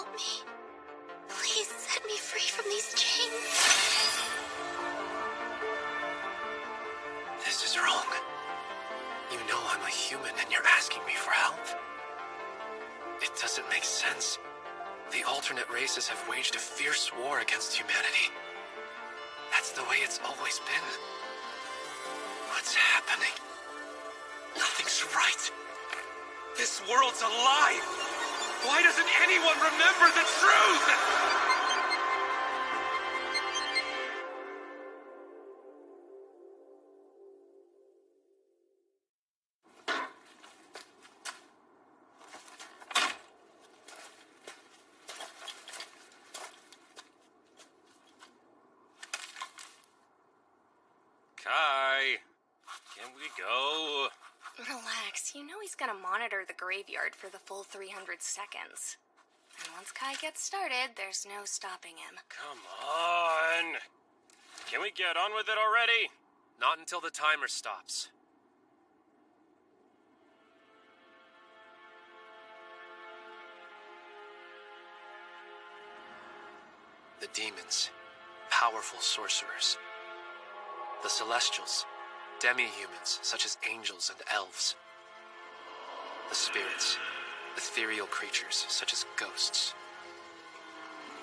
help me. Please set me free from these chains. This is wrong. You know I'm a human and you're asking me for help. It doesn't make sense. The alternate races have waged a fierce war against humanity. That's the way it's always been. What's happening? Nothing's right. This world's a lie. Why doesn't anyone remember the truth? Kai, can we go? Relax, you know he's gonna monitor the graveyard for the full 300 seconds. And once Kai gets started, there's no stopping him. Come on. Can we get on with it already? Not until the timer stops. The demons, powerful sorcerers. The celestials, demi-humans such as angels and elves. The spirits, ethereal creatures such as ghosts.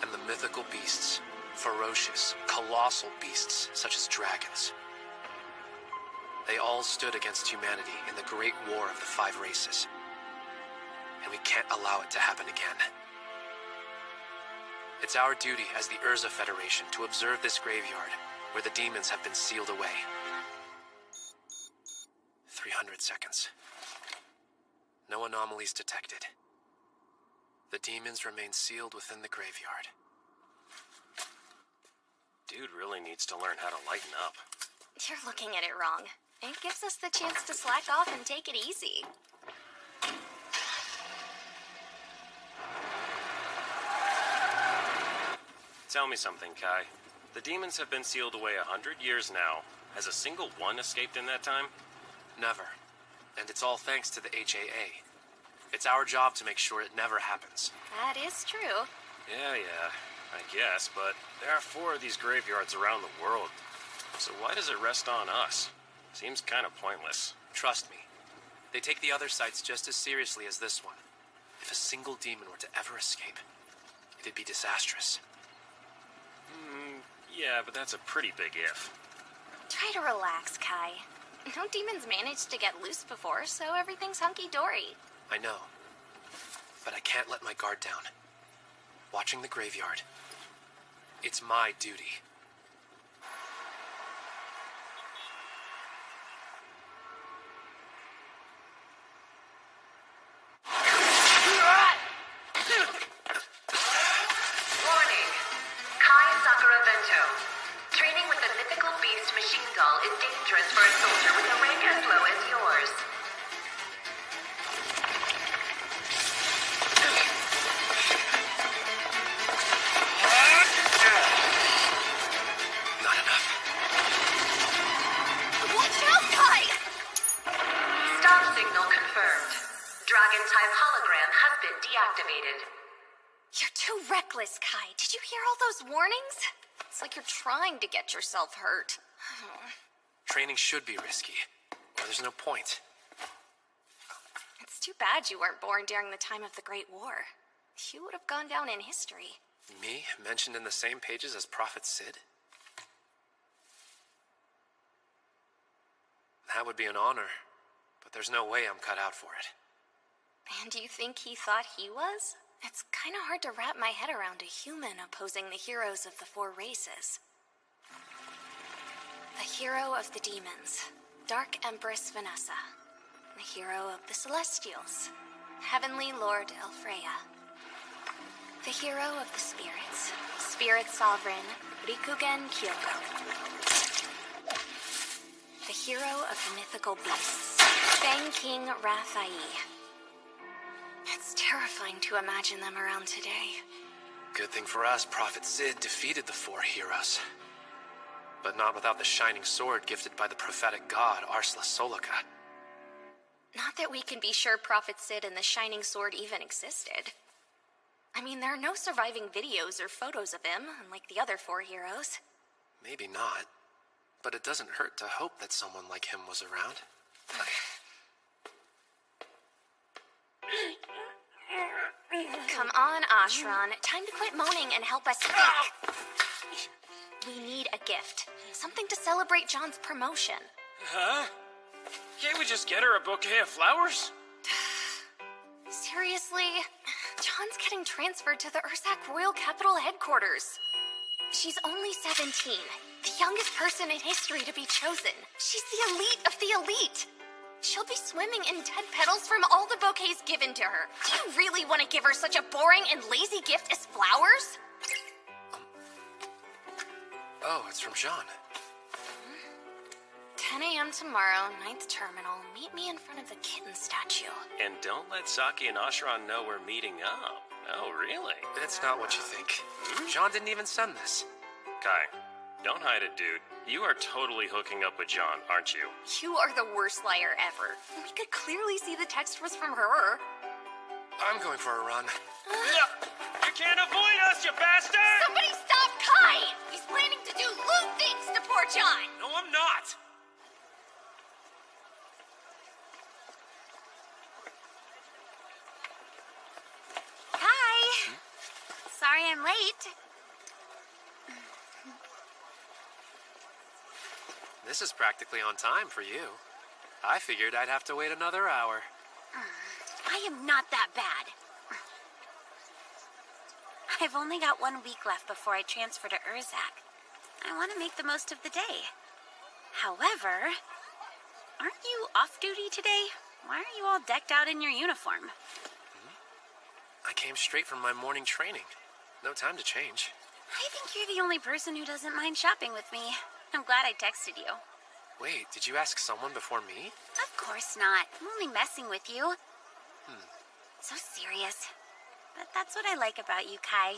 And the mythical beasts, ferocious, colossal beasts such as dragons. They all stood against humanity in the great war of the 5 races. And we can't allow it to happen again. It's our duty as the Urza Federation to observe this graveyard where the demons have been sealed away. 300 seconds. No anomalies detected. The demons remain sealed within the graveyard. Dude really needs to learn how to lighten up. You're looking at it wrong. It gives us the chance to slack off and take it easy. Tell me something, Kai. The demons have been sealed away 100 years now. Has a single one escaped in that time? Never. And it's all thanks to the HAA. It's our job to make sure it never happens. That is true. Yeah, I guess, but there are 4 of these graveyards around the world. So why does it rest on us? Seems kind of pointless. Trust me. They take the other sites just as seriously as this one. If a single demon were to ever escape, it'd be disastrous. Yeah, but that's a pretty big if. Try to relax, Kai. No demons managed to get loose before, so everything's hunky-dory. I know. But I can't let my guard down. Watching the graveyard. It's my duty. Warning. Kai Sakaravento. Training with the mythical beast machine doll is dangerous for a soldier with a rank as low as yours. Not enough. Watch out, Kai! Stop signal confirmed. Dragon type hologram has been deactivated. You're too reckless, Kai. Did you hear all those warnings? It's like you're trying to get yourself hurt. Training should be risky, or there's no point. It's too bad you weren't born during the time of the Great War. You would have gone down in history. Me, mentioned in the same pages as Prophet Sid? That would be an honor, but there's no way I'm cut out for it. And you think he thought he was? It's kind of hard to wrap my head around a human opposing the heroes of the 4 races. The hero of the demons, Dark Empress Vanessa. The hero of the Celestials, Heavenly Lord Elfreya. The hero of the spirits, Spirit Sovereign Rikugen Kyoko. The hero of the mythical beasts, Fang King Rathai. It's terrifying to imagine them around today. Good thing for us, Prophet Sid defeated the 4 heroes. But not without the shining sword gifted by the prophetic god Arsla Solika. Not that we can be sure Prophet Sid and the Shining Sword even existed. I mean, there are no surviving videos or photos of him, unlike the other 4 heroes. Maybe not. But it doesn't hurt to hope that someone like him was around. Come on, Ashran. Time to quit moaning and help us think. We need a gift. Something to celebrate John's promotion. Huh? Can't we just get her a bouquet of flowers? Seriously? John's getting transferred to the Ursak Royal Capital headquarters. She's only 17, the youngest person in history to be chosen. She's the elite of the elite. She'll be swimming in dead petals from all the bouquets given to her. Do you really want to give her such a boring and lazy gift as flowers? Oh, it's from Jean. 10 a.m. tomorrow, 9th Terminal. Meet me in front of the kitten statue. And don't let Saki and Ashran know we're meeting up. Oh, really? It's not what you think. Jean didn't even send this. Kai, don't hide it, dude. You are totally hooking up with John, aren't you? You are the worst liar ever. We could clearly see the text was from her. I'm going for a run. You can't avoid us, you bastard! Somebody stop Kai! He's planning to do lewd things to poor John! No, I'm not! Hi! Sorry I'm late. This is practically on time for you. I figured I'd have to wait another hour. I am not that bad. I've only got 1 week left before I transfer to Ursak. I want to make the most of the day. However, aren't you off duty today? Why are you all decked out in your uniform? I came straight from my morning training. No time to change. I think you're the only person who doesn't mind shopping with me. I'm glad I texted you. Wait, did you ask someone before me? Of course not. I'm only messing with you. So serious. But that's what I like about you, Kai.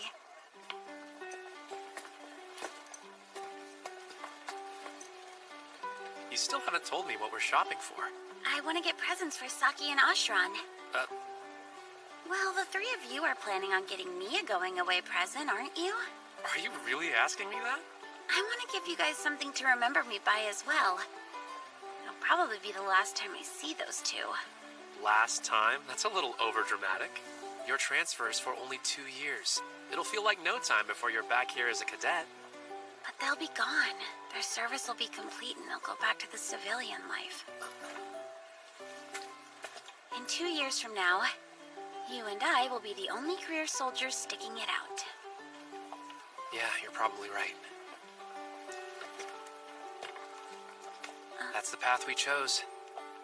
You still haven't told me what we're shopping for. I want to get presents for Saki and Ashran. Well, the 3 of you are planning on getting me a going-away present, aren't you? Are you really asking me that? I want to give you guys something to remember me by as well. It'll probably be the last time I see those 2. Last time? That's a little overdramatic. Your transfer is for only 2 years. It'll feel like no time before you're back here as a cadet. But they'll be gone. Their service will be complete and they'll go back to the civilian life. In 2 years from now, you and I will be the only career soldiers sticking it out. Yeah, you're probably right. That's the path we chose.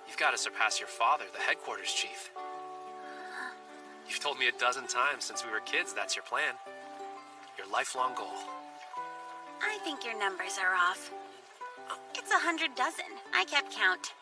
You've got to surpass your father, the headquarters chief. You've told me a dozen times since we were kids that's your plan. Your lifelong goal. I think your numbers are off. It's 100 dozen. I kept count.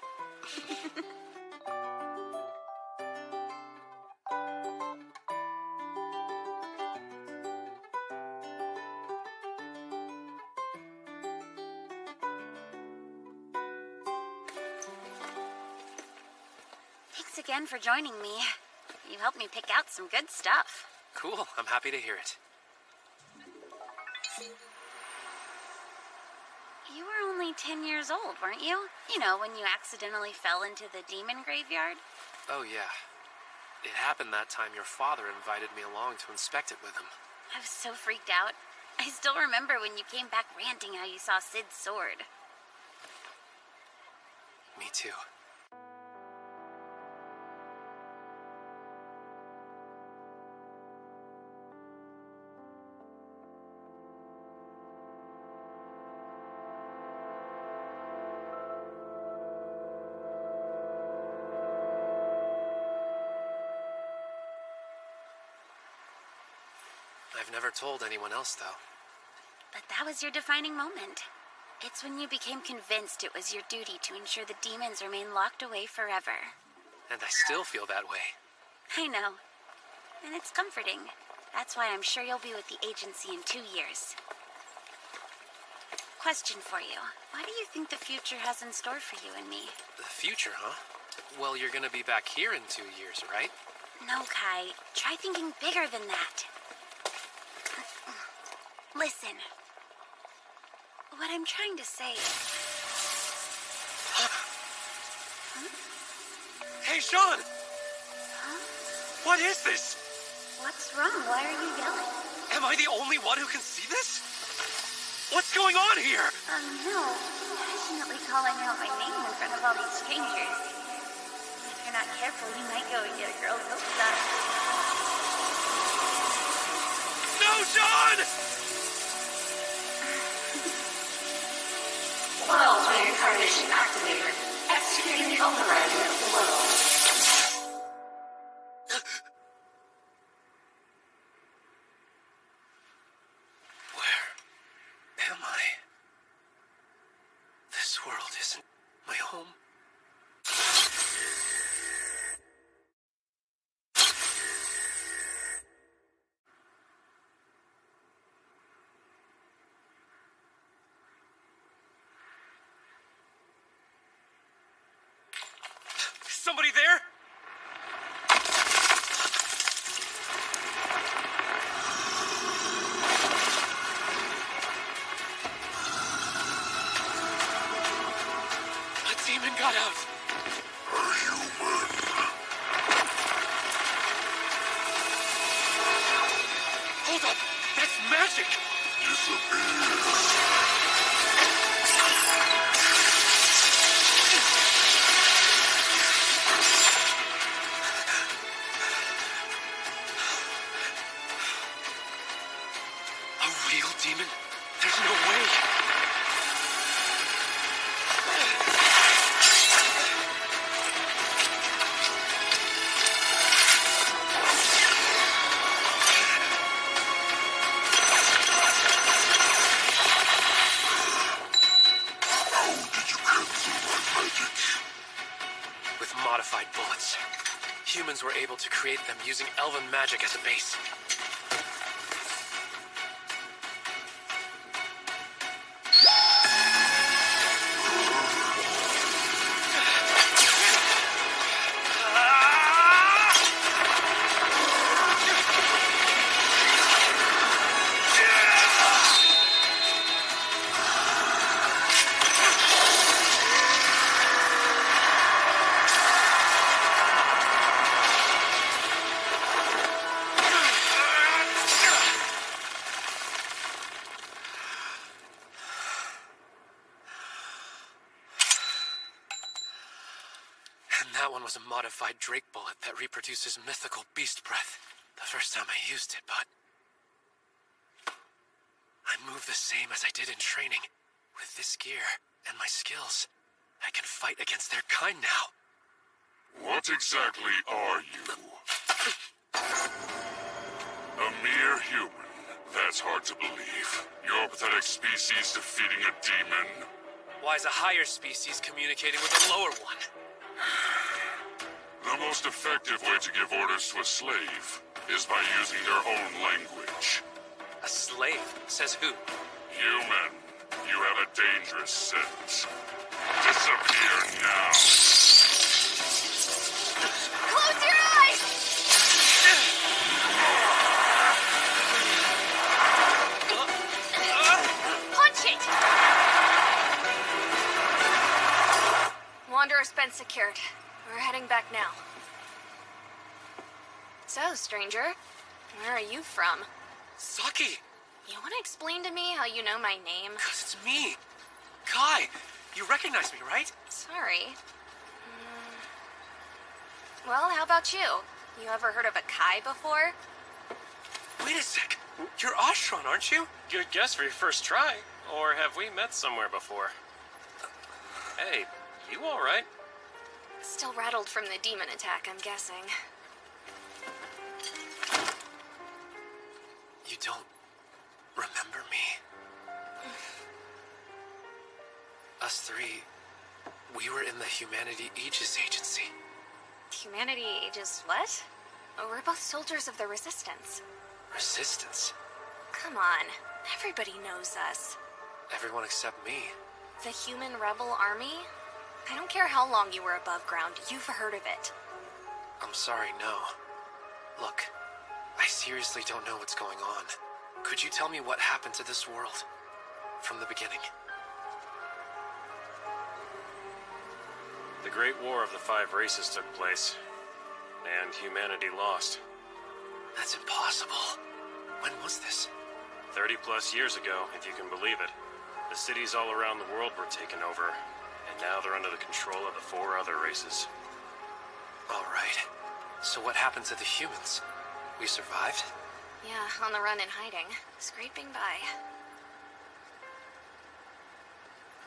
Thanks again for joining me. You helped me pick out some good stuff. Cool, I'm happy to hear it. You were only 10 years old, weren't you? You know, when you accidentally fell into the demon graveyard? Oh, yeah. It happened that time your father invited me along to inspect it with him. I was so freaked out. I still remember when you came back ranting how you saw Sid's sword. Me too. I've never told anyone else, though. But that was your defining moment. It's when you became convinced it was your duty to ensure the demons remain locked away forever. And I still feel that way. I know. And it's comforting. That's why I'm sure you'll be with the agency in 2 years. Question for you. What do you think the future has in store for you and me? The future, huh? Well, you're gonna be back here in 2 years, right? No, Kai. Try thinking bigger than that. Listen. What I'm trying to say is... Hey, Sean! Huh? What is this? What's wrong? Why are you yelling? Am I the only one who can see this? What's going on here? No. Passionately calling out my name in front of all these strangers. If you're not careful, you might go and get a girl's hopes up. No, Sean! Wells reincarnation activated. Executing the overriding of the world. Where am I? This world isn't my home. Somebody there? A demon got out. Hold up! That's magic! A real demon? There's no way. With modified bullets, humans were able to create them using elven magic as a base. And that one was a modified Drake bullet that reproduces mythical beast breath. The first time I used it, but... I move the same as I did in training. With this gear and my skills, I can fight against their kind now. What exactly are you? A mere human. That's hard to believe. Your pathetic species defeating a demon? Why is a higher species communicating with a lower one? The most effective way to give orders to a slave is by using their own language. A slave? Says who? Human, you have a dangerous scent. Disappear now. Close your eyes! Punch it! Wanderer's been secured. We're heading back now. So, stranger, where are you from? Saki! You want to explain to me how you know my name? 'Cause it's me! Kai! You recognize me, right? Sorry. Well, how about you? You ever heard of a Kai before? Wait a sec. You're Ashron, aren't you? Good guess for your first try. Or have we met somewhere before? Hey, you alright? Still rattled from the demon attack, I'm guessing. You don't remember me? Us three, we were in the Humanity Aegis Agency. Humanity ages what? Oh, we're both soldiers of the Resistance. Resistance? Come on, everybody knows us. Everyone except me. The Human Rebel Army? I don't care how long you were above ground, you've heard of it. I'm sorry, no. Look, I seriously don't know what's going on. Could you tell me what happened to this world from the beginning? The Great War of the Five Races took place, and humanity lost. That's impossible. When was this? 30 plus years ago, if you can believe it. The cities all around the world were taken over, and now they're under the control of the 4 other races. All right. So what happened to the humans? We survived? Yeah, on the run and hiding. Scraping by.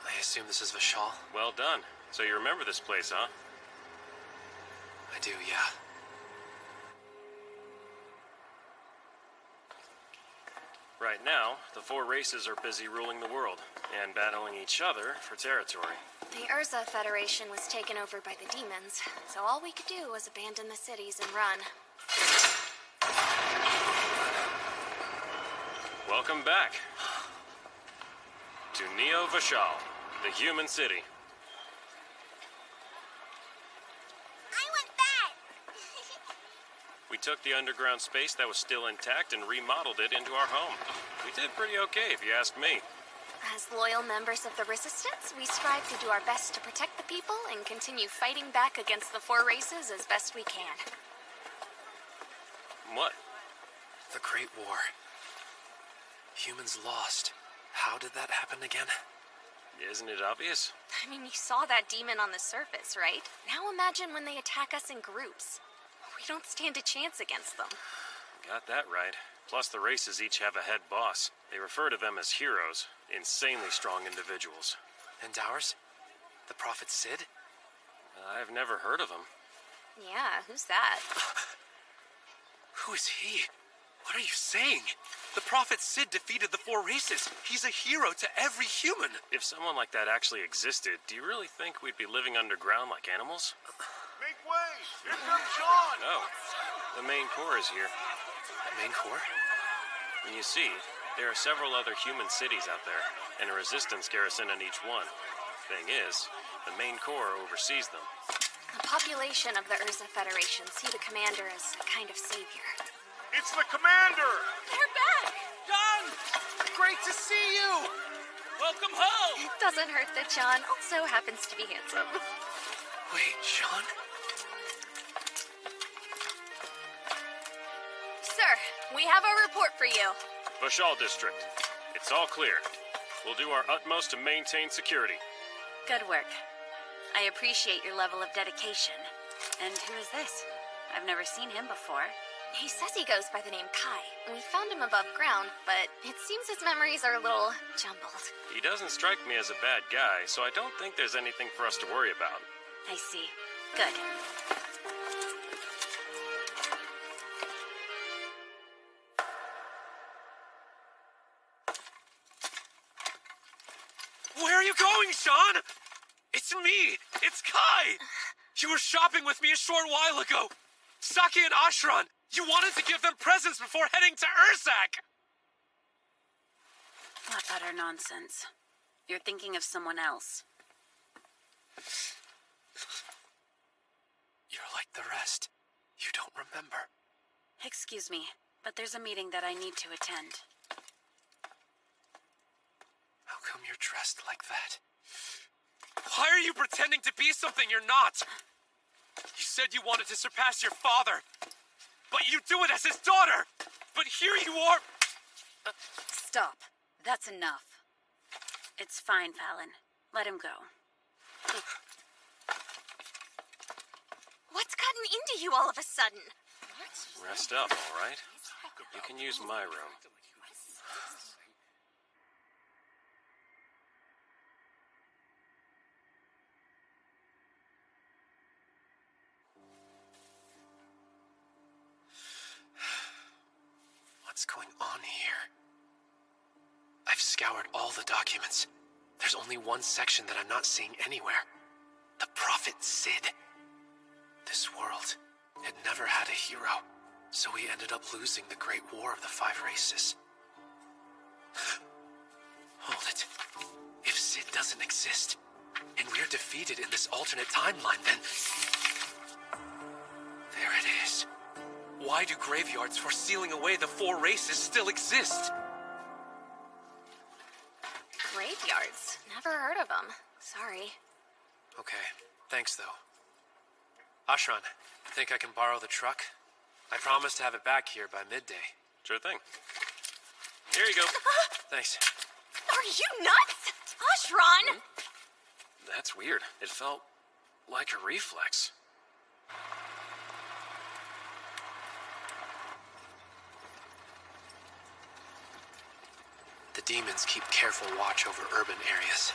I assume this is Vishal? Well done. So you remember this place, huh? I do, yeah. Right now, the 4 races are busy ruling the world, and battling each other for territory. The Urza Federation was taken over by the demons, so all we could do was abandon the cities and run. Welcome back to Neo Vishal, the human city. I want that! We took the underground space that was still intact and remodeled it into our home. We did pretty okay, if you ask me. As loyal members of the Resistance, we strive to do our best to protect the people and continue fighting back against the 4 races as best we can. What? The Great War. Humans lost. How did that happen again? Isn't it obvious? I mean, you saw that demon on the surface, right? Now imagine when they attack us in groups. We don't stand a chance against them. Got that right. Plus, the races each have a head boss. They refer to them as heroes, insanely strong individuals. And ours? The Prophet Sid? I've never heard of him. Yeah, who's that? Who is he? What are you saying? The Prophet Sid defeated the 4 races. He's a hero to every human. If someone like that actually existed, do you really think we'd be living underground like animals? Make way! Here comes John! Oh, the main core is here. Main core? And you see, there are several other human cities out there, and a resistance garrison in each one. Thing is, the main core oversees them. The population of the Urza Federation see the commander as a kind of savior. It's the commander! They're back! John! Great to see you! Welcome home! It doesn't hurt that John also happens to be handsome. Wait, John? Sir, we have a report for you. Vishal District. It's all clear. We'll do our utmost to maintain security. Good work. I appreciate your level of dedication. And who is this? I've never seen him before. He says he goes by the name Kai. We found him above ground, but it seems his memories are a little jumbled. He doesn't strike me as a bad guy, so I don't think there's anything for us to worry about. I see. Good. Where are you going, Sean? It's me! It's Kai! You were shopping with me a short while ago. Saki and Ashran, you wanted to give them presents before heading to Urzak! What utter nonsense. You're thinking of someone else. You're like the rest. You don't remember. Excuse me, but there's a meeting that I need to attend. How come you're dressed like that? Why are you pretending to be something you're not? You said you wanted to surpass your father, but you do it as his daughter! But here you are... Stop. That's enough. It's fine, Fallon. Let him go. What's gotten into you all of a sudden? Rest up, all right? You can use my room. What's going on here? I've scoured all the documents. There's only one section that I'm not seeing anywhere. The Prophet Sid. This world had never had a hero, so we ended up losing the Great War of the Five Races. Hold it. If Sid doesn't exist, and we're defeated in this alternate timeline, then... There it is. Why do graveyards for sealing away the 4 races still exist? graveyards. Never heard of them. Sorry. Okay, thanks though. Ashran, think I can borrow the truck? I promise to have it back here by midday. Sure thing. Here you go. Thanks. Are you nuts? Ashran! That's weird. It felt like a reflex. The demons keep careful watch over urban areas.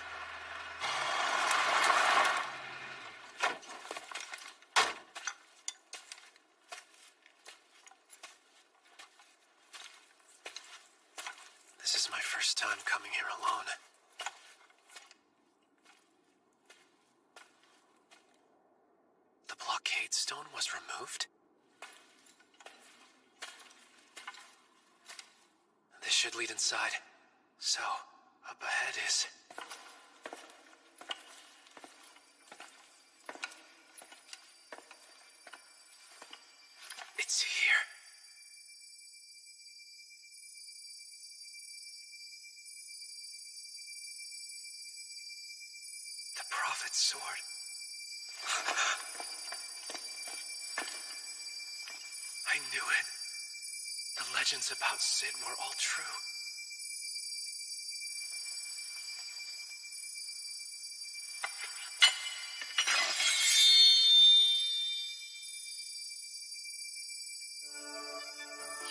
This is my first time coming here alone. The blockade stone was removed? This should lead inside. So, up ahead is... It's here. The Prophet's sword. I knew it. The legends about Sid were all true.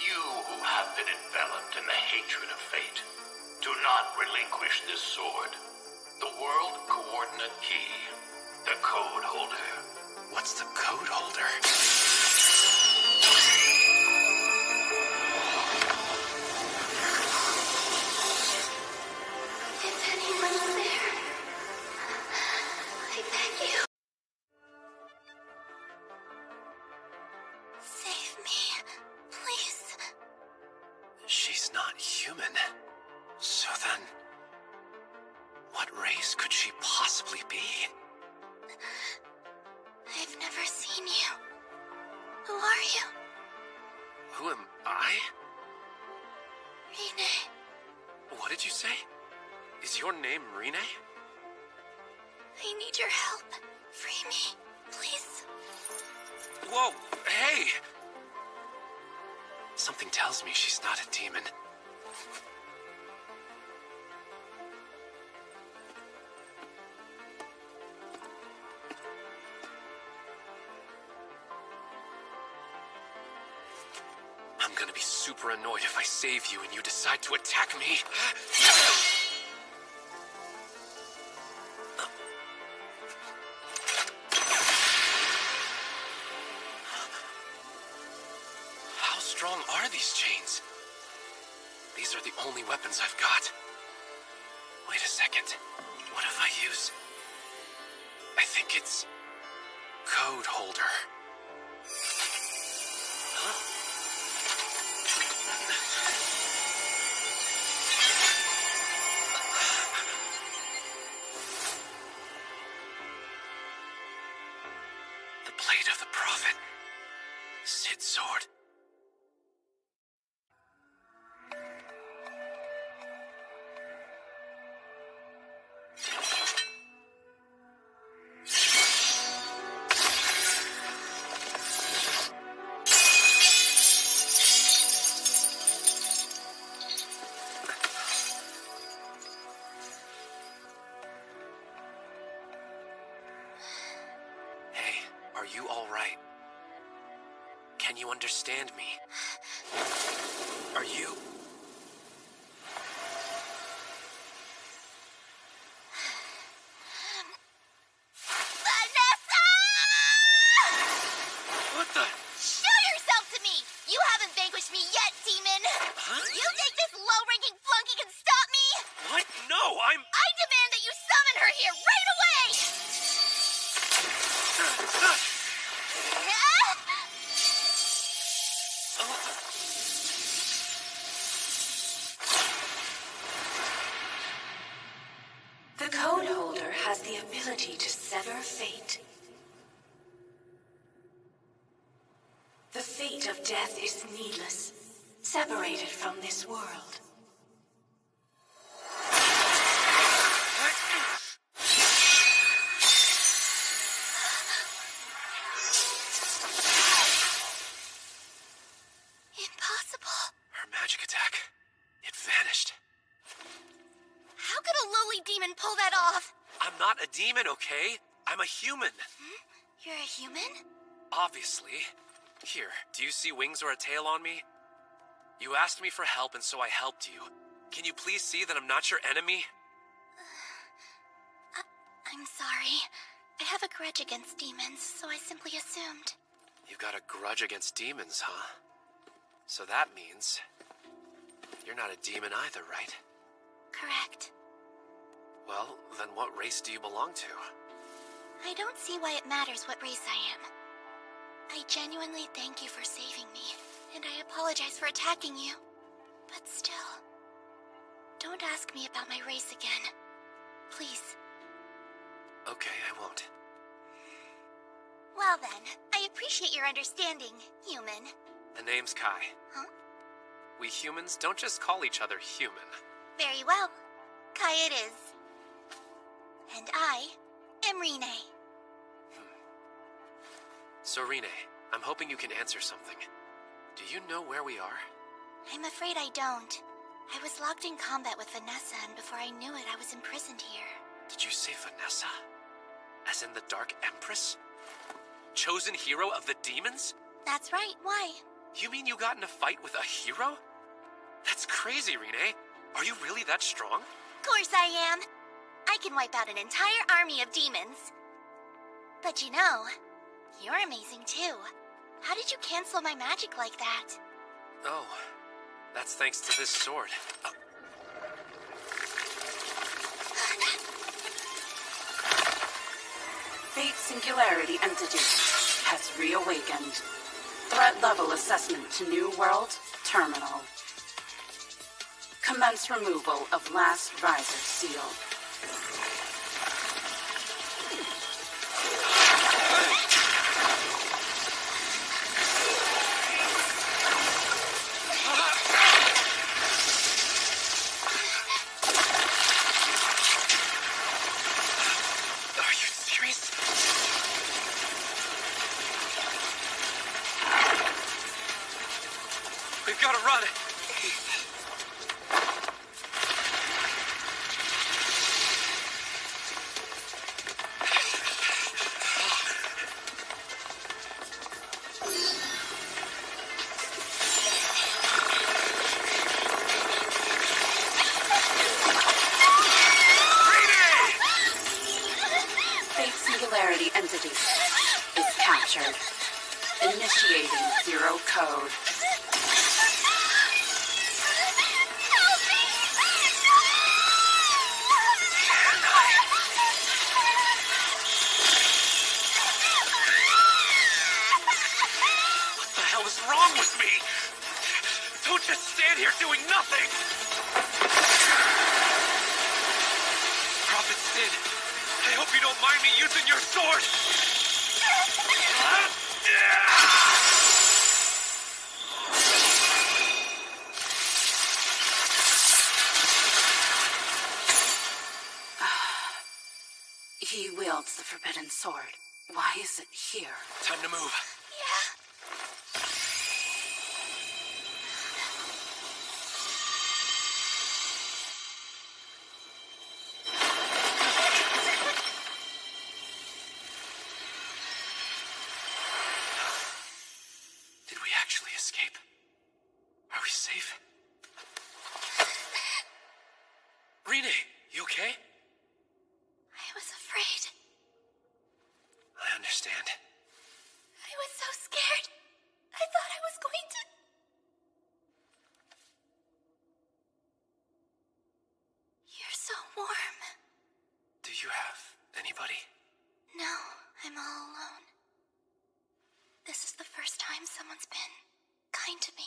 You who have been enveloped in the hatred of fate, do not relinquish this sword. The world coordinate key. The code holder. What's the code holder? If anyone's there, I beg you. Save me, please. She's not human. So then, what race could she possibly be? I've never seen you. Who are you? Who am I? Rene. What did you say? Is your name Rene? I need your help. Free me, please. Whoa, hey! Something tells me she's not a demon. I'm gonna be super annoyed if I save you and you decide to attack me. How strong are these chains? These are the only weapons I've got. Wait a second. What if I use... I think it's... code holder. Huh? The blade of the Prophet. Sid's sword. Hey, are you all right? Can you understand me? Are you... Vanessa! What the... Show yourself to me! You haven't vanquished me yet, demon! Huh? You think this low-ranking flunky can stop me? What? No, I'm... I demand that you summon her here right away! The code holder has the ability to sever fate. The fate of death is needless, separated from this world. demon, okay? I'm a human. You're a human? Obviously. Here, do you see wings or a tail on me? You asked me for help, and so I helped you. Can you please see that I'm not your enemy? I'm sorry. I have a grudge against demons, so I simply assumed. You've got a grudge against demons, huh? So that means you're not a demon either, right? Correct. Well, then what race do you belong to? I don't see why it matters what race I am. I genuinely thank you for saving me, and I apologize for attacking you. But still, don't ask me about my race again. Please. Okay, I won't. Well then, I appreciate your understanding, human. The name's Kai. Huh? We humans don't just call each other human. Very well. Kai it is. And I am Rene. So, Rene, I'm hoping you can answer something. Do you know where we are? I'm afraid I don't. I was locked in combat with Vanessa, and before I knew it, I was imprisoned here. Did you say Vanessa? As in the Dark Empress? Chosen hero of the demons? That's right, why? You mean you got in a fight with a hero? That's crazy, Rene. Are you really that strong? Of course I am. I can wipe out an entire army of demons. But you know, you're amazing too. How did you cancel my magic like that? Oh, that's thanks to this sword. Fate Singularity Entity has reawakened. Threat level assessment to New World Terminal. Commence removal of last riser seal. Are you serious? We've got to run. Fate Singularity Entity is captured. Initiating zero code. What the hell is wrong with me? Don't just stand here doing nothing! Prophet Sid, I hope you don't mind me using your sword! He wields the forbidden sword. Why is it here? Time to move. Yeah. Did we actually escape? Are we safe? Rene, you okay? I was afraid. I understand. I was so scared. I thought I was going to... You're so warm. Do you have anybody? No, I'm all alone. This is the first time someone's been kind to me.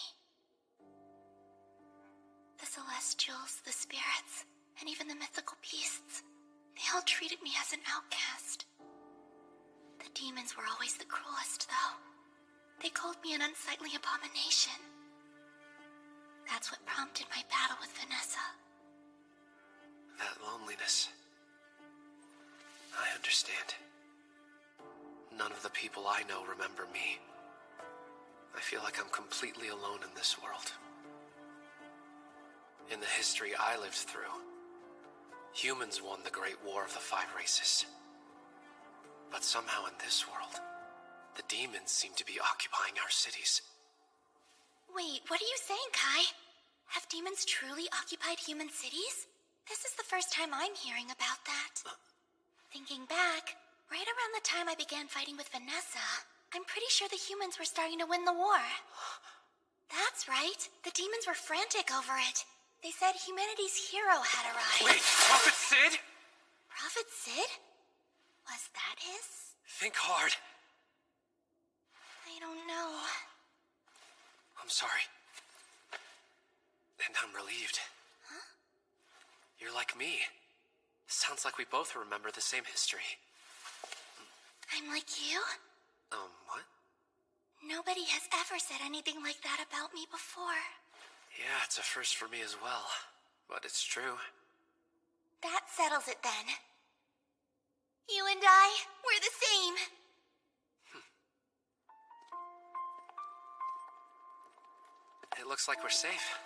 The Celestials, the spirits, and even the mythical beasts, they all treated me as an outcast. The demons were always the cruelest, though. They called me an unsightly abomination. That's what prompted my battle with Vanessa. That loneliness. I understand. None of the people I know remember me. I feel like I'm completely alone in this world. In the history I lived through, Humans won the Great War of the Five Races. But somehow in this world, the demons seem to be occupying our cities. Wait, what are you saying, Kai? Have demons truly occupied human cities? This is the first time I'm hearing about that. Thinking back, right around the time I began fighting with Vanessa, I'm pretty sure the humans were starting to win the war. That's right. The demons were frantic over it. They said humanity's hero had arrived. Wait, Prophet Sid? Prophet Sid? Was that his? Think hard. I don't know. I'm sorry. And I'm relieved. Huh? You're like me. Sounds like we both remember the same history. I'm like you? What? Nobody has ever said anything like that about me before. Yeah, it's a first for me as well. But it's true. That settles it then. You and I, we're the same. It looks like we're safe.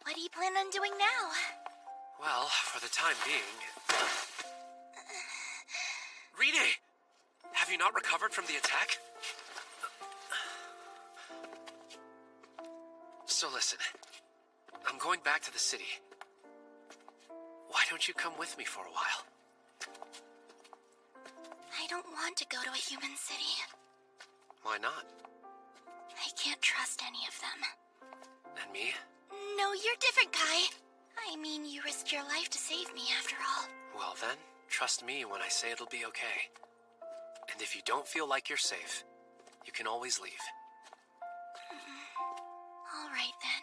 What do you plan on doing now? Well, for the time being... Ride! Have you not recovered from the attack? So listen, I'm going back to the city. Why don't you come with me for a while? I don't want to go to a human city. Why not? I can't trust any of them. And me? No, you're different, Kai. I mean, you risked your life to save me after all. Well then, trust me when I say it'll be okay. And if you don't feel like you're safe, you can always leave. All right, then.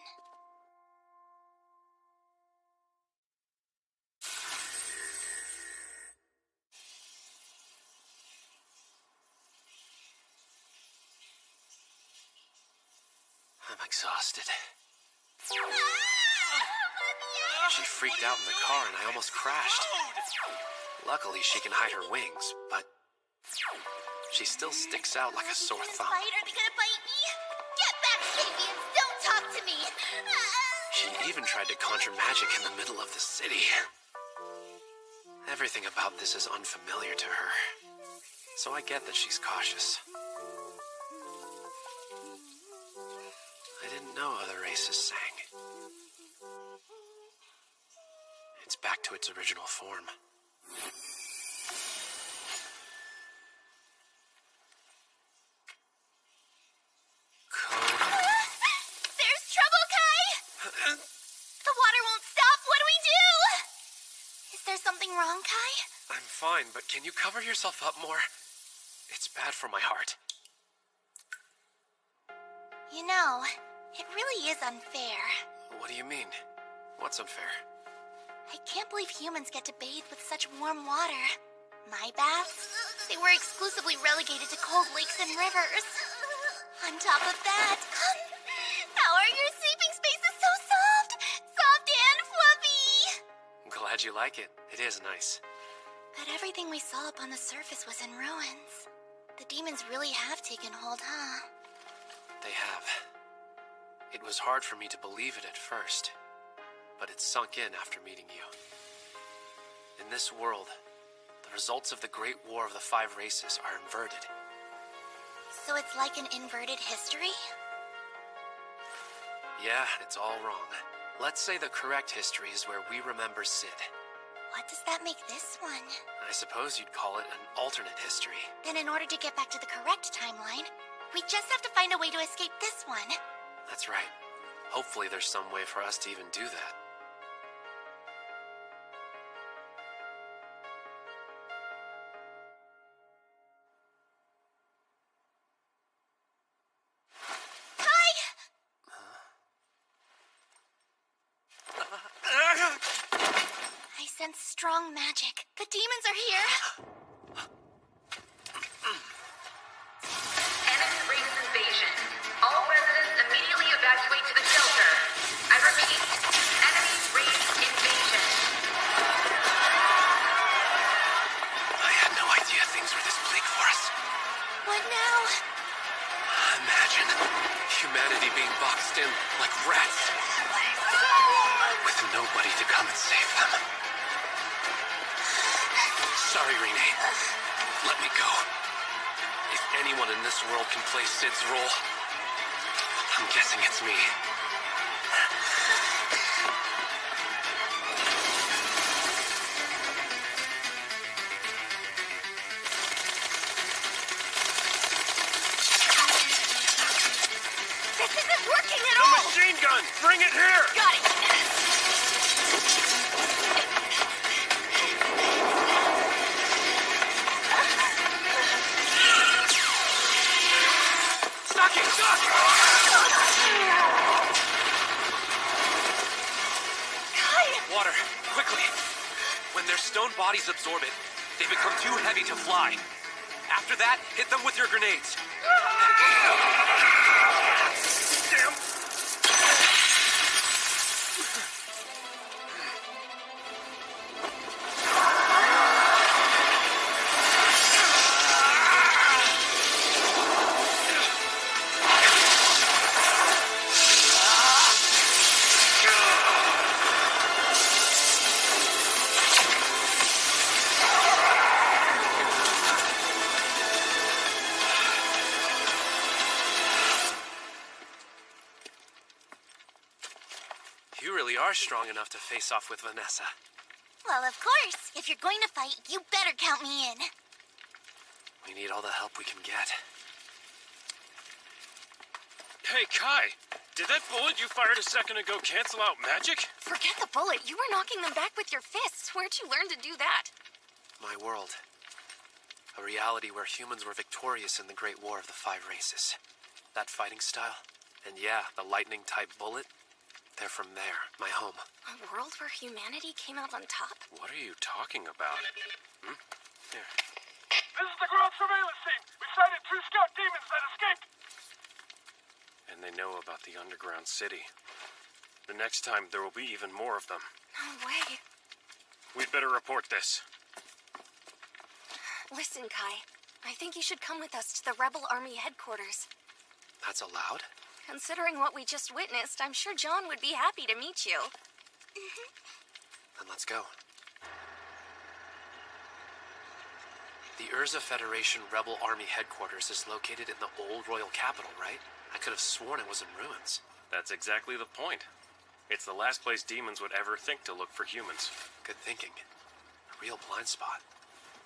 I'm exhausted. She freaked out in the car and I almost crashed. Luckily, she can hide her wings, but she still sticks out like a sore thumb. Are they gonna bite me? Get back, Sabians! Don't talk to me! She even tried to conjure magic in the middle of the city. Everything about this is unfamiliar to her, so I get that she's cautious. I didn't know other races sang. It's back to its original form. There's trouble, Kai! The water won't stop. What do we do? Is there something wrong, Kai? I'm fine, but can you cover yourself up more? It's bad for my heart. You know, it really is unfair. What do you mean? What's unfair? I can't believe humans get to bathe with such warm water. My baths, they were exclusively relegated to cold lakes and rivers. On top of that, how are your sleeping spaces so soft? Soft and fluffy! I'm glad you like it. It is nice. But everything we saw up on the surface was in ruins. The demons really have taken hold, huh? They have. It was hard for me to believe it at first, but it sunk in after meeting you. In this world, the results of the Great War of the Five Races are inverted. So it's like an inverted history? Yeah, it's all wrong. Let's say the correct history is where we remember Sid. What does that make this one? I suppose you'd call it an alternate history. Then in order to get back to the correct timeline, we just have to find a way to escape this one. That's right. Hopefully there's some way for us to even do that. I sense strong magic. The demons are here. Enemy race invasion. All residents immediately evacuate to the shelter. I repeat, enemy race invasion. I had no idea things were this bleak for us. What now? Imagine humanity being boxed in like rats. with nobody to come and save them. Sorry, Renee. Let me go. If anyone in this world can play Sid's role, I'm guessing it's me. This isn't working at The all! machine gun! Bring it here! Got it! Stocking! Stock! Kai! Water, quickly. When their stone bodies absorb it, they become too heavy to fly. After that, hit them with your grenades. Damn! You really are strong enough to face off with Vanessa. Well, of course. If you're going to fight, you better count me in. We need all the help we can get. Hey, Kai! Did that bullet you fired a second ago cancel out magic? Forget the bullet. You were knocking them back with your fists. Where'd you learn to do that? My world. A reality where humans were victorious in the Great War of the Five Races. That fighting style. And yeah, the lightning-type bullet. They're from there, my home. A world where humanity came out on top? What are you talking about? Here. This is the ground surveillance team. We sighted 2 scout demons that escaped. And they know about the underground city. The next time, there will be even more of them. No way. We'd better report this. Listen, Kai. I think you should come with us to the Rebel Army headquarters. That's allowed? Considering what we just witnessed, I'm sure John would be happy to meet you. Then let's go. The Urza Federation Rebel Army headquarters is located in the old royal capital, right? I could have sworn it was in ruins. That's exactly the point. It's the last place demons would ever think to look for humans. Good thinking. A real blind spot.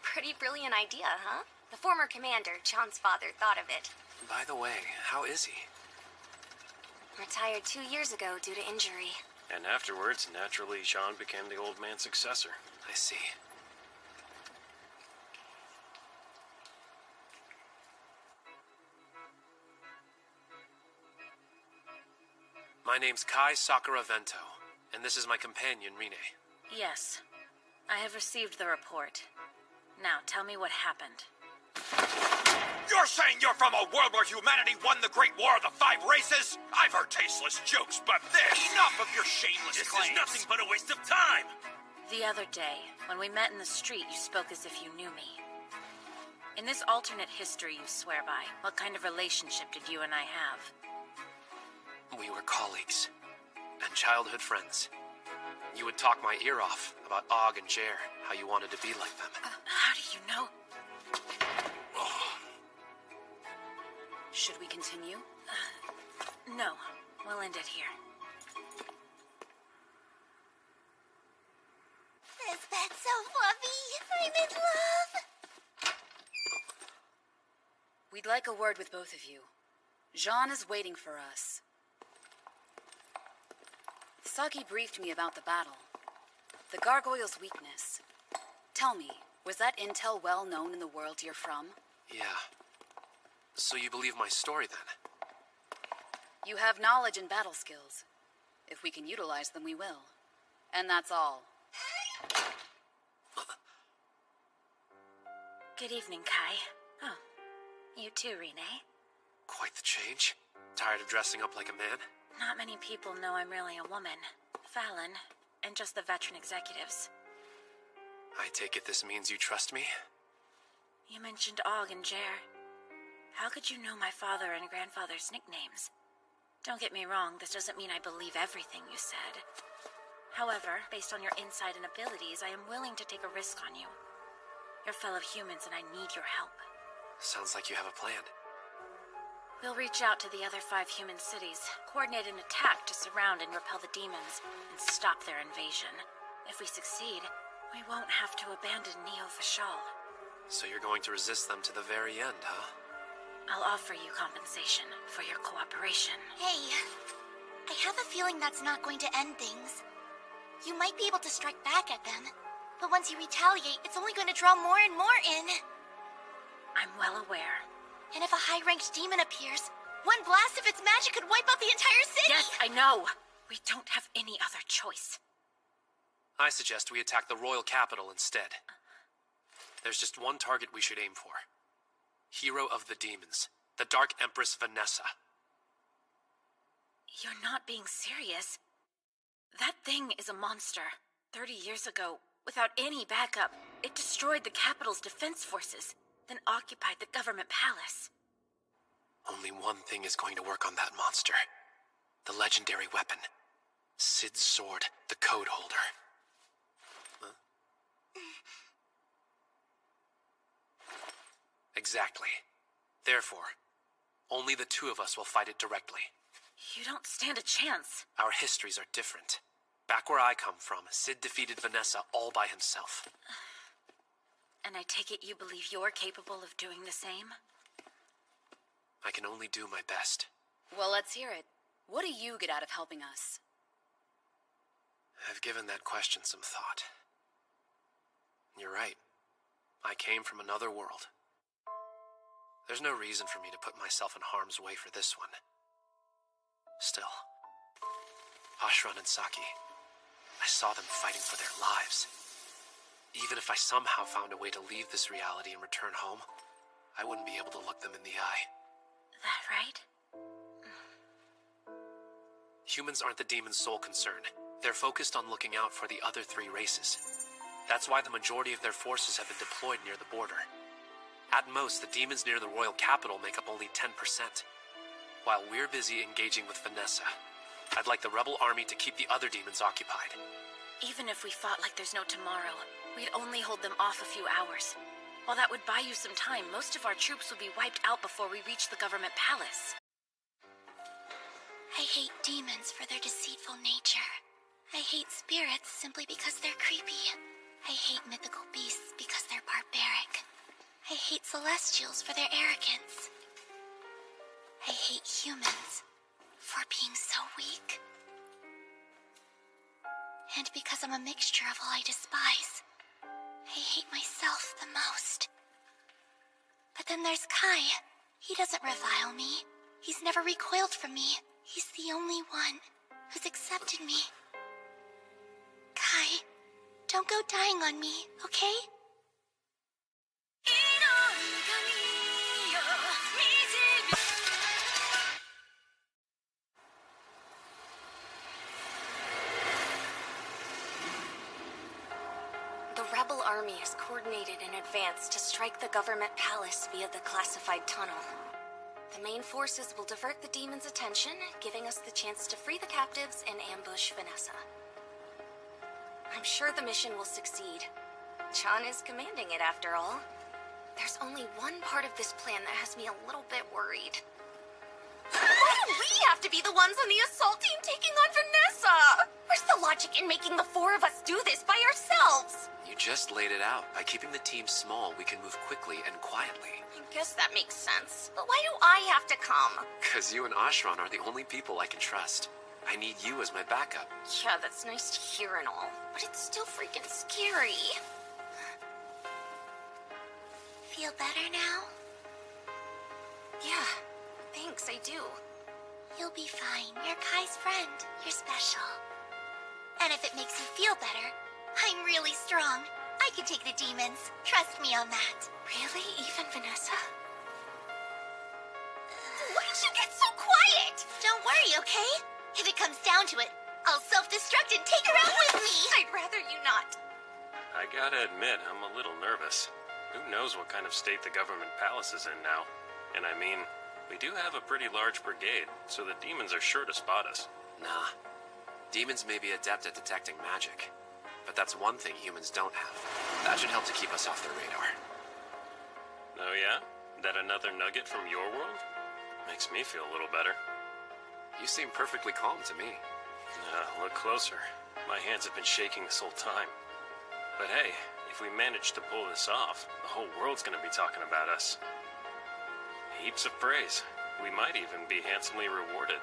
Pretty brilliant idea, huh? The former commander, John's father, thought of it. By the way, how is he? Retired 2 years ago due to injury. And afterwards, naturally, Sean became the old man's successor. I see. My name's Kai Sakaravento, and this is my companion, Renee. Yes. I have received the report. Now, tell me what happened. You're saying you're from a world where humanity won the Great War of the Five Races? I've heard tasteless jokes, but this... Enough of your shameless claims. This is nothing but a waste of time! The other day, when we met in the street, you spoke as if you knew me. In this alternate history you swear by, what kind of relationship did you and I have? We were colleagues and childhood friends. You would talk my ear off about Og and Jer, how you wanted to be like them. How do you know? Should we continue? No, we'll end it here. This bed's so fluffy. I'm in love. We'd like a word with both of you. Jean is waiting for us. Saki briefed me about the battle. The gargoyle's weakness. Tell me, was that intel well known in the world you're from? Yeah. So you believe my story, then? You have knowledge and battle skills. If we can utilize them, we will. And that's all. Good evening, Kai. Oh, you too, Renee. Quite the change. Tired of dressing up like a man? Not many people know I'm really a woman. Fallon, and just the veteran executives. I take it this means you trust me? You mentioned Og and Jer. How could you know my father and grandfather's nicknames? Don't get me wrong, this doesn't mean I believe everything you said. However, based on your insight and abilities, I am willing to take a risk on you. You're fellow humans and I need your help. Sounds like you have a plan. We'll reach out to the other 5 human cities, coordinate an attack to surround and repel the demons, and stop their invasion. If we succeed, we won't have to abandon Neo Vishal. So you're going to resist them to the very end, huh? I'll offer you compensation for your cooperation. Hey, I have a feeling that's not going to end things. You might be able to strike back at them, but once you retaliate, it's only going to draw more and more in. I'm well aware. And if a high-ranked demon appears, one blast of its magic could wipe out the entire city! Yes, I know! We don't have any other choice. I suggest we attack the royal capital instead. There's just one target we should aim for. Hero of the demons, the Dark Empress Vanessa. You're not being serious. That thing is a monster. 30 years ago, without any backup, it destroyed the capital's defense forces, then occupied the government palace. Only one thing is going to work on that monster. The legendary weapon. Sid's sword, the code holder. Huh? Exactly. Therefore, only the 2 of us will fight it directly. You don't stand a chance. Our histories are different. Back where I come from, Sid defeated Vanessa all by himself. And I take it you believe you're capable of doing the same? I can only do my best. Well, let's hear it. What do you get out of helping us? I've given that question some thought. You're right. I came from another world. There's no reason for me to put myself in harm's way for this one. Still, Ashran and Saki, I saw them fighting for their lives. Even if I somehow found a way to leave this reality and return home, I wouldn't be able to look them in the eye. That right? Humans aren't the demon's sole concern. They're focused on looking out for the other 3 races. That's why the majority of their forces have been deployed near the border. At most, the demons near the royal capital make up only 10%. While we're busy engaging with Vanessa, I'd like the rebel army to keep the other demons occupied. Even if we fought like there's no tomorrow, we'd only hold them off a few hours. While that would buy you some time, most of our troops would be wiped out before we reach the government palace. I hate demons for their deceitful nature. I hate spirits simply because they're creepy. I hate mythical beasts because they're barbaric. I hate celestials for their arrogance. I hate humans for being so weak. And because I'm a mixture of all I despise, I hate myself the most. But then there's Kai. He doesn't revile me. He's never recoiled from me. He's the only one who's accepted me. Kai, don't go dying on me, okay? The rebel army is coordinated in advance to strike the government palace via the classified tunnel. The main forces will divert the demon's attention, giving us the chance to free the captives and ambush Vanessa. I'm sure the mission will succeed. Chan is commanding it after all. There's only one part of this plan that has me a little bit worried. Why do we have to be the ones on the assault team taking on Vanessa? Where's the logic in making the 4 of us do this by ourselves? You just laid it out. By keeping the team small, we can move quickly and quietly. I guess that makes sense. But why do I have to come? Because you and Ashran are the only people I can trust. I need you as my backup. Yeah, that's nice to hear and all, but it's still freaking scary. Feel better now? Yeah, thanks, I do. You'll be fine. You're Kai's friend. You're special. And if it makes you feel better, I'm really strong. I can take the demons. Trust me on that. Really? Even Vanessa? Why did you get so quiet? Don't worry, okay? If it comes down to it, I'll self-destruct and take her out with me. I'd rather you not. I gotta admit, I'm a little nervous. Who knows what kind of state the government palace is in now? And I mean, we do have a pretty large brigade, so the demons are sure to spot us. Nah. Demons may be adept at detecting magic, but that's one thing humans don't have. That should help to keep us off their radar. Oh yeah? That another nugget from your world? Makes me feel a little better. You seem perfectly calm to me. Look closer. My hands have been shaking this whole time. But hey, if we manage to pull this off, the whole world's gonna be talking about us. Heaps of praise. We might even be handsomely rewarded.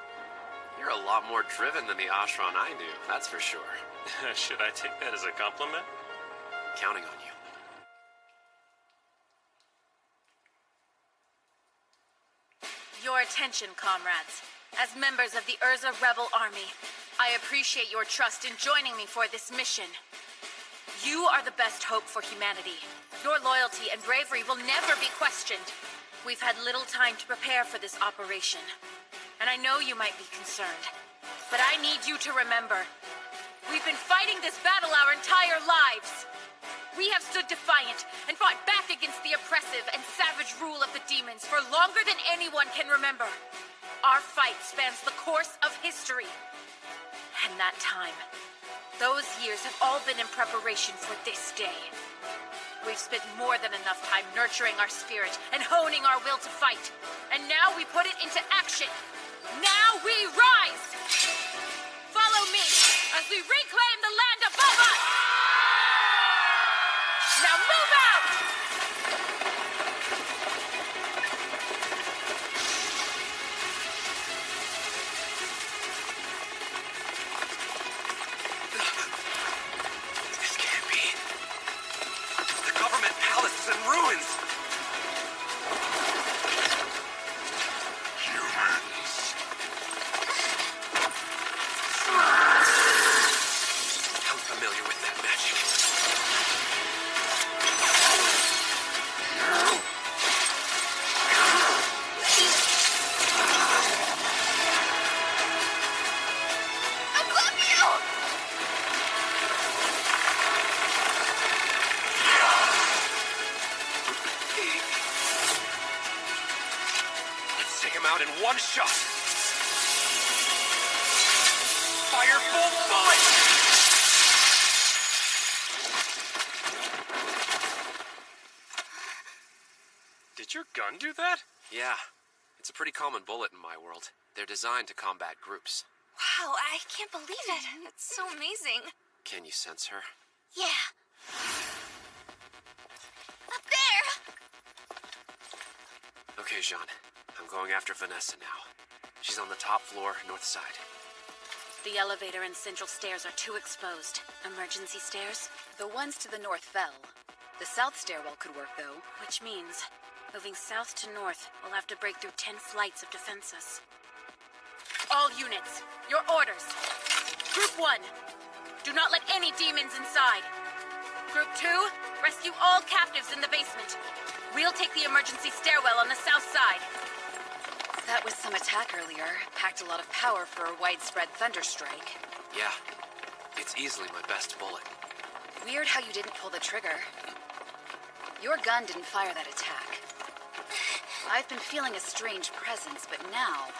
You're a lot more driven than the Ashran I knew, that's for sure. Should I take that as a compliment? Counting on you. Your attention, comrades. As members of the Urza Rebel Army, I appreciate your trust in joining me for this mission. You are the best hope for humanity. Your loyalty and bravery will never be questioned. We've had little time to prepare for this operation, and I know you might be concerned, but I need you to remember, we've been fighting this battle our entire lives. We have stood defiant and fought back against the oppressive and savage rule of the demons for longer than anyone can remember. Our fight spans the course of history. And that time, those years have all been in preparation for this day. We've spent more than enough time nurturing our spirit and honing our will to fight. And now we put it into action. Now we rise! Follow me as we reclaim the land above us! Now move out! This can't be. The government palace is in ruins. Humans. I'm familiar with that magic. Let's take him out in one shot. Fire full bullets! Did your gun do that? Yeah, it's a pretty common bullet in my world. They're designed to combat groups. Wow, I can't believe it. It's so amazing. Can you sense her? Yeah. Up there! Okay, Jean. I'm going after Vanessa now. She's on the top floor, north side. The elevator and central stairs are too exposed. Emergency stairs? The ones to the north fell. The south stairwell could work, though. Which means, moving south to north, we'll have to break through 10 flights of defenses. All units, your orders. Group 1, do not let any demons inside. Group 2, rescue all captives in the basement. We'll take the emergency stairwell on the south side. That was some attack earlier. Packed a lot of power for a widespread thunderstrike. Yeah, it's easily my best bullet. Weird how you didn't pull the trigger. Your gun didn't fire that attack. I've been feeling a strange presence, but now...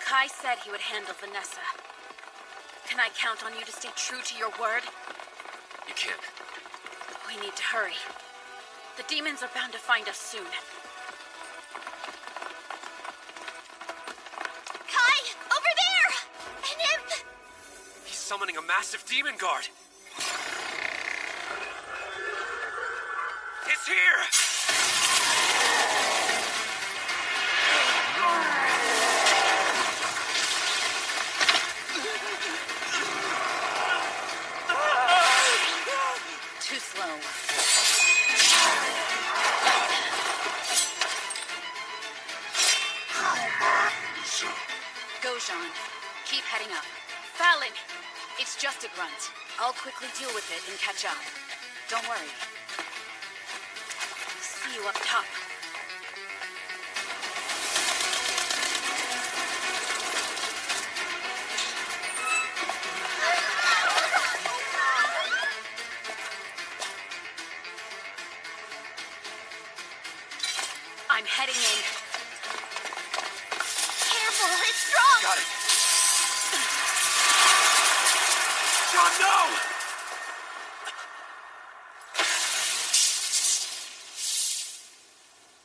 Kai said he would handle Vanessa. Can I count on you to stay true to your word? You can. We need to hurry. The demons are bound to find us soon. Kai! Over there! An imp! He's summoning a massive demon guard. It's here! Too slow. Go, Jean. Keep heading up. Fallon! It's just a grunt. I'll quickly deal with it and catch up. Don't worry. See you up top. I'm heading in. Careful, it's strong! Got it. John, no!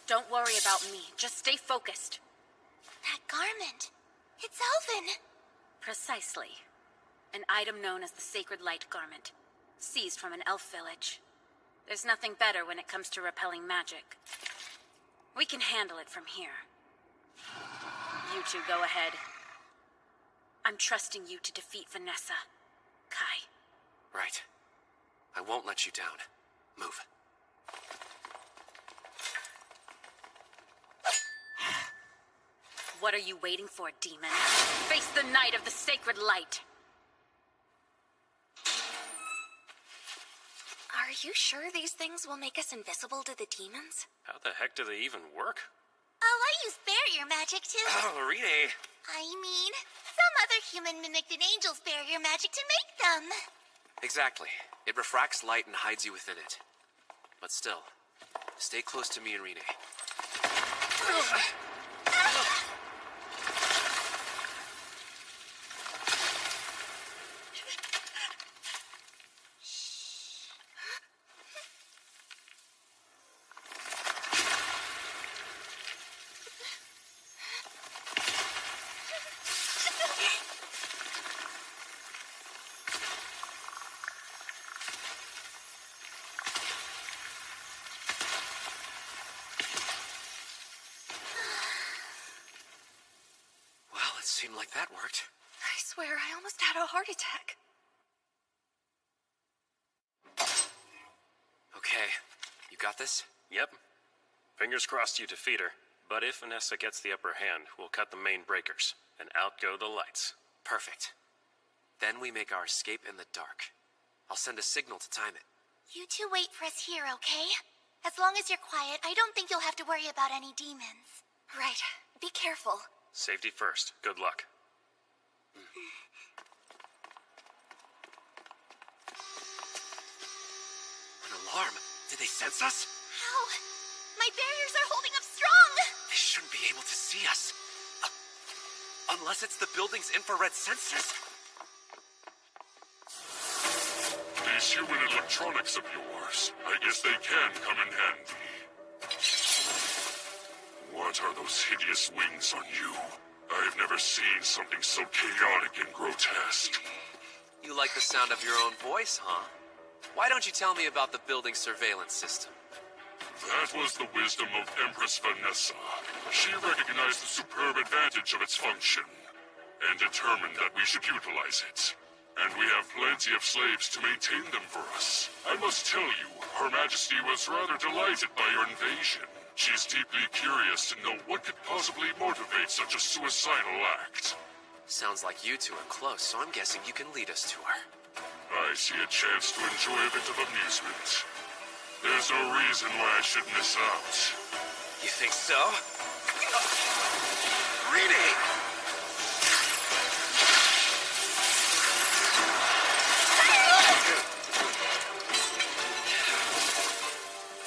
Don't worry about me. Just stay focused. That garment. It's elven. Precisely. An item known as the Sacred Light Garment. Seized from an elf village. There's nothing better when it comes to repelling magic. We can handle it from here. You two go ahead. I'm trusting you to defeat Vanessa. Kai. Right. I won't let you down. Move. What are you waiting for, demon? Face the Knight of the Sacred Light! Are you sure these things will make us invisible to the demons? How the heck do they even work? Oh, I use barrier magic too. Oh, Rene! I mean, some other human mimicked an angel's barrier magic to make them. Exactly. It refracts light and hides you within it. But still, stay close to me and Rene. Seemed like that worked. I swear, I almost had a heart attack. Okay, you got this? Yep. Fingers crossed you defeat her. But if Vanessa gets the upper hand, we'll cut the main breakers, and out go the lights. Perfect. Then we make our escape in the dark. I'll send a signal to time it. You two wait for us here, okay? As long as you're quiet, I don't think you'll have to worry about any demons. Right. Be careful. Safety first. Good luck. An alarm? Did they sense us? How? My barriers are holding up strong! They shouldn't be able to see us. Unless it's the building's infrared sensors. These human electronics of yours, I guess they can come in handy. What are those hideous wings on you? I've never seen something so chaotic and grotesque. You like the sound of your own voice, huh? Why don't you tell me about the building surveillance system? That was the wisdom of Empress Vanessa. She recognized the superb advantage of its function, and determined that we should utilize it. And we have plenty of slaves to maintain them for us. I must tell you, Her Majesty was rather delighted by your invasion. She's deeply curious to know what could possibly motivate such a suicidal act. Sounds like you two are close, so I'm guessing you can lead us to her. I see a chance to enjoy a bit of amusement. There's no reason why I should miss out. You think so? Rene!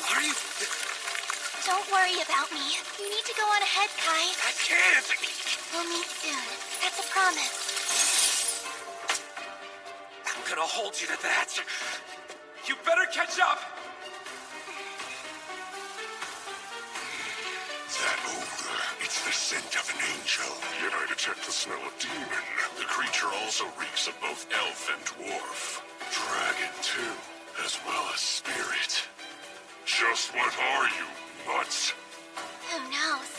What are you... Don't worry about me. You need to go on ahead, Kai. I can't! We'll meet soon. That's a promise. I'm gonna hold you to that. You better catch up! That odor, it's the scent of an angel. Yet I detect the smell of demon. The creature also reeks of both elf and dwarf. Dragon, too, as well as spirit. Just what are you, mutts? Who knows?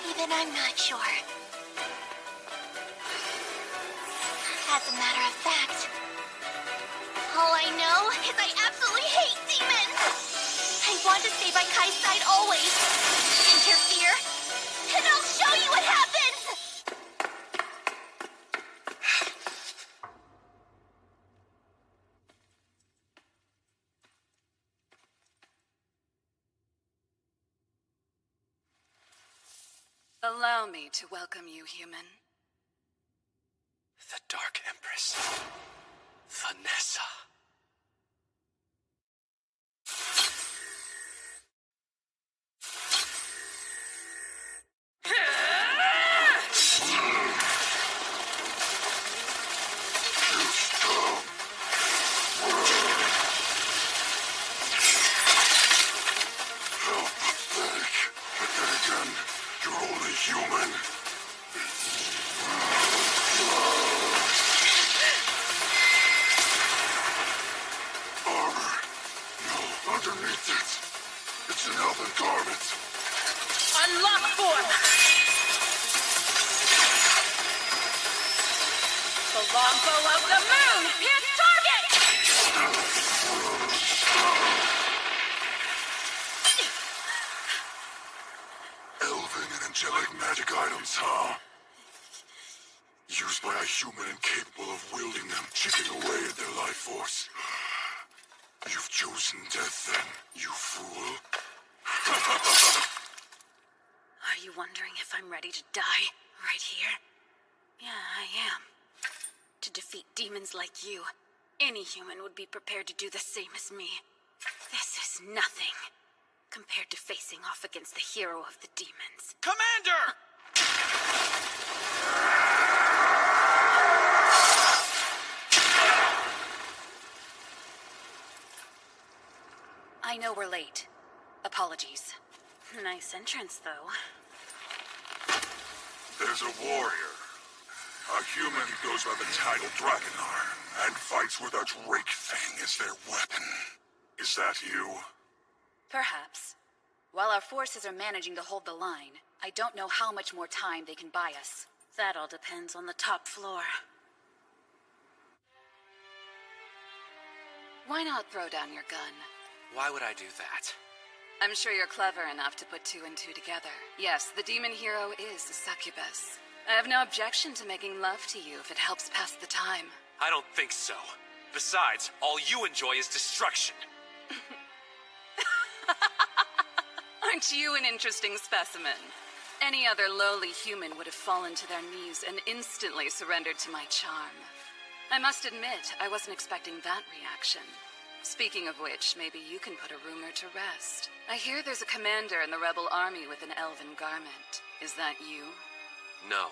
Even I'm not sure. As a matter of fact, all I know is I absolutely hate demons! I want to stay by Kai's side always. Interfere, and I'll show you what happens! Allow me to welcome you, human. The Dark Empress. Vanessa. Longbow of the moon! Hit target! Elven and angelic magic items, huh? Used by a human incapable of wielding them, chipping away at their life force. You've chosen death then, you fool. Are you wondering if I'm ready to die right here? Yeah, I am. To defeat demons like you, any human would be prepared to do the same as me. This is nothing compared to facing off against the hero of the demons. Commander! I know we're late. Apologies. Nice entrance, though. There's a warrior. A human who goes by the title Dragonar, and fights with a drake thing as their weapon. Is that you? Perhaps. While our forces are managing to hold the line, I don't know how much more time they can buy us. That all depends on the top floor. Why not throw down your gun? Why would I do that? I'm sure you're clever enough to put two and two together. Yes, the demon hero is a succubus. I have no objection to making love to you if it helps pass the time. I don't think so. Besides, all you enjoy is destruction. Aren't you an interesting specimen? Any other lowly human would have fallen to their knees and instantly surrendered to my charm. I must admit, I wasn't expecting that reaction. Speaking of which, maybe you can put a rumor to rest. I hear there's a commander in the rebel army with an elven garment. Is that you? No,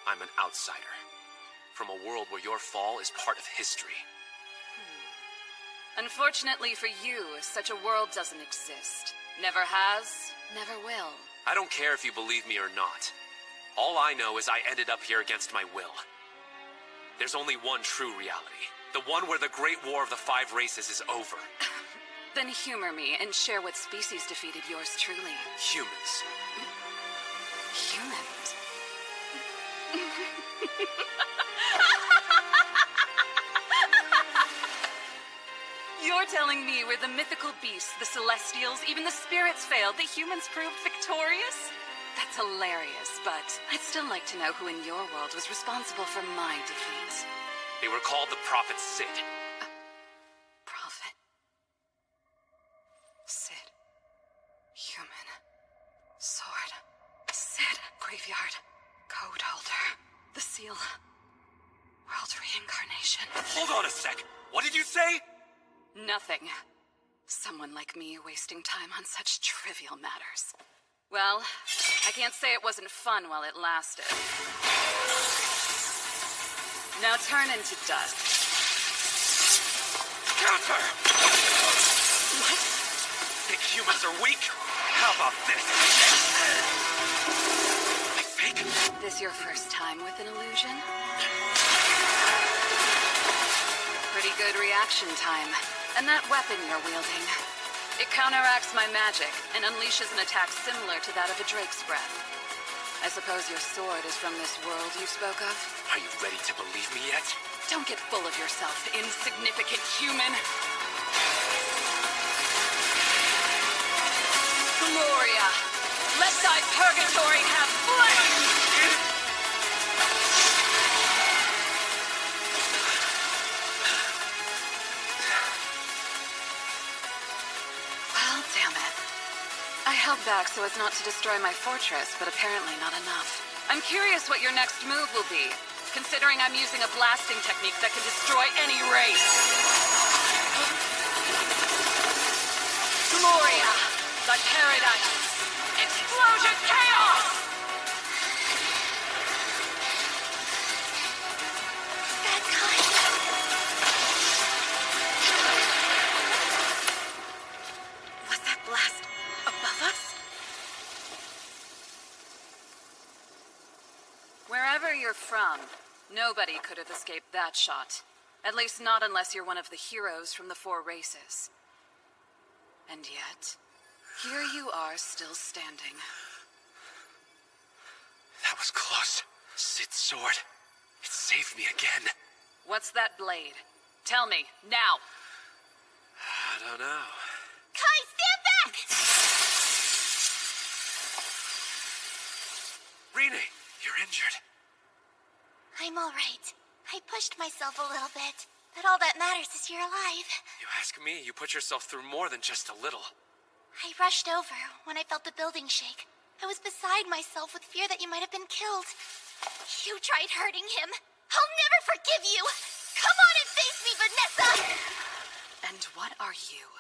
I'm an outsider. From a world where your fall is part of history. Unfortunately for you, such a world doesn't exist. Never has, never will. I don't care if you believe me or not. All I know is I ended up here against my will. There's only one true reality. The one where the Great War of the Five Races is over. Then humor me and share what species defeated yours truly. Humans. Humans? You're telling me we're the mythical beasts, the Celestials, even the spirits failed, the humans proved victorious? That's hilarious, but I'd still like to know who in your world was responsible for my defeat. They were called the Prophet Sid. Prophet? Sid. Human. Sword. Sid. Graveyard. Code holder. The seal. World reincarnation. Hold on a sec. What did you say? Nothing. Someone like me wasting time on such trivial matters. Well, I can't say it wasn't fun while it lasted. Now turn into dust. Counter! What? Think humans are weak? How about this? I fake. This your first time with an illusion? Pretty good reaction time. And that weapon you're wielding. It counteracts my magic and unleashes an attack similar to that of a drake's breath. I suppose your sword is from this world you spoke of? Are you ready to believe me yet? Don't get full of yourself, insignificant human. Gloria, let thy purgatory have flame! Well, damn it. I held back so as not to destroy my fortress, but apparently not enough. I'm curious what your next move will be, considering I'm using a blasting technique that can destroy any race. Gloria, the paradise, explosion chaos! Bad kind. Was that blast above us? Wherever you're from, nobody could have escaped that shot. At least not unless you're one of the heroes from the Four Races. And yet, here you are still standing. That was close. Sid's sword. It's save me again. What's that blade? Tell me, now. I don't know. Kai, stand back! Rene, you're injured. I'm all right. I pushed myself a little bit, but all that matters is you're alive. You ask me, you put yourself through more than just a little. I rushed over when I felt the building shake. I was beside myself with fear that you might have been killed. You tried hurting him. I'll never forgive you! Come on and face me, Vanessa! And what are you?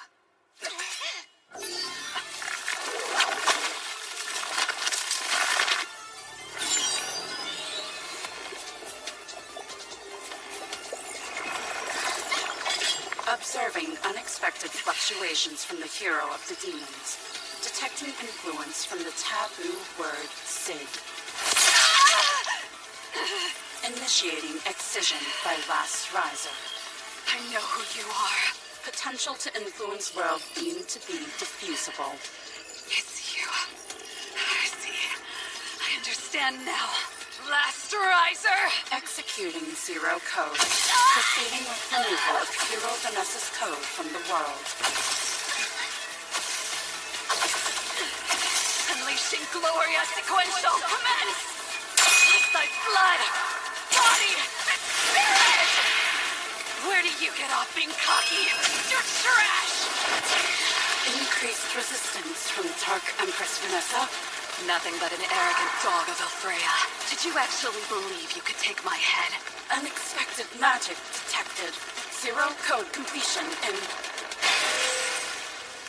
Observing unexpected fluctuations from the hero of the demons. Detecting influence from the taboo word Sid. Initiating excision by Last Riser. I know who you are. Potential to influence world deemed to be diffusible. It's you. I see. I understand now. Last Riser! Executing Zero Code. Proceeding with removal of Hero Vanessa's code from the world. Unleashing Gloria Sequential commence! With thy blood, body, and spirit! Where do you get off being cocky? You're trash! Increased resistance from Dark Empress Vanessa. Nothing but an arrogant dog of Elfreya. Did you actually believe you could take my head? Unexpected magic detected. Zero code completion in...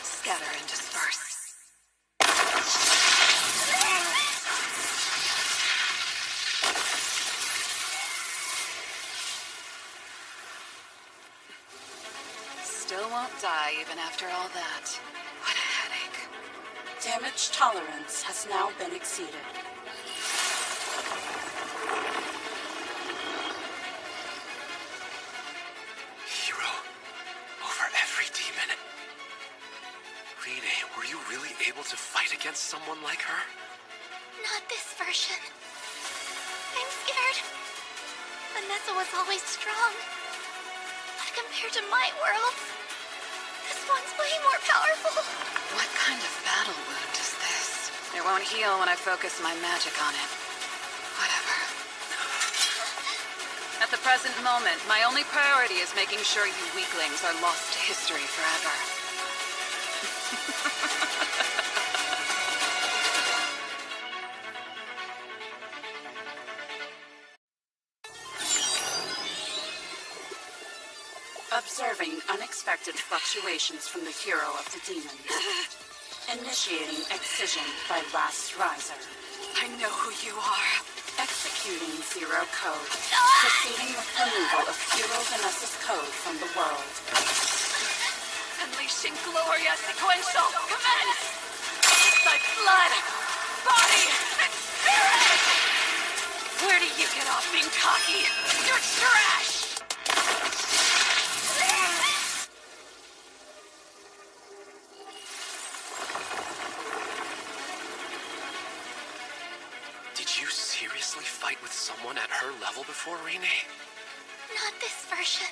Scatter and disperse. Still won't die even after all that. What a headache. Damage tolerance has now been exceeded. Hero, over every demon. Rene, were you really able to fight against someone like her? Not this version. I'm scared. Vanessa was always strong. But compared to my world, this one's way more powerful. What kind of battle wound is this? It won't heal when I focus my magic on it. Whatever. At the present moment, my only priority is making sure you weaklings are lost to history forever. Observing unexpected fluctuations from the hero of the demons. Initiating excision by Last Riser. I know who you are. Executing Zero Code. Proceeding with removal of Hero Vanessa's code from the world. Unleashing Gloria Sequential commence! With thy blood, body, and spirit! Where do you get off being cocky? You're trash! Did you seriously fight with someone at her level before, Rene? Not this version.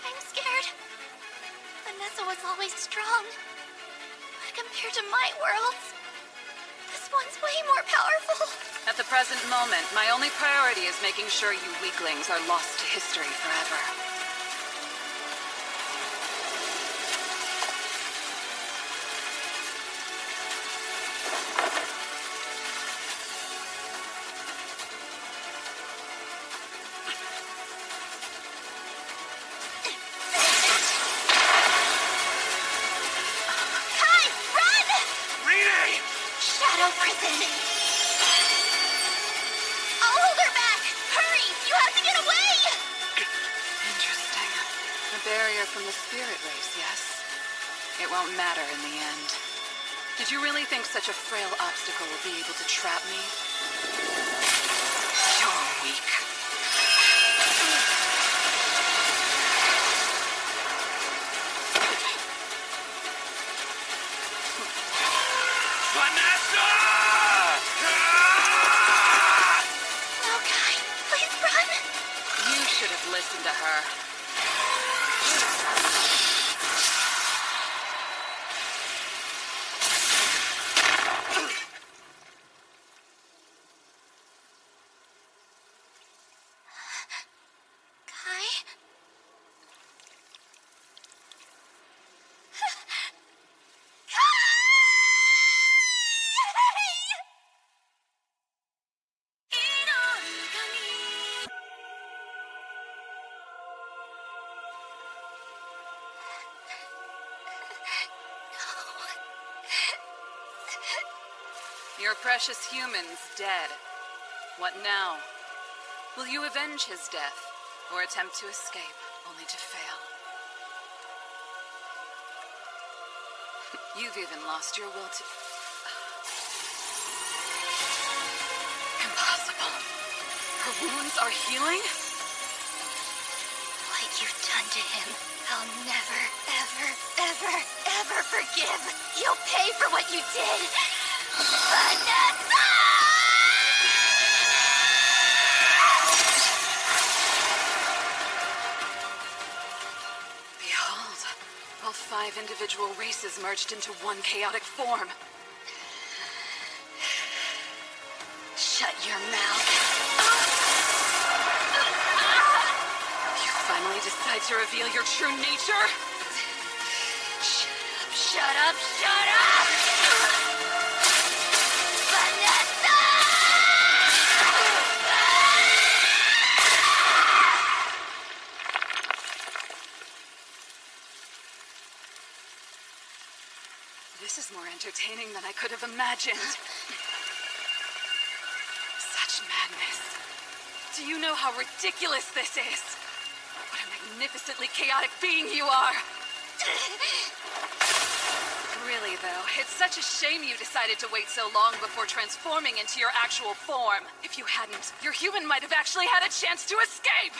I'm scared. Vanessa was always strong. But compared to my worlds, this one's way more powerful. At the present moment, my only priority is making sure you weaklings are lost to history forever. Kai, run! Rene! Shadow prison. I'll hold her back. Hurry! You have to get away! Interesting. A barrier from the spirit race, yes? It won't matter in the end. Did you really think such a frail obstacle would be able to trap me? You're weak. Vanessa! No, Kai. Please run. should have listened to her. Your precious human's dead. What now? Will you avenge his death, or attempt to escape, only to fail? You've even lost your will to... Impossible. Her wounds are healing? What you've done to him, I'll never, ever, ever, ever forgive. You'll pay for what you did. Vanessa! Behold, all 5 individual races merged into one chaotic form. Shut your mouth. You finally decide to reveal your true nature? Shut up, shut up! Vanessa! This is more entertaining than I could have imagined. Such madness. Do you know how ridiculous this is? What a magnificently chaotic being you are! Really, though, it's such a shame you decided to wait so long before transforming into your actual form. If you hadn't, your human might have actually had a chance to escape!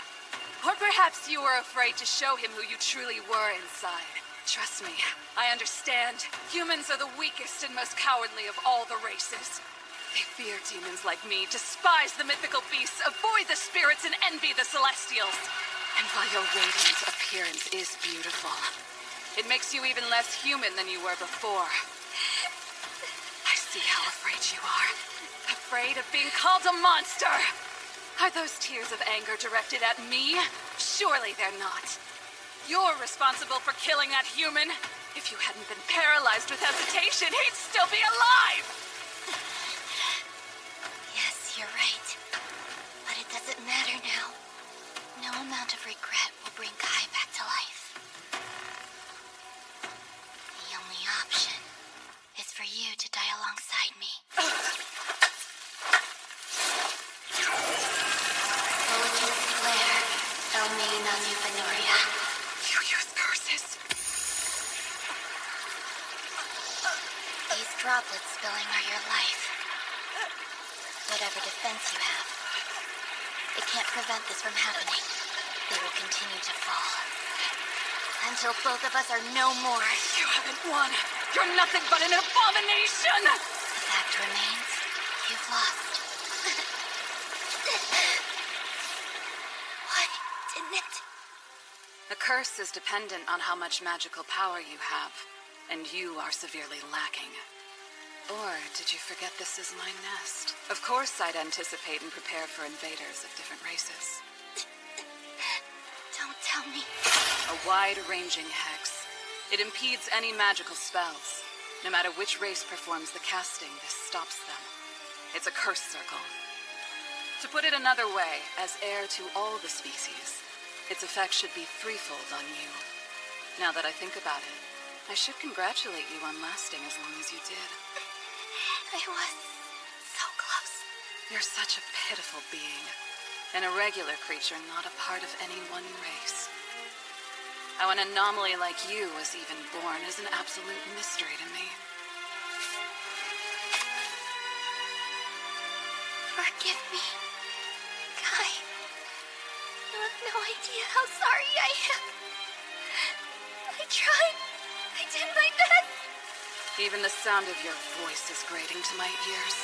Or perhaps you were afraid to show him who you truly were inside. Trust me, I understand. Humans are the weakest and most cowardly of all the races. They fear demons like me, despise the mythical beasts, avoid the spirits, and envy the celestials. And while your radiant appearance is beautiful, it makes you even less human than you were before. I see how afraid you are. Afraid of being called a monster! Are those tears of anger directed at me? Surely they're not. You're responsible for killing that human. If you hadn't been paralyzed with hesitation, he'd still be alive! Yes, you're right. But it doesn't matter now. No amount of regret will bring Kai back to life. The only option is for you to die alongside me. You use curses. These droplets spilling are your life. Whatever defense you have, it can't prevent this from happening. They will continue to fall. Until both of us are no more. You haven't won. You're nothing but an abomination! The fact remains, you've lost. Why didn't it? The curse is dependent on how much magical power you have, and you are severely lacking. Or did you forget this is my nest? Of course I'd anticipate and prepare for invaders of different races. Don't tell me. A wide-ranging hex. It impedes any magical spells. No matter which race performs the casting, this stops them. It's a curse circle. To put it another way, as heir to all the species, its effect should be threefold on you. Now that I think about it, I should congratulate you on lasting as long as you did. I was so close. You're such a pitiful being. An irregular creature not a part of any one race. How an anomaly like you was even born is an absolute mystery to me. Forgive me, Kai. You have no idea how sorry I am. I tried. I did my best. Even the sound of your voice is grating to my ears.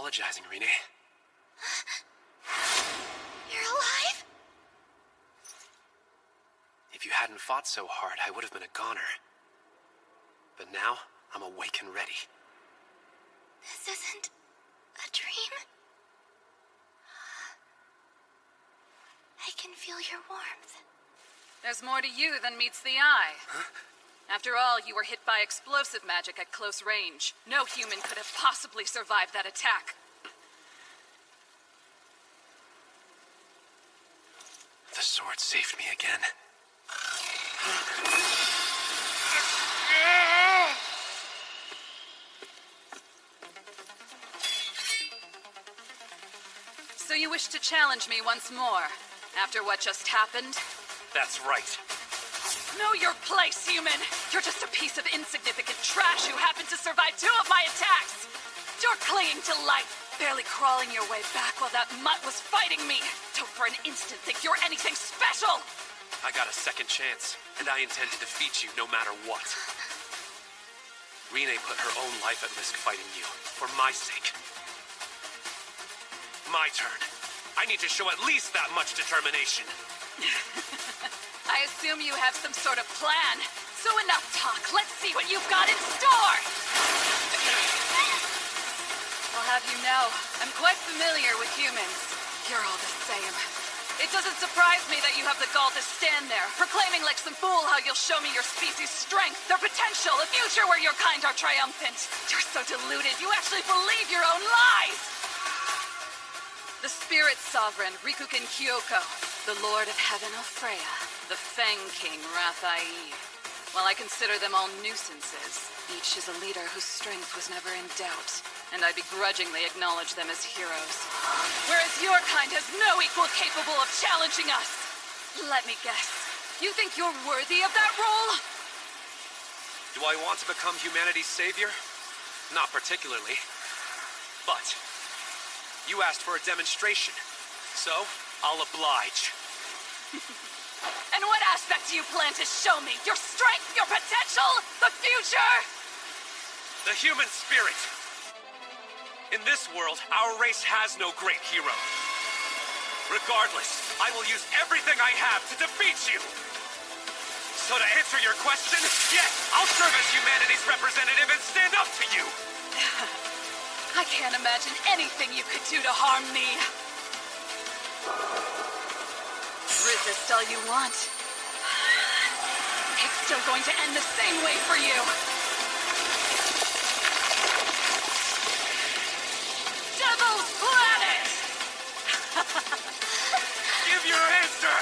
apologizing, Rene. You're alive? If you hadn't fought so hard, I would have been a goner. But now, I'm awake and ready. This isn't a dream. I can feel your warmth. There's more to you than meets the eye. Huh? After all, you were hit by explosive magic at close range. No human could have possibly survived that attack. The sword saved me again. So you wish to challenge me once more, after what just happened? That's right. Know your place, human! You're just a piece of insignificant trash who happened to survive 2 of my attacks! You're clinging to life, barely crawling your way back while that mutt was fighting me! Don't for an instant think you're anything special! I got a second chance, and I intend to defeat you no matter what. Rene put her own life at risk fighting you, for my sake. My turn. I need to show at least that much determination. I assume you have some sort of plan. So enough talk. Let's see what you've got in store! I'll have you know, I'm quite familiar with humans. You're all the same. It doesn't surprise me that you have the gall to stand there, proclaiming like some fool how you'll show me your species' strength, their potential, a future where your kind are triumphant. You're so deluded, you actually believe your own lies! The Spirit Sovereign, Rikuken Kyoko, the Lord of Heaven Elfreya, the Feng King Rathai. While I consider them all nuisances, each is a leader whose strength was never in doubt, and I begrudgingly acknowledge them as heroes. Whereas your kind has no equal capable of challenging us! Let me guess, you think you're worthy of that role? Do I want to become humanity's savior? Not particularly. But you asked for a demonstration, so I'll oblige. And what aspect do you plan to show me? Your strength, your potential, the future? The human spirit. In this world, our race has no great hero. Regardless, I will use everything I have to defeat you. So to answer your question, yes, I'll serve as humanity's representative and stand up to you. I can't imagine anything you could do to harm me. Resist all you want. It's still going to end the same way for you. Devil's Planet! Give your answer!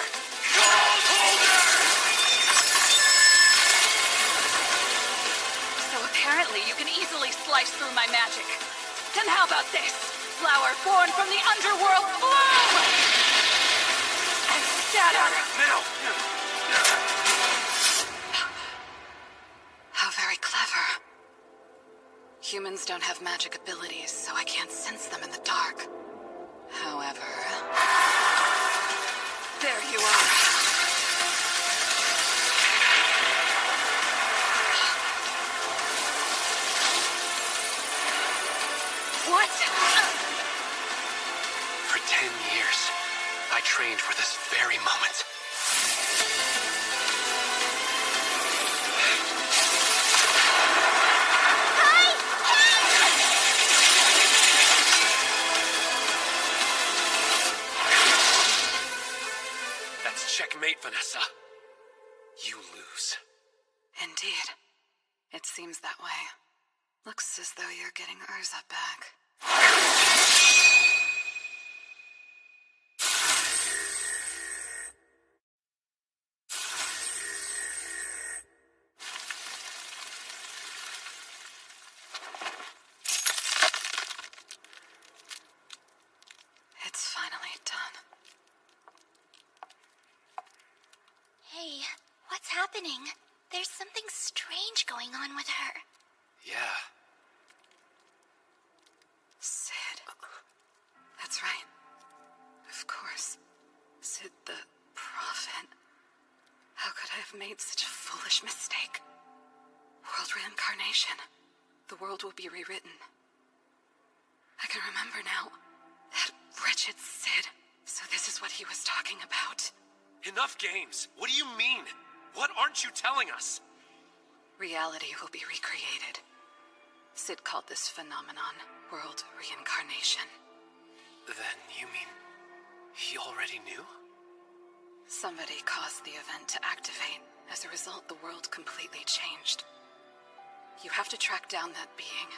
Gold holder! So apparently you can easily slice through my magic. Then how about this? Flower born from the underworld, bloom! And scatter! Now! How very clever. Humans don't have magic abilities, so I can't sense them in the dark. However... there you are. What? For 10 years, I trained for this very moment. That's checkmate, Vanessa. You lose. Indeed. It seems that way. Looks as though you're getting Urza back. It's finally done. Hey, what's happening? There's something strange going on with her. Yeah. Sid. That's right. Of course. Sid the Prophet. How could I have made such a foolish mistake? World reincarnation. The world will be rewritten. I can remember now. That wretched Sid. So this is what he was talking about. Enough games. What do you mean? What aren't you telling us? Reality will be recreated. Sid called this phenomenon world reincarnation. Then you mean he already knew? Somebody caused the event to activate. As a result, the world completely changed. You have to track down that being.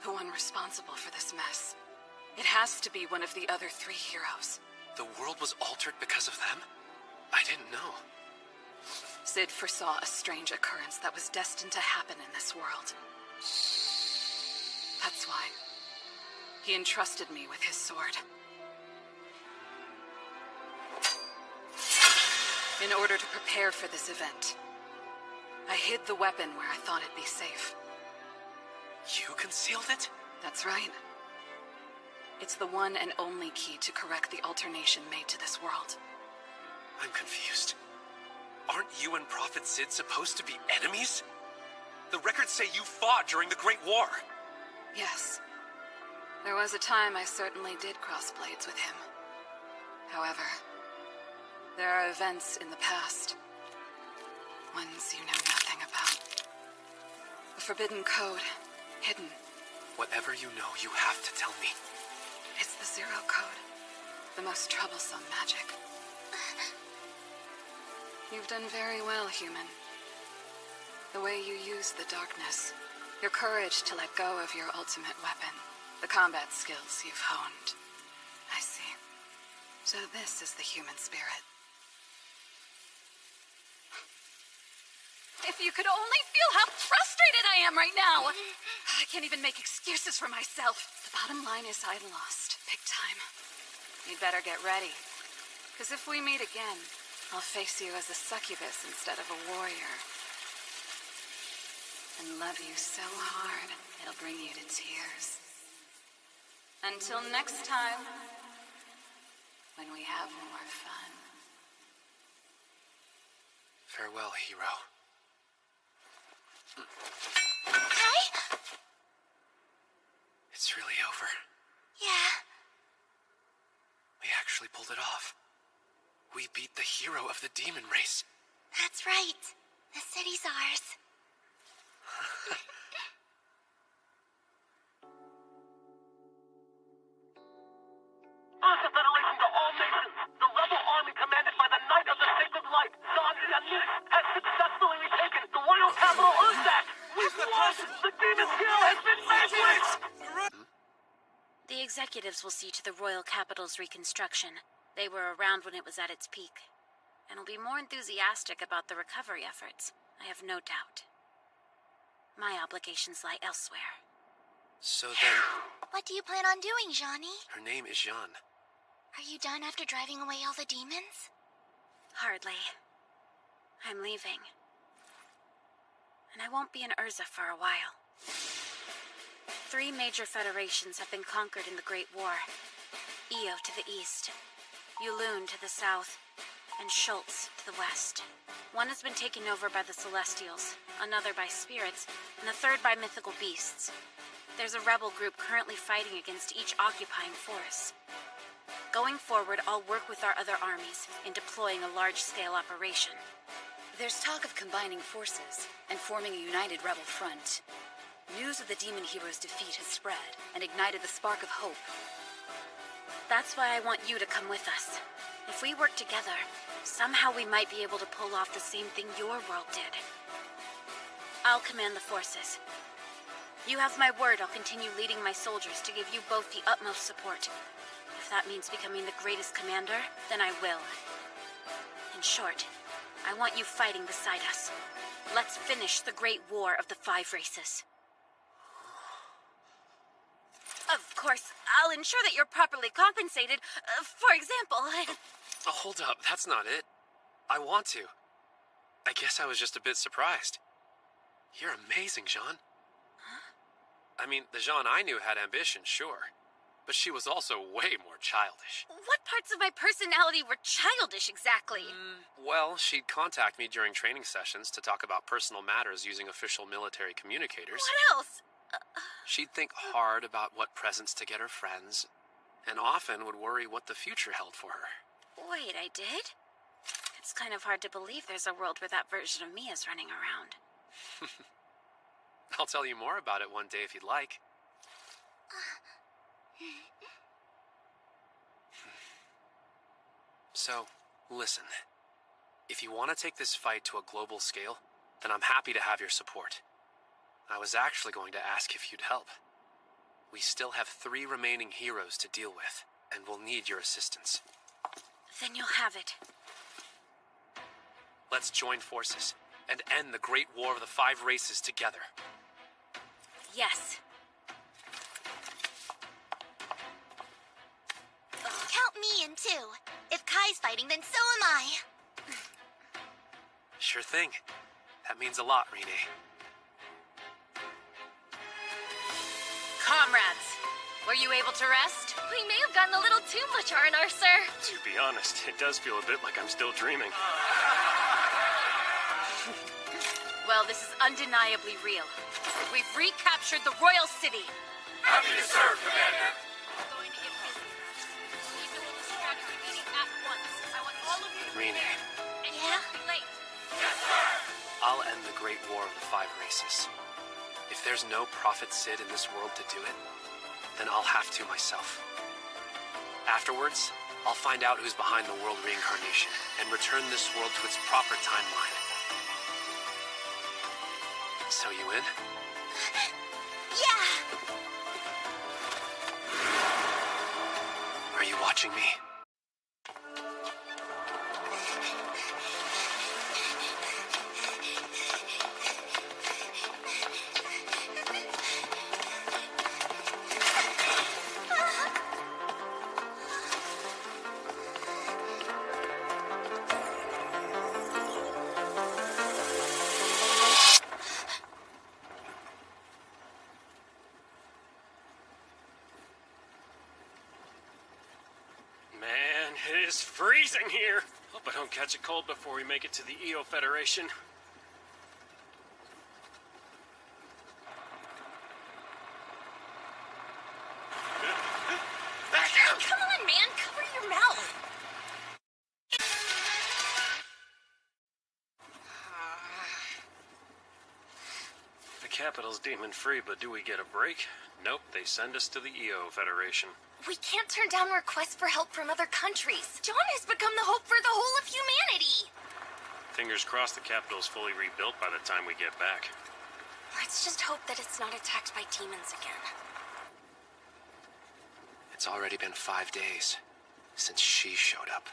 The one responsible for this mess. It has to be one of the other 3 heroes. The world was altered because of them? I didn't know. Sid foresaw a strange occurrence that was destined to happen in this world. That's why he entrusted me with his sword. In order to prepare for this event, I hid the weapon where I thought it'd be safe. You concealed it? That's right. It's the one and only key to correct the alternation made to this world. I'm confused. Aren't you and Prophet Sid supposed to be enemies? The records say you fought during the Great War. Yes. There was a time I certainly did cross blades with him. However, there are events in the past. Ones you know nothing about. A forbidden code, hidden. Whatever you know, you have to tell me. It's the Zero Code. The most troublesome magic. You've done very well, human. The way you use the darkness. Your courage to let go of your ultimate weapon. The combat skills you've honed. I see. So this is the human spirit. If you could only feel how frustrated I am right now! I can't even make excuses for myself. The bottom line is I lost. Big time. You'd better get ready. Because if we meet again, I'll face you as a succubus instead of a warrior. And love you so hard, it'll bring you to tears. Until next time, when we have more fun. Farewell, hero. Hi? It's really over. Yeah. We actually pulled it off. We beat the hero of the demon race. That's right. The city's ours. Urza Federation to all nations. The rebel army commanded by the Knight of the Sacred Light, Zon Yanis, has successfully retaken the royal capital Urzak. We've won! The demon's hero has been vanquished! The executives will see to the royal capital's reconstruction. They were around when it was at its peak, and will be more enthusiastic about the recovery efforts, I have no doubt. My obligations lie elsewhere. So then, What do you plan on doing, Johnny? her name is Jeanne. Are you done after driving away all the demons? Hardly. I'm leaving. And I won't be in Urza for a while. 3 major federations have been conquered in the Great War. Io to the east, Yulun to the south, and Schultz to the west. One has been taken over by the Celestials, another by spirits, and the third by mythical beasts. There's a rebel group currently fighting against each occupying force. Going forward, I'll work with our other armies in deploying a large-scale operation. There's talk of combining forces and forming a united rebel front. News of the demon hero's defeat has spread and ignited the spark of hope. That's why I want you to come with us. If we work together, somehow we might be able to pull off the same thing your world did. I'll command the forces. You have my word I'll continue leading my soldiers to give you both the utmost support. If that means becoming the greatest commander, then I will. In short, I want you fighting beside us. Let's finish the great war of the 5 races. Of course, I'll ensure that you're properly compensated. For example... Oh, hold up, that's not it. I want to. I guess I was just a bit surprised. You're amazing, Jeanne. Huh? I mean, the Jeanne I knew had ambition, sure. But she was also way more childish. What parts of my personality were childish, exactly? Well, she'd contact me during training sessions to talk about personal matters using official military communicators. What else? She'd think hard about what presents to get her friends, and often would worry what the future held for her. Wait, I did? It's kind of hard to believe there's a world where that version of me is running around. I'll tell you more about it one day if you'd like. So, listen. If you want to take this fight to a global scale, then I'm happy to have your support. I was actually going to ask if you'd help. We still have 3 remaining heroes to deal with, and we'll need your assistance. Then you'll have it. Let's join forces and end the Great War of the 5 Races together. Yes. Count me in too. If Kai's fighting, then so am I. Sure thing. That means a lot, Rene. Comrades, were you able to rest? We may have gotten a little too much R&R, sir. To be honest, it does feel a bit like I'm still dreaming. Well, this is undeniably real. We've recaptured the Royal City. Happy to serve, Commander. I'm going to get busy. Need to hold a strategy meeting at once. I want all of you to Rene. and you won't be late. I'll end the Great War of the 5 Races. If there's no Prophet Sid in this world to do it, then I'll have to myself. Afterwards, I'll find out who's behind the world reincarnation and return this world to its proper timeline. So you in? Yeah. Are you watching me? Man, it is freezing here. Hope I don't catch a cold before we make it to the EO Federation. Come on, man. Cover your mouth. The capital's demon-free, but do we get a break? Nope, they send us to the EO Federation. We can't turn down requests for help from other countries. John has become the hope for the whole of humanity. Fingers crossed the capital's fully rebuilt by the time we get back. Let's just hope that it's not attacked by demons again. It's already been 5 days since she showed up.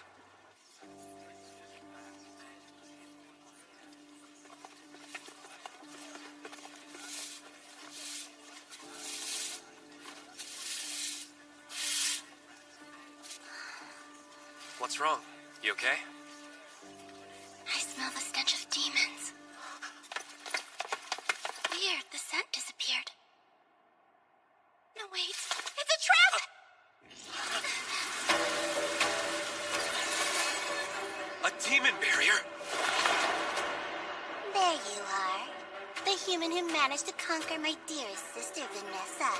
What's wrong? You okay? I smell the stench of demons. Weird, the scent disappeared. No, wait. It's a trap! A demon barrier? There you are. The human who managed to conquer my dearest sister, Vanessa.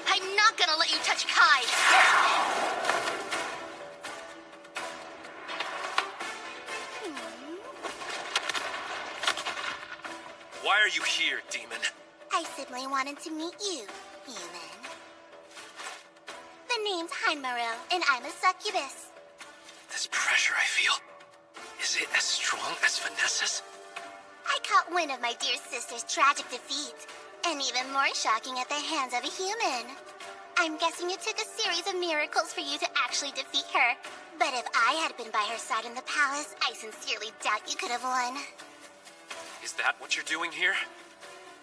I'm not gonna let you touch Kai. Why are you here, demon? I simply wanted to meet you, human. The name's Heinmaro, and I'm a succubus. This pressure I feel, is it as strong as Vanessa's? I caught wind of my dear sister's tragic defeat, and even more shocking at the hands of a human. I'm guessing it took a series of miracles for you to actually defeat her. But if I had been by her side in the palace, I sincerely doubt you could have won. Is that what you're doing here?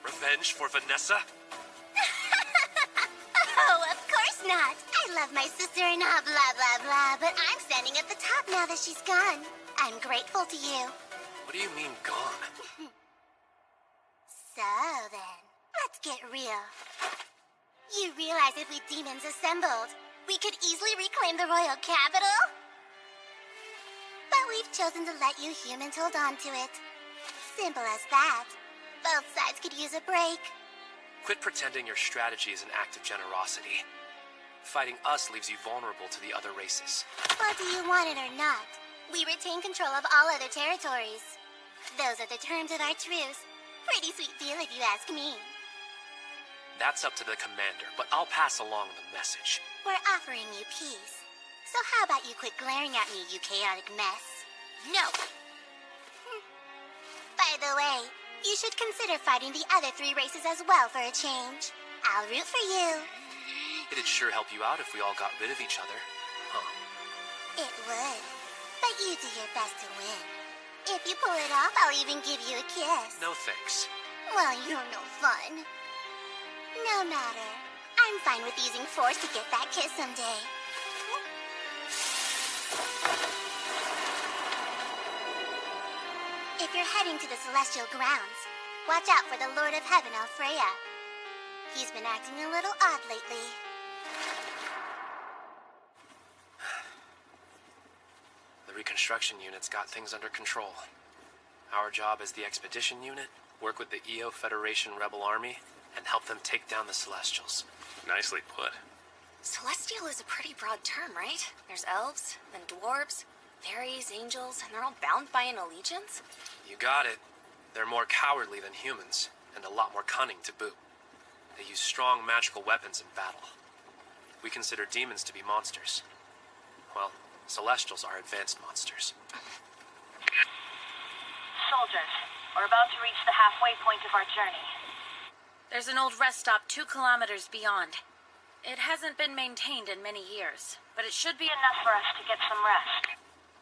Revenge for Vanessa? Oh, of course not. I love my sister and all blah, blah, blah, but I'm standing at the top now that she's gone. I'm grateful to you. What do you mean, gone? So then, let's get real. You realize if we demons assembled, we could easily reclaim the royal capital? But we've chosen to let you humans hold on to it. Simple as that. Both sides could use a break. Quit pretending your strategy is an act of generosity. Fighting us leaves you vulnerable to the other races. Well, do you want it or not? We retain control of all other territories. Those are the terms of our truce. Pretty sweet deal if you ask me. That's up to the commander, but I'll pass along the message. We're offering you peace. So how about you quit glaring at me, you chaotic mess? No! By the way, you should consider fighting the other 3 races as well for a change. I'll root for you. It'd sure help you out if we all got rid of each other. Huh. It would. But you do your best to win. If you pull it off, I'll even give you a kiss. No thanks. Well, you're no fun. No matter. I'm fine with using force to get that kiss someday. If you're heading to the celestial grounds, watch out for the Lord of Heaven, Alfreya. He's been acting a little odd lately. The reconstruction unit's got things under control. Our job as the expedition unit, work with the EO Federation Rebel Army, and help them take down the Celestials. Nicely put. Celestial is a pretty broad term, right? There's elves, then dwarves, fairies, angels, and they're all bound by an allegiance? You got it. They're more cowardly than humans, and a lot more cunning to boot. They use strong magical weapons in battle. We consider demons to be monsters. Well, Celestials are advanced monsters. Soldiers, we're about to reach the halfway point of our journey. There's an old rest stop 2 kilometers beyond. It hasn't been maintained in many years, but it should be Enough for us to get some rest.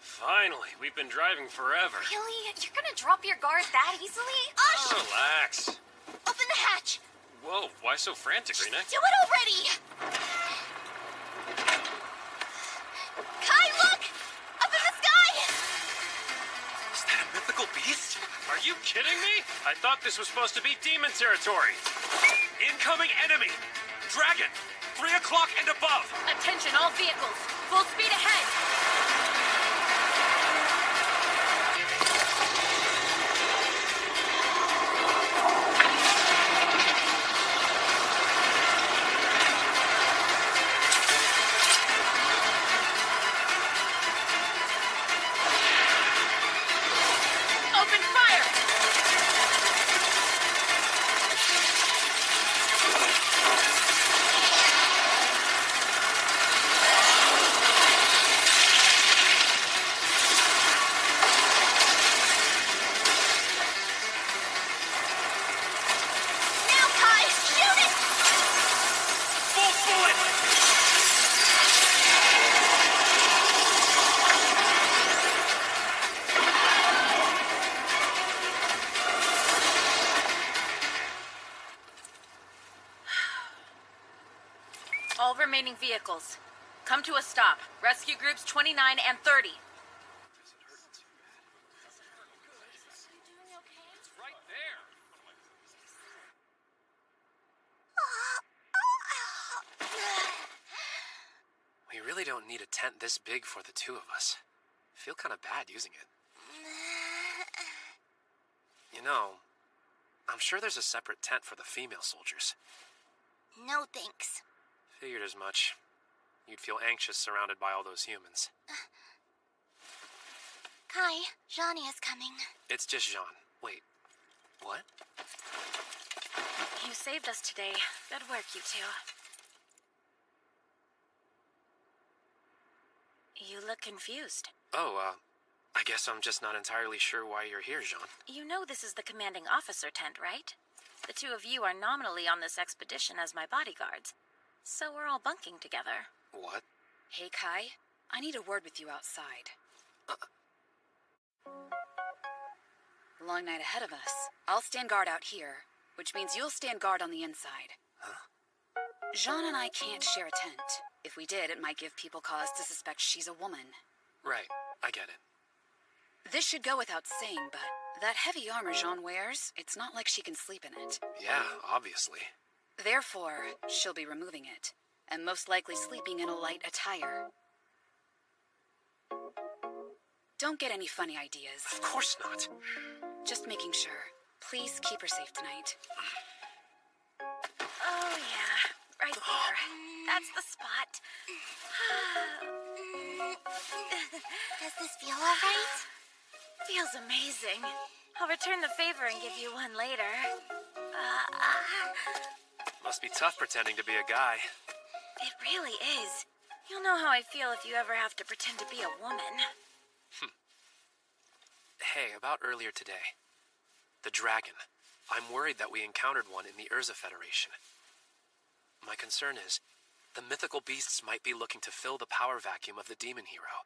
Finally, we've been driving forever. Really? You're gonna drop your guard that easily? Oh, relax. Open the hatch! Whoa, why so frantic, Rena? Do it already! Kai, look! Up in the sky! Is that a mythical beast? Are you kidding me? I thought this was supposed to be demon territory. Incoming enemy! Dragon! 3 o'clock and above! Attention all vehicles! Full speed ahead! Open fire! Now, Kai! Shoot it! Full bullet! All remaining vehicles, come to a stop. Rescue groups 29 and 30. Right there. We really don't need a tent this big for the 2 of us. I feel kind of bad using it. You know, I'm sure there's a separate tent for the female soldiers. No thanks. Figured as much. You'd feel anxious surrounded by all those humans. Kai, Johnny is coming. It's just Jean. Wait, what? You saved us today. Good work, you 2. You look confused. Oh, I guess I'm just not entirely sure why you're here, Jean. You know this is the commanding officer tent, right? The 2 of you are nominally on this expedition as my bodyguards. So we're all bunking together. What? Hey, Kai. I need a word with you outside. Long night ahead of us. I'll stand guard out here, which means you'll stand guard on the inside. Huh? Jean and I can't share a tent. If we did, it might give people cause to suspect she's a woman. Right, I get it. This should go without saying, but that heavy armor Jean wears, it's not like she can sleep in it. Yeah, obviously. Therefore, she'll be removing it, and most likely sleeping in a light attire. Don't get any funny ideas. Of course not. Just making sure. Please keep her safe tonight. Oh, yeah. Right there. That's the spot. Does this feel alright? Feels amazing. I'll return the favor and give you one later. Must be tough pretending to be a guy. It really is. You'll know how I feel if you ever have to pretend to be a woman. Hey, about earlier today. The dragon. I'm worried that we encountered one in the Urza Federation. My concern is, the mythical beasts might be looking to fill the power vacuum of the demon hero.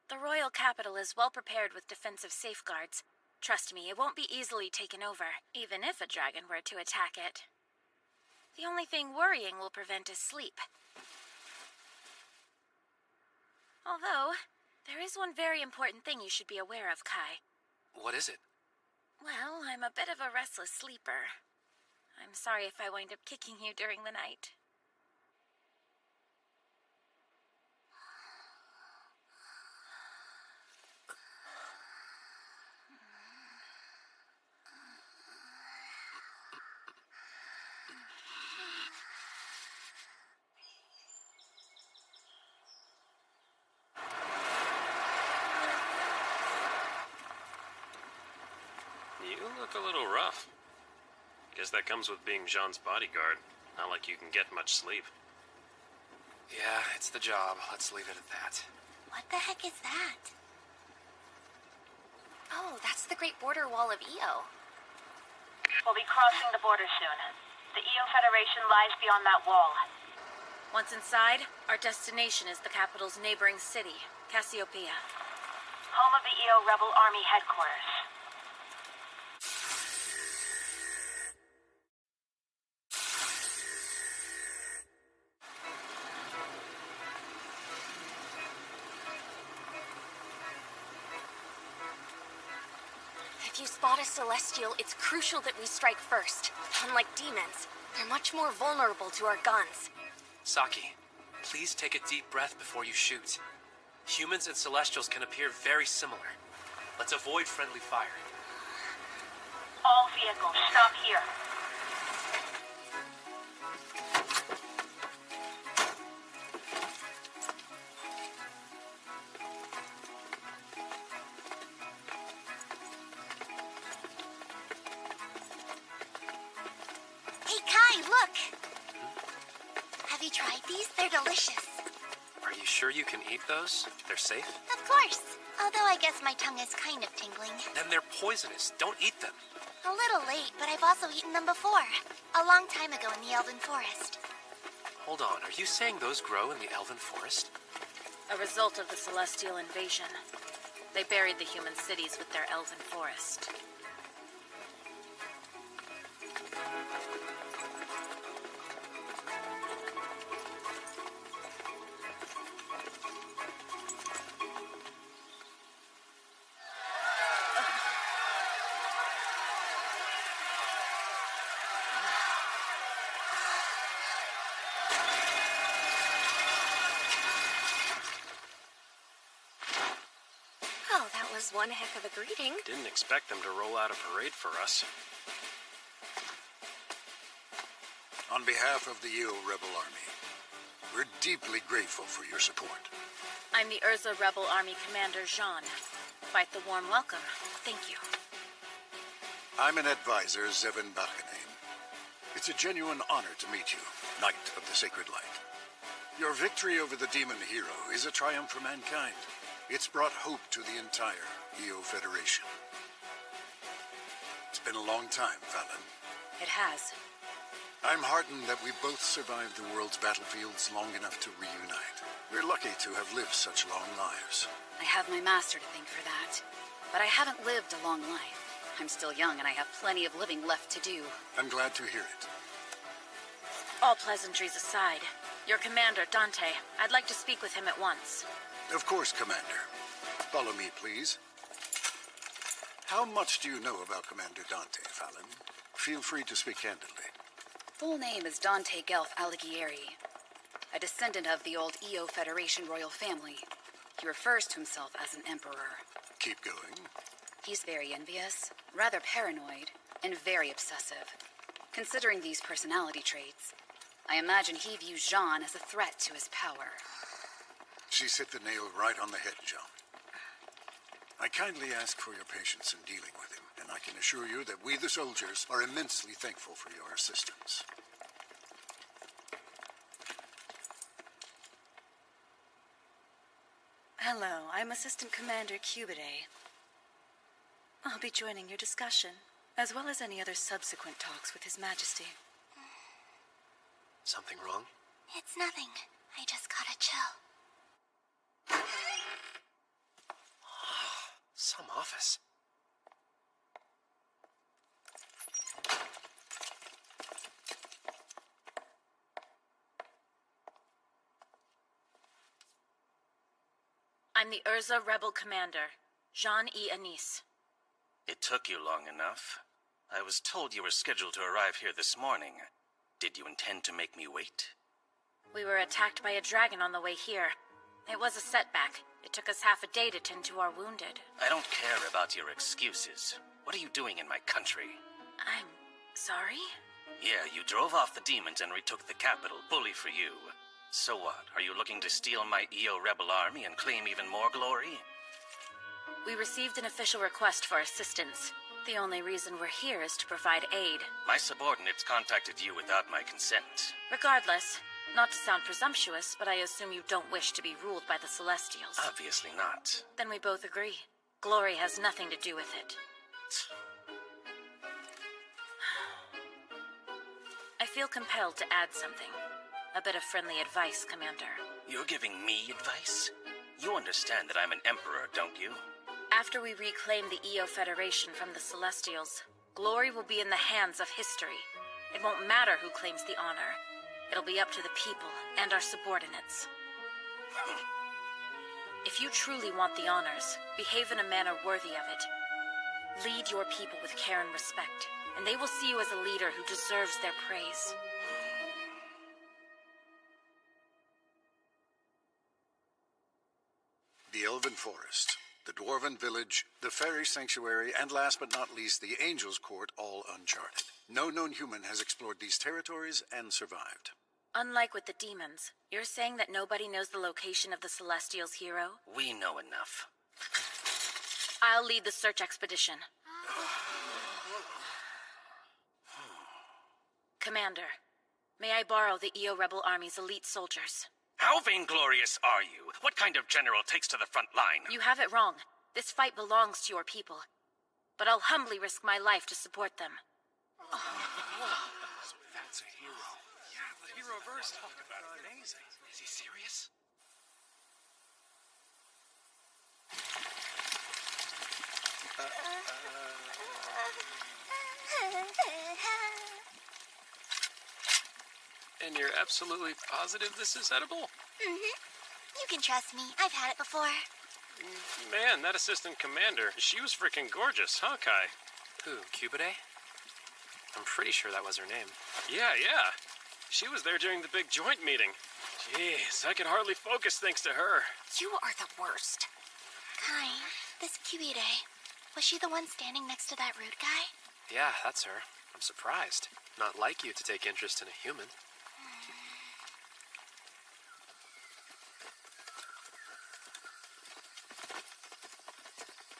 The royal capital is well prepared with defensive safeguards. Trust me, it won't be easily taken over, even if a dragon were to attack it. The only thing worrying will prevent is sleep. Although, there is one very important thing you should be aware of, Kai. What is it? Well, I'm a bit of a restless sleeper. I'm sorry if I wind up kicking you during the night. You look a little rough. Guess that comes with being Jean's bodyguard. Not like you can get much sleep. Yeah, it's the job. Let's leave it at that. What the heck is that? Oh, that's the Great Border Wall of Io. We'll be crossing the border soon. The Io Federation lies beyond that wall. Once inside, our destination is the capital's neighboring city, Cassiopeia. Home of the Io Rebel Army headquarters. If you spot a Celestial, it's crucial that we strike first. Unlike demons, they're much more vulnerable to our guns. Saki, please take a deep breath before you shoot. Humans and Celestials can appear very similar. Let's avoid friendly fire. All vehicles, stop here. Hey, Kai, look! Have you tried these? They're delicious. Are you sure you can eat those? They're safe? Of course. Although I guess my tongue is kind of tingling. Then they're poisonous. Don't eat them. A little late, but I've also eaten them before. A long time ago in the Elven Forest. Hold on, are you saying those grow in the Elven Forest? A result of the Celestial invasion. They buried the human cities with their elven forest. Oh, that was one heck of a greeting. Didn't expect them to roll out a parade for us. On behalf of the Io Rebel Army, we're deeply grateful for your support. I'm the Urza Rebel Army Commander Jean. Quite the warm welcome. Thank you. I'm an advisor, Zevin Bakane. It's a genuine honor to meet you, Knight of the Sacred Light. Your victory over the demon hero is a triumph for mankind. It's brought hope to the entire Io Federation. It's been a long time, Fallon. It has. I'm heartened that we both survived the world's battlefields long enough to reunite. We're lucky to have lived such long lives. I have my master to thank for that. But I haven't lived a long life. I'm still young and I have plenty of living left to do. I'm glad to hear it. All pleasantries aside, your commander, Dante, I'd like to speak with him at once. Of course, Commander. Follow me, please. How much do you know about Commander Dante, Fallon? Feel free to speak candidly. Full name is Dante Gelf Alighieri, a descendant of the old EO Federation royal family. He refers to himself as an emperor. Keep going. He's very envious, rather paranoid, and very obsessive. Considering these personality traits, I imagine he views Jean as a threat to his power. She's hit the nail right on the head, Jean. I kindly ask for your patience in dealing with him, and I can assure you that we, the soldiers, are immensely thankful for your assistance. Hello, I'm Assistant Commander Cubide. I'll be joining your discussion, as well as any other subsequent talks with His Majesty. Something wrong? It's nothing. I just gotta chill. Some office. I'm the Urza Rebel Commander, Jean E. Anise. It took you long enough. I was told you were scheduled to arrive here this morning. Did you intend to make me wait? We were attacked by a dragon on the way here. It was a setback. It took us half a day to tend to our wounded. I don't care about your excuses. What are you doing in my country? I'm sorry? Yeah, you drove off the demons and retook the capital, bully for you. So what? Are you looking to steal my EO rebel army and claim even more glory? We received an official request for assistance. The only reason we're here is to provide aid. My subordinates contacted you without my consent. Regardless, not to sound presumptuous, but I assume you don't wish to be ruled by the Celestials. Obviously not. Then we both agree. Glory has nothing to do with it. I feel compelled to add something. A bit of friendly advice, Commander. You're giving me advice? You understand that I'm an emperor, don't you? After we reclaim the EO Federation from the Celestials, glory will be in the hands of history. It won't matter who claims the honor. It'll be up to the people and our subordinates. If you truly want the honors, behave in a manner worthy of it. Lead your people with care and respect, and they will see you as a leader who deserves their praise. The Elven Forest, the Dwarven Village, the Fairy Sanctuary, and last but not least, the Angel's Court, all uncharted. No known human has explored these territories and survived. Unlike with the demons, you're saying that nobody knows the location of the Celestials' hero? We know enough. I'll lead the search expedition. Commander, may I borrow the EO Rebel Army's elite soldiers? How vainglorious are you? What kind of general takes to the front line? You have it wrong. This fight belongs to your people. But I'll humbly risk my life to support them. That's a hero. Yeah, the hero verse talked about it. Amazing. Is he serious? And you're absolutely positive this is edible? Mm-hmm. You can trust me. I've had it before. Man, that assistant commander, she was freaking gorgeous, huh, Kai? Who, Cubide? I'm pretty sure that was her name. Yeah. She was there during the big joint meeting. Jeez, I could hardly focus thanks to her. You are the worst. Kai, this Cubide, was she the one standing next to that rude guy? Yeah, that's her. I'm surprised. Not like you to take interest in a human.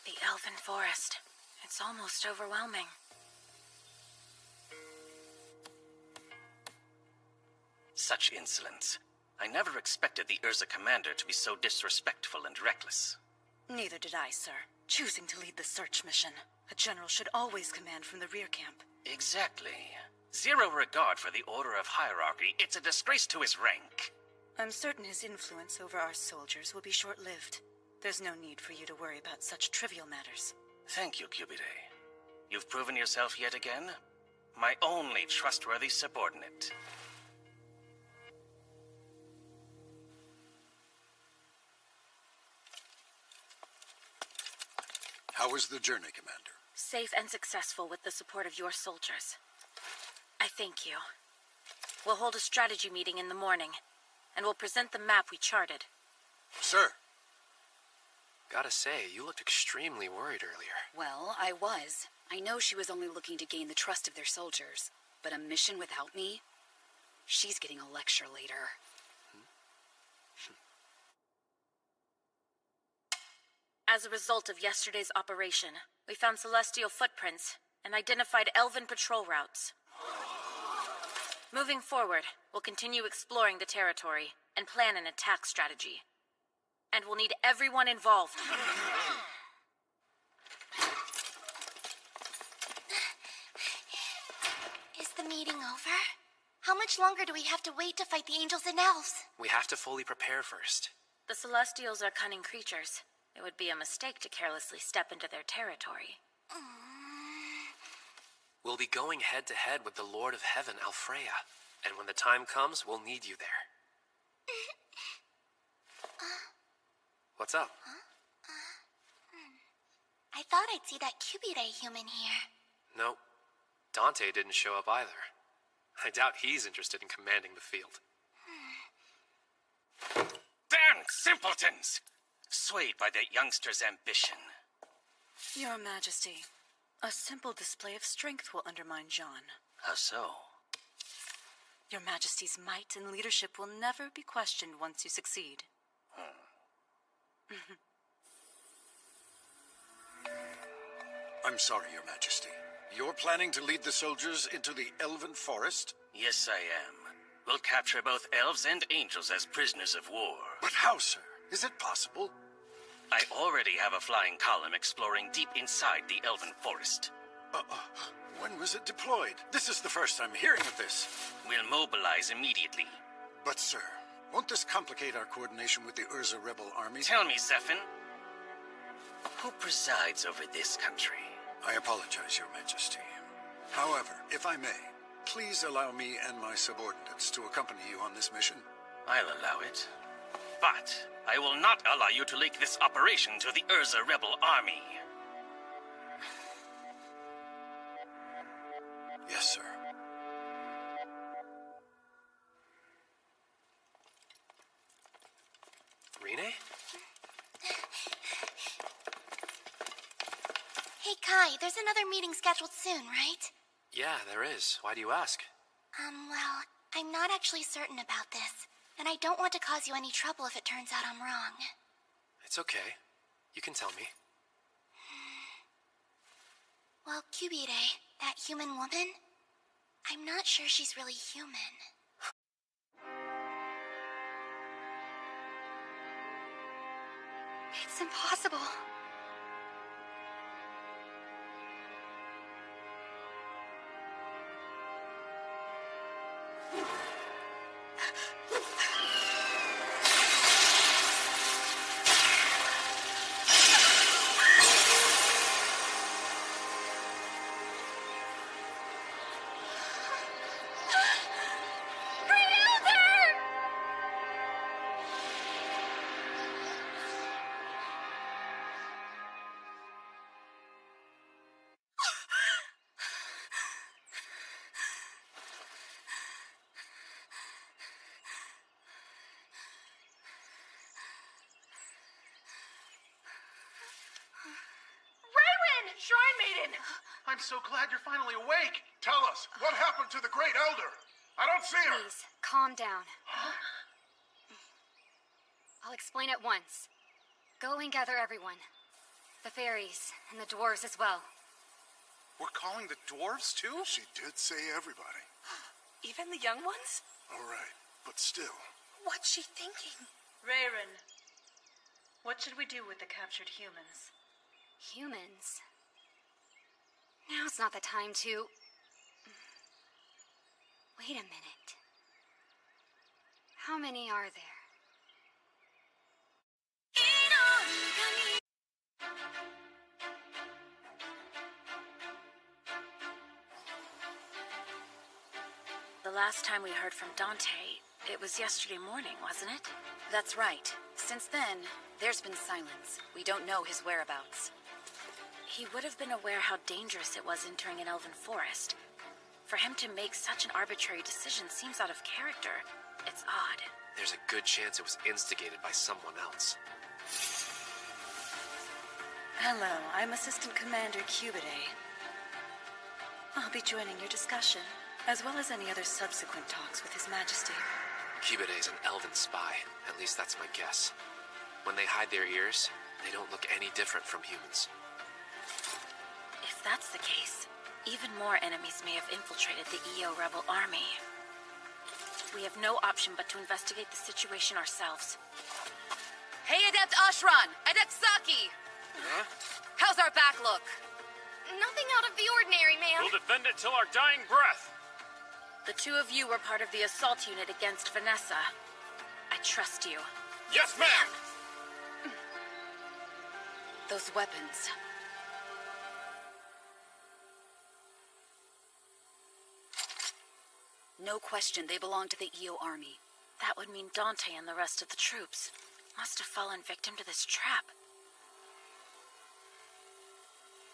The Elven Forest. It's almost overwhelming. Such insolence. I never expected the Urza commander to be so disrespectful and reckless. Neither did I, sir. Choosing to lead the search mission. A general should always command from the rear camp. Exactly. Zero regard for the order of hierarchy. It's a disgrace to his rank. I'm certain his influence over our soldiers will be short-lived. There's no need for you to worry about such trivial matters. Thank you, Cubide. You've proven yourself yet again. My only trustworthy subordinate. How was the journey, Commander? Safe and successful with the support of your soldiers. thank you. We'll hold a strategy meeting in the morning, and we'll present the map we charted. Sir. Gotta say, you looked extremely worried earlier. Well, I was. I know she was only looking to gain the trust of their soldiers, but a mission without me? She's getting a lecture later. As a result of yesterday's operation, we found celestial footprints and identified elven patrol routes. Moving forward, we'll continue exploring the territory and plan an attack strategy. And we'll need everyone involved. Is the meeting over? How much longer do we have to wait to fight the angels and elves? We have to fully prepare first. The Celestials are cunning creatures. It would be a mistake to carelessly step into their territory. We'll be going head-to-head with the Lord of Heaven, Alfreya. And when the time comes, we'll need you there. What's up? I thought I'd see that Cubide human here. No, Dante didn't show up either. I doubt he's interested in commanding the field. Damn simpletons! Swayed by that youngster's ambition. Your Majesty, a simple display of strength will undermine Jean. How so? Your Majesty's might and leadership will never be questioned once you succeed. I'm sorry, Your Majesty. You're planning to lead the soldiers into the Elven Forest? Yes, I am. We'll capture both elves and angels as prisoners of war. But how, sir? Is it possible? I already have a flying column exploring deep inside the Elven Forest. When was it deployed? This is the first I'm hearing of this. We'll mobilize immediately. But, sir, won't this complicate our coordination with the Urza rebel army? Tell me, Zephin, who presides over this country? I apologize, Your Majesty. However, if I may, please allow me and my subordinates to accompany you on this mission. I'll allow it. But I will not allow you to leak this operation to the Urza rebel army. Yes, sir. Rene? Hey, Kai, there's another meeting scheduled soon, right? Yeah, there is. Why do you ask? Well, I'm not actually certain about this, and I don't want to cause you any trouble if it turns out I'm wrong. It's okay. You can tell me. Well, Cubide, that human woman, I'm not sure she's really human. It's impossible. Shrine Maiden! I'm so glad you're finally awake. Tell us, what happened to the Great Elder? I don't see her. Please, calm down. I'll explain at once. Go and gather everyone. The fairies, and the dwarves as well. We're calling the dwarves too? She did say everybody. Even the young ones? All right, but still. What's she thinking? Rayron, what should we do with the captured humans? Humans? Now's not the time to... Wait a minute. How many are there? The last time we heard from Dante, it was yesterday morning, wasn't it? That's right. Since then, there's been silence. We don't know his whereabouts. He would have been aware how dangerous it was entering an elven forest. For him to make such an arbitrary decision seems out of character. It's odd. There's a good chance it was instigated by someone else. Hello, I'm Assistant Commander Cubidae. I'll be joining your discussion, as well as any other subsequent talks with His Majesty. Cubidae's an elven spy. At least that's my guess. When they hide their ears, they don't look any different from humans. If that's the case, even more enemies may have infiltrated the EO rebel army. We have no option but to investigate the situation ourselves. Hey, Adept Ashran! Adept Saki! Huh? How's our back look? Nothing out of the ordinary, ma'am. We'll defend it till our dying breath. The two of you were part of the assault unit against Vanessa. I trust you. Yes, ma'am! Those weapons. No question, they belong to the EO army. That would mean Dante and the rest of the troops must have fallen victim to this trap.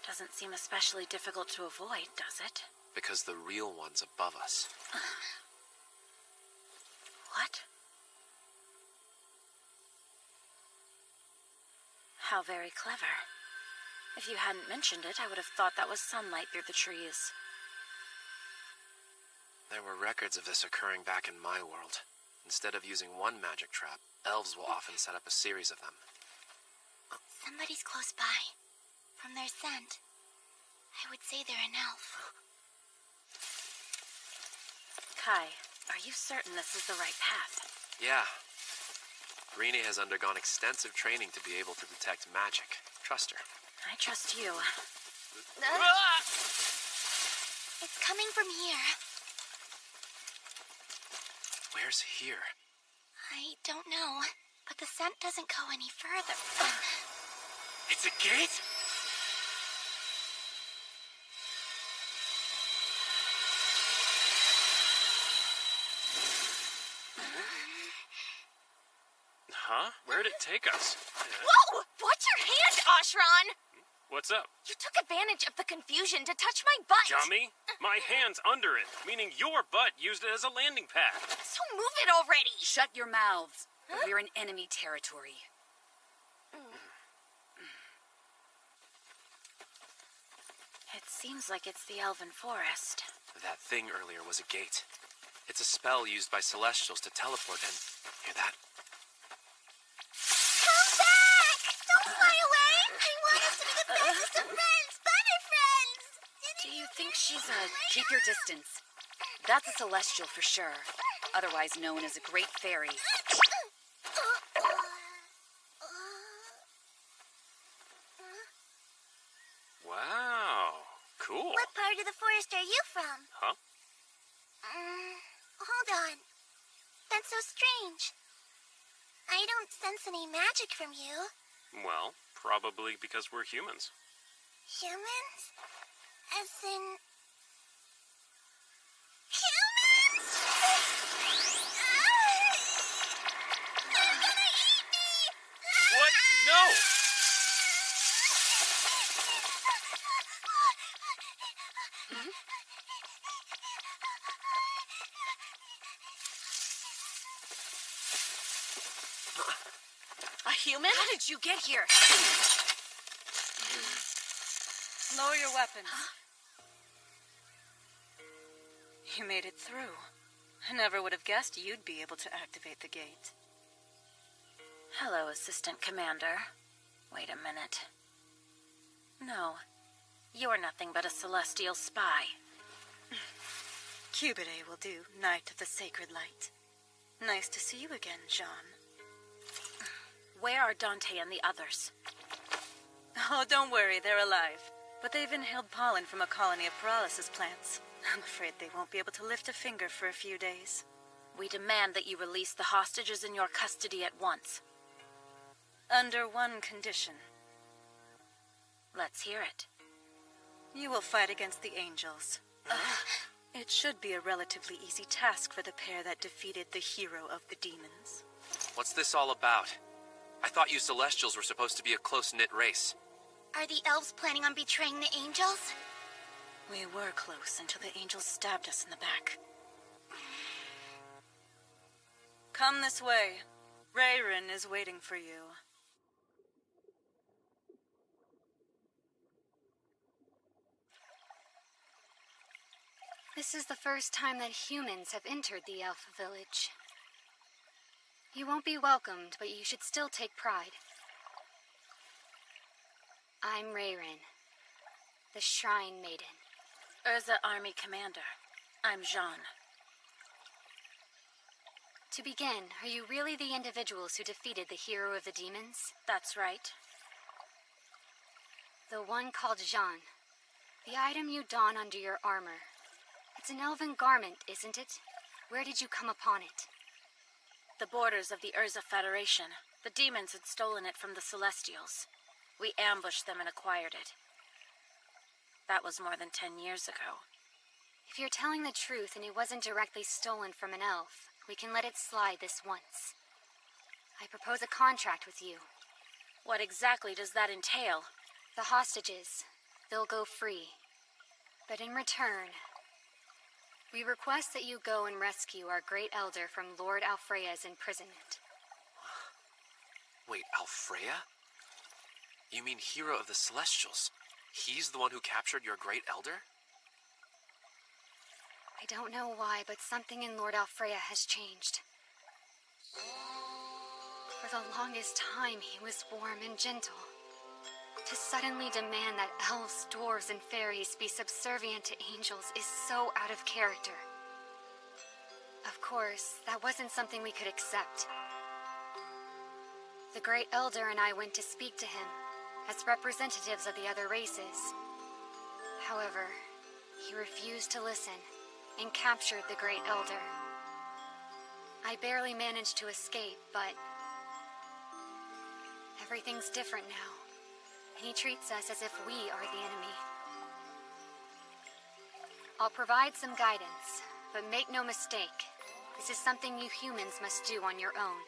Doesn't seem especially difficult to avoid, does it? Because the real one's above us. What? How very clever. If you hadn't mentioned it, I would have thought that was sunlight through the trees. There were records of this occurring back in my world. Instead of using one magic trap, elves will often set up a series of them. Somebody's close by. From their scent, I would say they're an elf. Kai, are you certain this is the right path? Yeah. Rene has undergone extensive training to be able to detect magic. Trust her. I trust you. It's coming from here. Where's here? I don't know, but the scent doesn't go any further. It's a gate? Huh? Where'd it take us? Whoa! Watch your hand, Ashran! What's up? You took advantage of the confusion to touch my butt! Dummy? My hand's under it, meaning your butt used it as a landing pad. So move it already! Shut your mouths. We're in enemy territory. It seems like it's the Elven Forest. That thing earlier was a gate. It's a spell used by Celestials to teleport and... Hear that? Come back! Don't fly away! I want us to be the bestest of friends! Better friends! Do you think she's a... Keep your distance. That's a Celestial for sure. Otherwise known as a Great Fairy. Wow. Cool. What part of the forest are you from? Huh? Hold on. That's so strange. I don't sense any magic from you. Well, probably because we're humans. Humans? As in... humans? They're gonna eat me! What? No! A human? How did you get here? Lower your weapons. You made it through. I never would have guessed you'd be able to activate the gate. Hello, Assistant Commander. Wait a minute. No, you're nothing but a celestial spy. Cubidae will do, Knight of the Sacred Light. Nice to see you again, Jean. Where are Dante and the others? Oh, don't worry, they're alive. But they've inhaled pollen from a colony of paralysis plants. I'm afraid they won't be able to lift a finger for a few days. We demand that you release the hostages in your custody at once. Under one condition. Let's hear it. You will fight against the angels. It should be a relatively easy task for the pair that defeated the hero of the demons. What's this all about? I thought you Celestials were supposed to be a close-knit race. Are the elves planning on betraying the angels? We were close until the angels stabbed us in the back. Come this way. Rayrin is waiting for you. This is the first time that humans have entered the elf village. You won't be welcomed, but you should still take pride. I'm Rayrin, the Shrine Maiden. Urza Army Commander. I'm Jean. To begin, are you really the individuals who defeated the hero of the demons? That's right. The one called Jean. The item you don under your armor. It's an elven garment, isn't it? Where did you come upon it? The borders of the Urza Federation. The demons had stolen it from the Celestials. We ambushed them and acquired it. That was more than 10 years ago. If you're telling the truth and it wasn't directly stolen from an elf, we can let it slide this once. I propose a contract with you. What exactly does that entail? The hostages. They'll go free. But in return, we request that you go and rescue our great elder from Lord Alfreya's imprisonment. Wait, Alfreya? You mean hero of the Celestials? He's the one who captured your great elder? I don't know why, but something in Lord Alfreya has changed. For the longest time, he was warm and gentle. To suddenly demand that elves, dwarves, and fairies be subservient to angels is so out of character. Of course, that wasn't something we could accept. The Great Elder and I went to speak to him, as representatives of the other races. However, he refused to listen, and captured the Great Elder. I barely managed to escape, but everything's different now, and he treats us as if we are the enemy. I'll provide some guidance, but make no mistake, this is something you humans must do on your own.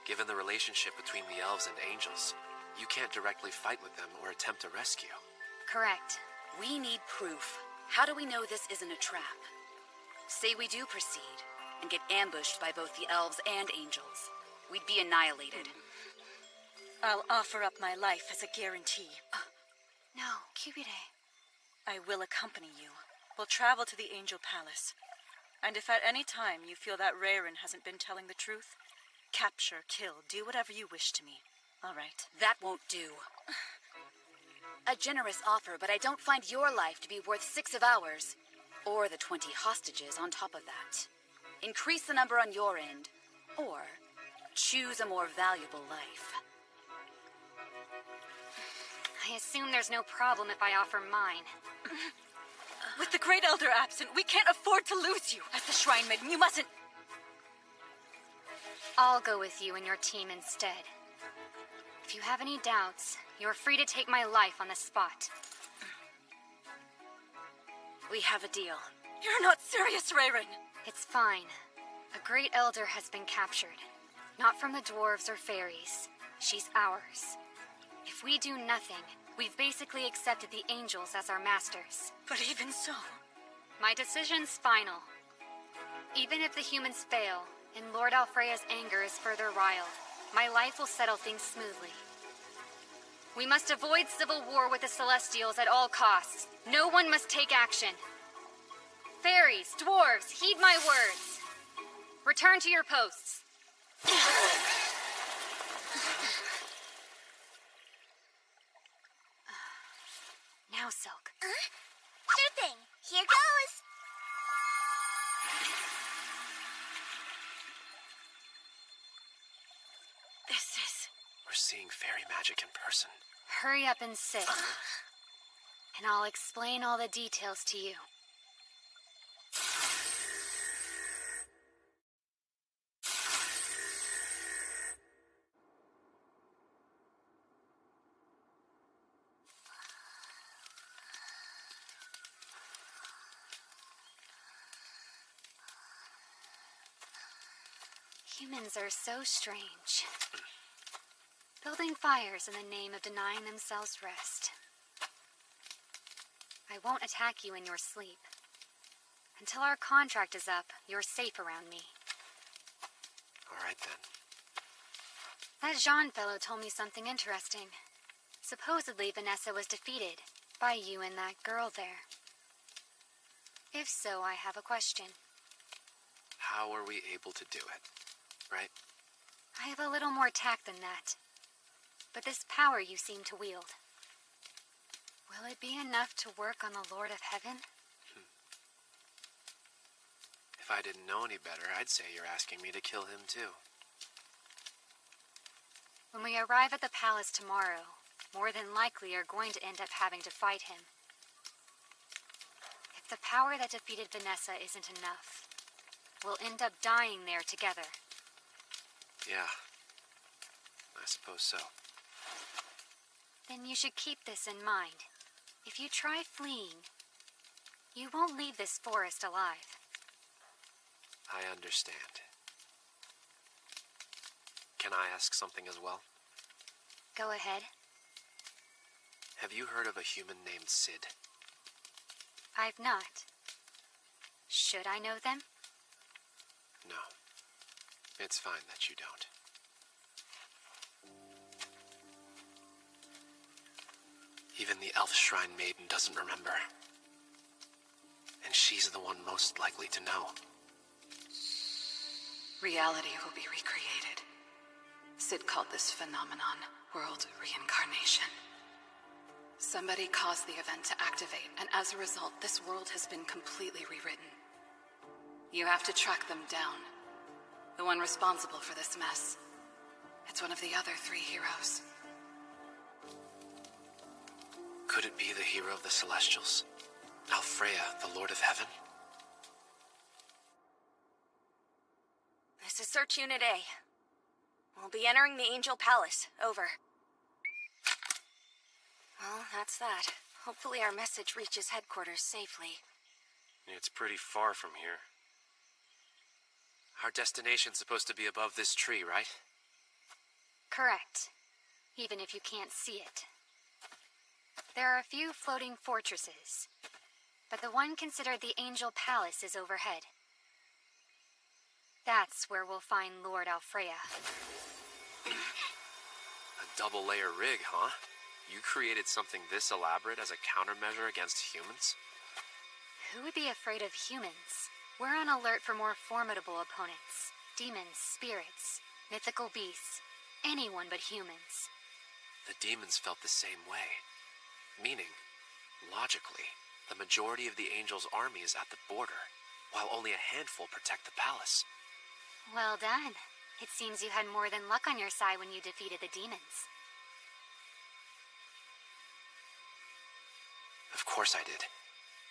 Given the relationship between the elves and angels, you can't directly fight with them or attempt to rescue. Correct. We need proof. How do we know this isn't a trap? Say we do proceed, and get ambushed by both the elves and angels. We'd be annihilated. I'll offer up my life as a guarantee. No, Cupide. I will accompany you. We'll travel to the Angel Palace. And if at any time you feel that Rayrin hasn't been telling the truth, capture, kill, do whatever you wish to me. All right? That won't do. A generous offer, but I don't find your life to be worth 6 of ours. Or the 20 hostages on top of that. Increase the number on your end, or choose a more valuable life. I assume there's no problem if I offer mine. With the Great Elder absent, we can't afford to lose you. As the Shrine Maiden, you mustn't... I'll go with you and your team instead. If you have any doubts, you're free to take my life on the spot. We have a deal. You're not serious, Rayrin. It's fine. A Great Elder has been captured. Not from the dwarves or fairies. She's ours. If we do nothing, we've basically accepted the angels as our masters. But even so... My decision's final. Even if the humans fail, and Lord Alfreya's anger is further riled, my life will settle things smoothly. We must avoid civil war with the Celestials at all costs. No one must take action. Fairies, dwarves, heed my words. Return to your posts. Now, Silk. Sure thing. Here goes. This is... We're seeing fairy magic in person. Hurry up and sit. And I'll explain all the details to you. Humans are so strange. Building fires in the name of denying themselves rest. I won't attack you in your sleep. Until our contract is up, you're safe around me. All right, then. That Jean fellow told me something interesting. Supposedly, Vanessa was defeated by you and that girl there. If so, I have a question. How are we able to do it, right? I have a little more tact than that. But this power you seem to wield, will it be enough to work on the Lord of Heaven? If I didn't know any better, I'd say you're asking me to kill him too. When we arrive at the palace tomorrow, more than likely you're going to end up having to fight him. If the power that defeated Vanessa isn't enough, we'll end up dying there together. Yeah, I suppose so. Then you should keep this in mind. If you try fleeing, you won't leave this forest alive. I understand. Can I ask something as well? Go ahead. Have you heard of a human named Sid? I've not. Should I know them? No. It's fine that you don't. Even the elf shrine maiden doesn't remember. And she's the one most likely to know. Reality will be recreated. Sid called this phenomenon world reincarnation. Somebody caused the event to activate, and as a result, this world has been completely rewritten. You have to track them down. The one responsible for this mess. It's one of the other 3 heroes. Could it be the hero of the Celestials? Alfreya, the Lord of Heaven? This is Search Unit A. We'll be entering the Angel Palace. Over. Well, that's that. Hopefully our message reaches headquarters safely. It's pretty far from here. Our destination's supposed to be above this tree, right? Correct. Even if you can't see it. There are a few floating fortresses, but the one considered the Angel Palace is overhead. That's where we'll find Lord Alfreya. A double-layer rig, huh? You created something this elaborate as a countermeasure against humans? Who would be afraid of humans? We're on alert for more formidable opponents. Demons, spirits, mythical beasts. Anyone but humans. The demons felt the same way. Meaning, logically, the majority of the Angel's army is at the border, while only a handful protect the palace. Well done. It seems you had more than luck on your side when you defeated the demons. Of course I did.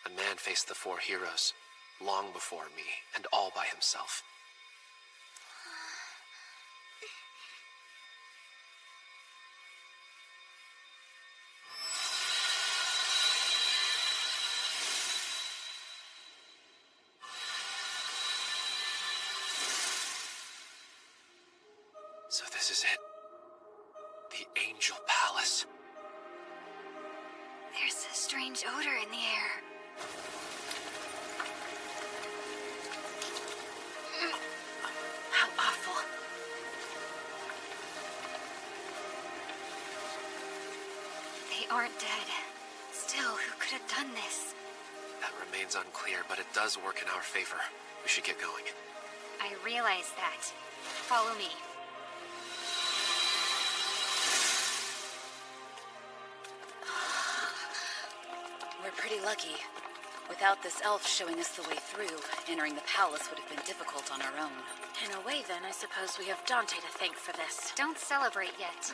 A man faced the 4 heroes, long before me, and all by himself. So this is it. The Angel Palace. There's a strange odor in the air. How awful. They aren't dead. Still, who could have done this? That remains unclear, but it does work in our favor. We should get going. I realize that. Follow me. We're pretty lucky. Without this elf showing us the way through, entering the palace would have been difficult on our own. In a way, then, I suppose we have Dante to thank for this. Don't celebrate yet.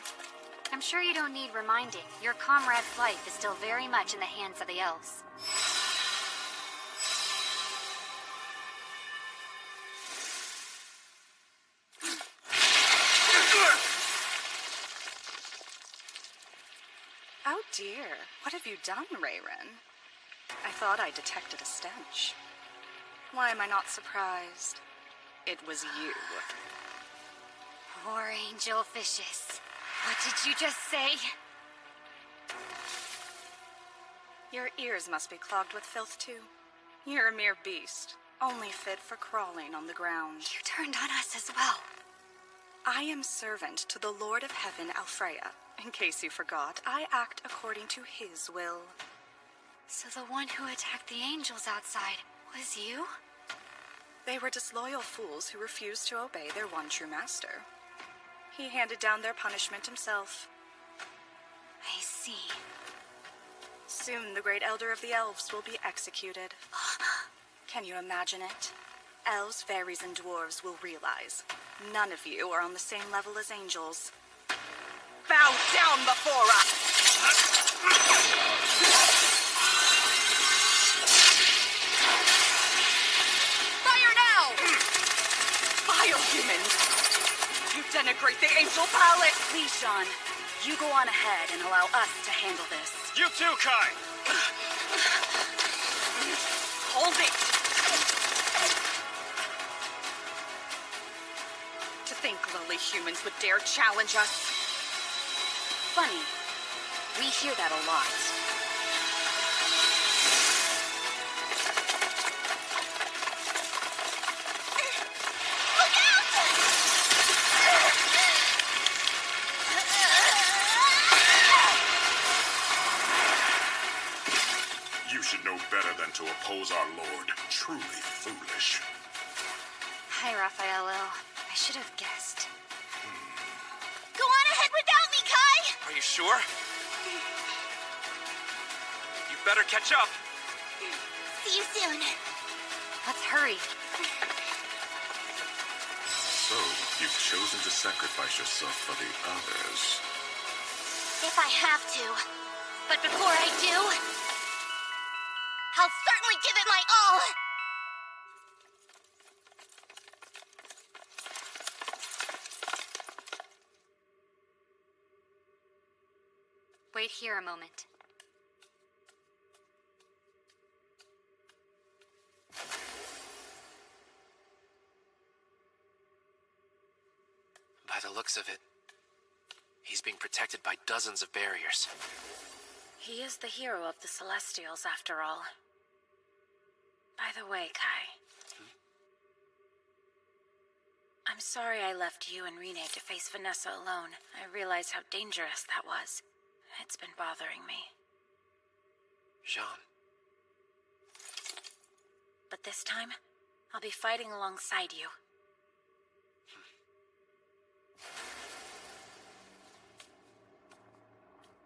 I'm sure you don't need reminding. Your comrade's life is still very much in the hands of the elves. Oh dear, what have you done, Rayren? I thought I detected a stench. Why am I not surprised? It was you. Poor angel fishes. What did you just say? Your ears must be clogged with filth, too. You're a mere beast, only fit for crawling on the ground. You turned on us as well. I am servant to the Lord of Heaven, Alfreya. In case you forgot, I act according to his will. So the one who attacked the angels outside was you? They were disloyal fools who refused to obey their one true master. He handed down their punishment himself. I see. Soon the great elder of the elves will be executed. Can you imagine it? Elves, fairies, and dwarves will realize none of you are on the same level as angels. Bow down before us! Fire now! Vile humans! You denigrate the angel palace! Please, Sean, you go on ahead and allow us to handle this. You too, Kai! Hold it! To think lowly humans would dare challenge us. Funny. We hear that a lot. Look out! You should know better than to oppose our lord. Truly foolish. Hi, Raffaello. I should have guessed. Go on ahead without me, Kai! Are you sure? You better catch up. See you soon. Let's hurry. So, you've chosen to sacrifice yourself for the others. If I have to. But before I do, I'll certainly give it my all! Wait here a moment. By the looks of it, he's being protected by dozens of barriers. He is the hero of the Celestials, after all. By the way, Kai. I'm sorry I left you and Rene to face Vanessa alone. I realize how dangerous that was. It's been bothering me. Jean. But this time, I'll be fighting alongside you.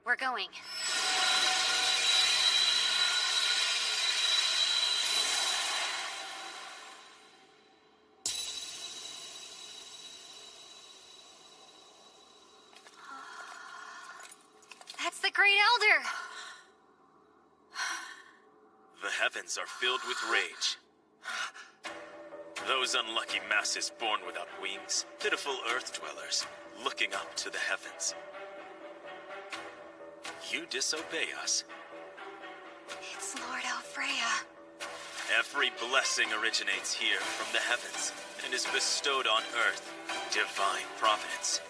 We're going. That's the Great Elder! The heavens are filled with rage. Those unlucky masses born without wings, pitiful earth dwellers, looking up to the heavens. You disobey us. It's Lord Alfreya. Every blessing originates here from the heavens and is bestowed on earth. Divine providence.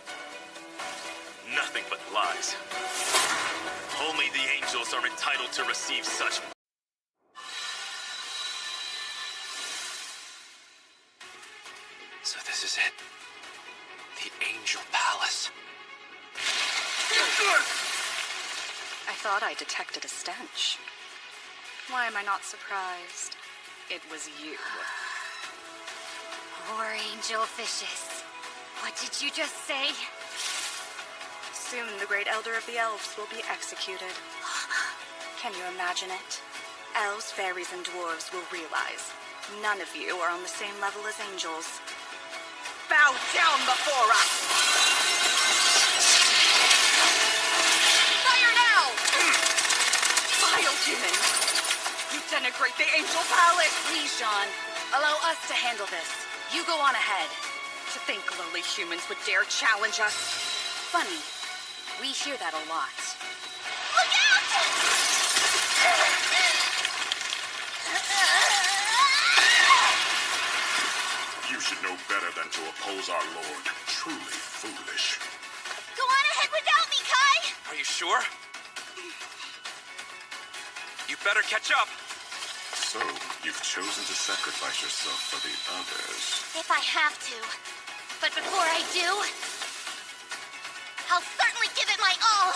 Nothing but lies. Only the angels are entitled to receive such. So this is it. The Angel Palace. I thought I detected a stench. Why am I not surprised? It was you. Poor angel fishes. What did you just say? Soon the great elder of the elves will be executed. Can you imagine it? Elves, fairies, and dwarves will realize none of you are on the same level as angels. Bow down before us! Fire now! Vile human! You denigrate the angel palace! Please, Jean, allow us to handle this. You go on ahead. To think lowly humans would dare challenge us. Funny. We hear that a lot. Look out! You should know better than to oppose our lord. Truly foolish. Go on ahead without me, Kai! Are you sure? You better catch up. So, you've chosen to sacrifice yourself for the others. If I have to. But before I do, I'll certainly give it my all!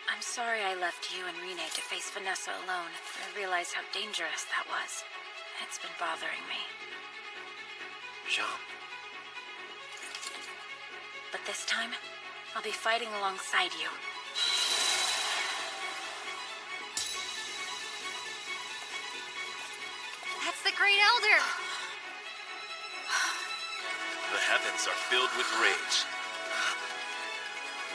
I'm sorry I left you and Rene to face Vanessa alone. I realize how dangerous that was. It's been bothering me. Jean. But this time, I'll be fighting alongside you. That's the Great Elder! The heavens are filled with rage.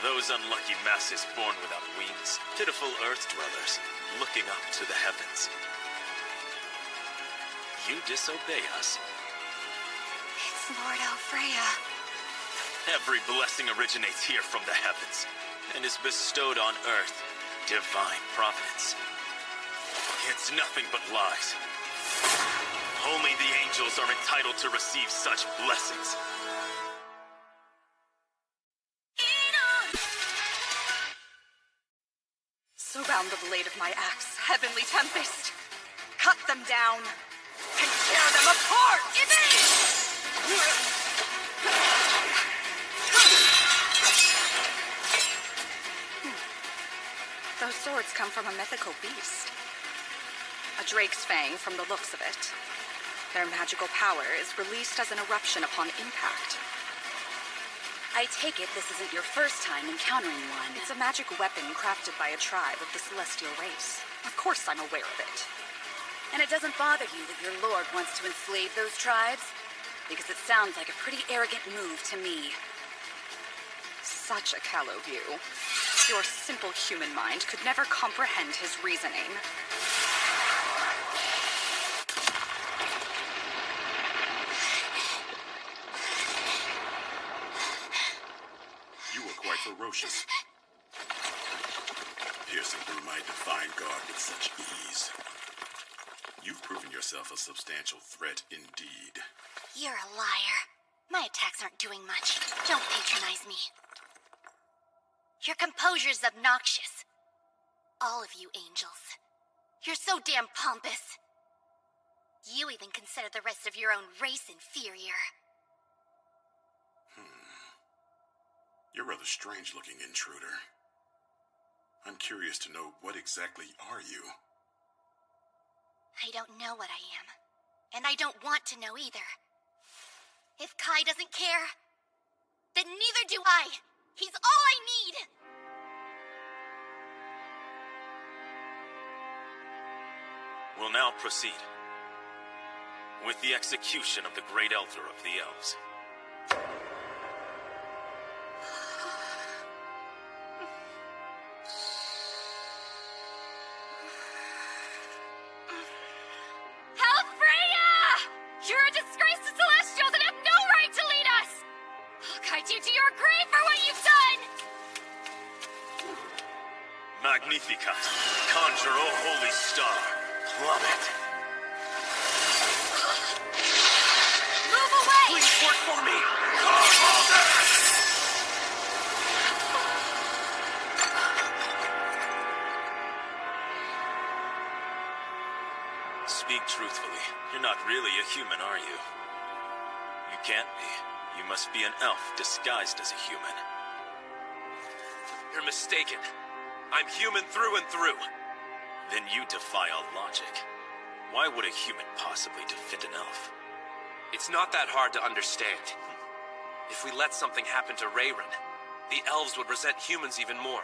Those unlucky masses born without wings, pitiful earth dwellers, looking up to the heavens. You disobey us. It's Lord Alfreya. Every blessing originates here from the heavens, and is bestowed on earth. Divine providence. It's nothing but lies. Only the angels are entitled to receive such blessings. Surround the blade of my axe, heavenly tempest. Cut them down and tear them apart! Those swords come from a mythical beast. A drake's fang from the looks of it. Their magical power is released as an eruption upon impact. I take it this isn't your first time encountering one. It's a magic weapon crafted by a tribe of the celestial race. Of course I'm aware of it. And it doesn't bother you that your lord wants to enslave those tribes? Because it sounds like a pretty arrogant move to me. Such a callow view. Your simple human mind could never comprehend his reasoning. You were quite ferocious. Piercing through my divine guard with such ease. You've proven yourself a substantial threat indeed. You're a liar. My attacks aren't doing much. Don't patronize me. Your composure's obnoxious. All of you angels. You're so damn pompous. You even consider the rest of your own race inferior. You're a rather strange-looking intruder. I'm curious to know, what exactly are you? I don't know what I am. And I don't want to know either. If Kai doesn't care, then neither do I. He's all I need! We'll now proceed with the execution of the Great Elder of the Elves. Alfreya! You're a disgrace to Celestials and have no right to lead us! I'll guide you to your grave for what you've done! Magnificat! Conjure, O holy star! Plummet! Move away! Please work for me! Speak truthfully. You're not really a human, are you? You can't be. You must be an elf disguised as a human. You're mistaken. I'm human through and through. Then you defy all logic. Why would a human possibly defeat an elf? It's not that hard to understand. If we let something happen to Rayron, the elves would resent humans even more.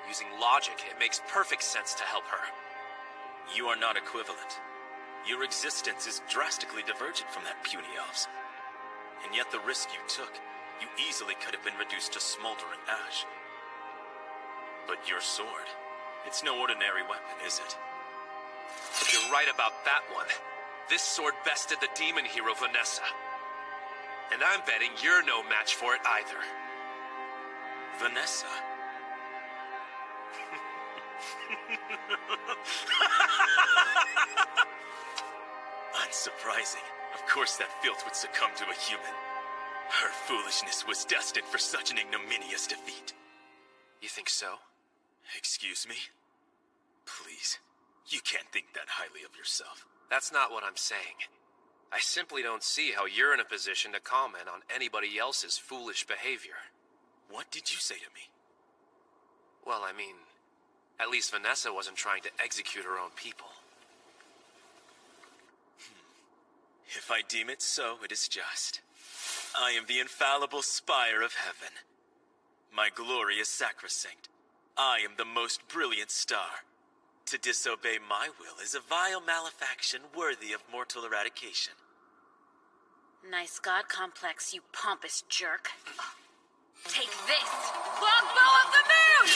Using logic, it makes perfect sense to help her. You are not equivalent. Your existence is drastically divergent from that puny elf's. And yet the risk you took, you easily could have been reduced to smoldering ash. But your sword, it's no ordinary weapon, is it? You're right about that one. This sword bested the demon hero Vanessa. And I'm betting you're no match for it either. Vanessa? Unsurprising. Of course that filth would succumb to a human. Her foolishness was destined for such an ignominious defeat. You think so? Excuse me? please. You can't think that highly of yourself. That's not what I'm saying. I simply don't see how you're in a position to comment on anybody else's foolish behavior. What did you say to me? Well, I mean, at least Vanessa wasn't trying to execute her own people. If I deem it so, it is just. I am the infallible spire of heaven. My glory is sacrosanct. I am the most brilliant star. To disobey my will is a vile malefaction worthy of mortal eradication. Nice god complex, you pompous jerk. Take this, longbow of the moon!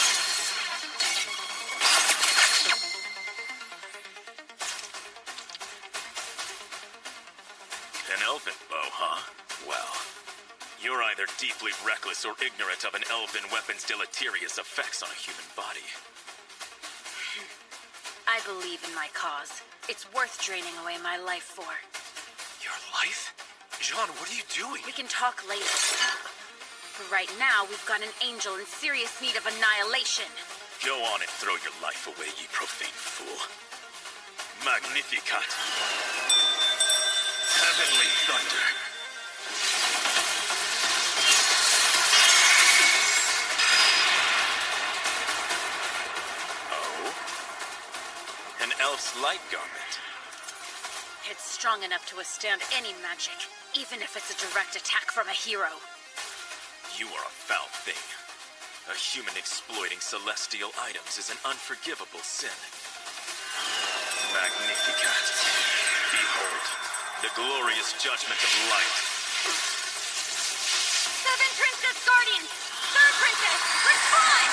An elven bow, huh? Well, you're either deeply reckless or ignorant of an elven weapon's deleterious effects on a human body. I believe in my cause. It's worth draining away my life for. Your life? Jean, what are you doing? We can talk later. For right now, we've got an angel in serious need of annihilation. Go on and throw your life away, ye profane fool. Magnificat. Heavenly thunder. An elf's light garment. It's strong enough to withstand any magic, even if it's a direct attack from a hero. You are a foul thing. A human exploiting celestial items is an unforgivable sin. Magnificat. Behold, the glorious judgment of light. 7 Princess Guardians! 3rd Princess, respond!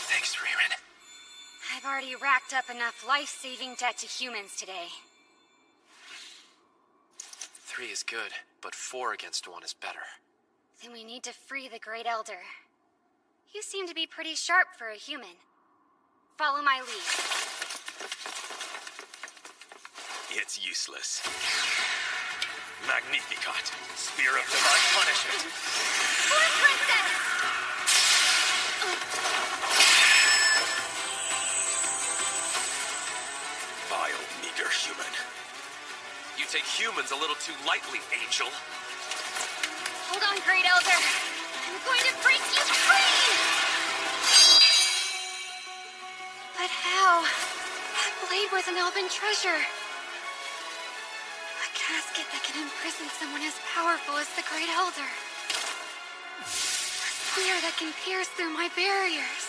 Thanks, Rayman. I've already racked up enough life-saving debt to humans today. 3 is good, but 4 against 1 is better. Then we need to free the Great Elder. You seem to be pretty sharp for a human. Follow my lead. It's useless. Magnificat, spear of divine punishment. 4th Princess! Vile, meager human. You take humans a little too lightly, Angel. Hold on, Great Elder. I'm going to break you free! But how? That blade was an elven treasure. A casket that can imprison someone as powerful as the Great Elder. A spear that can pierce through my barriers.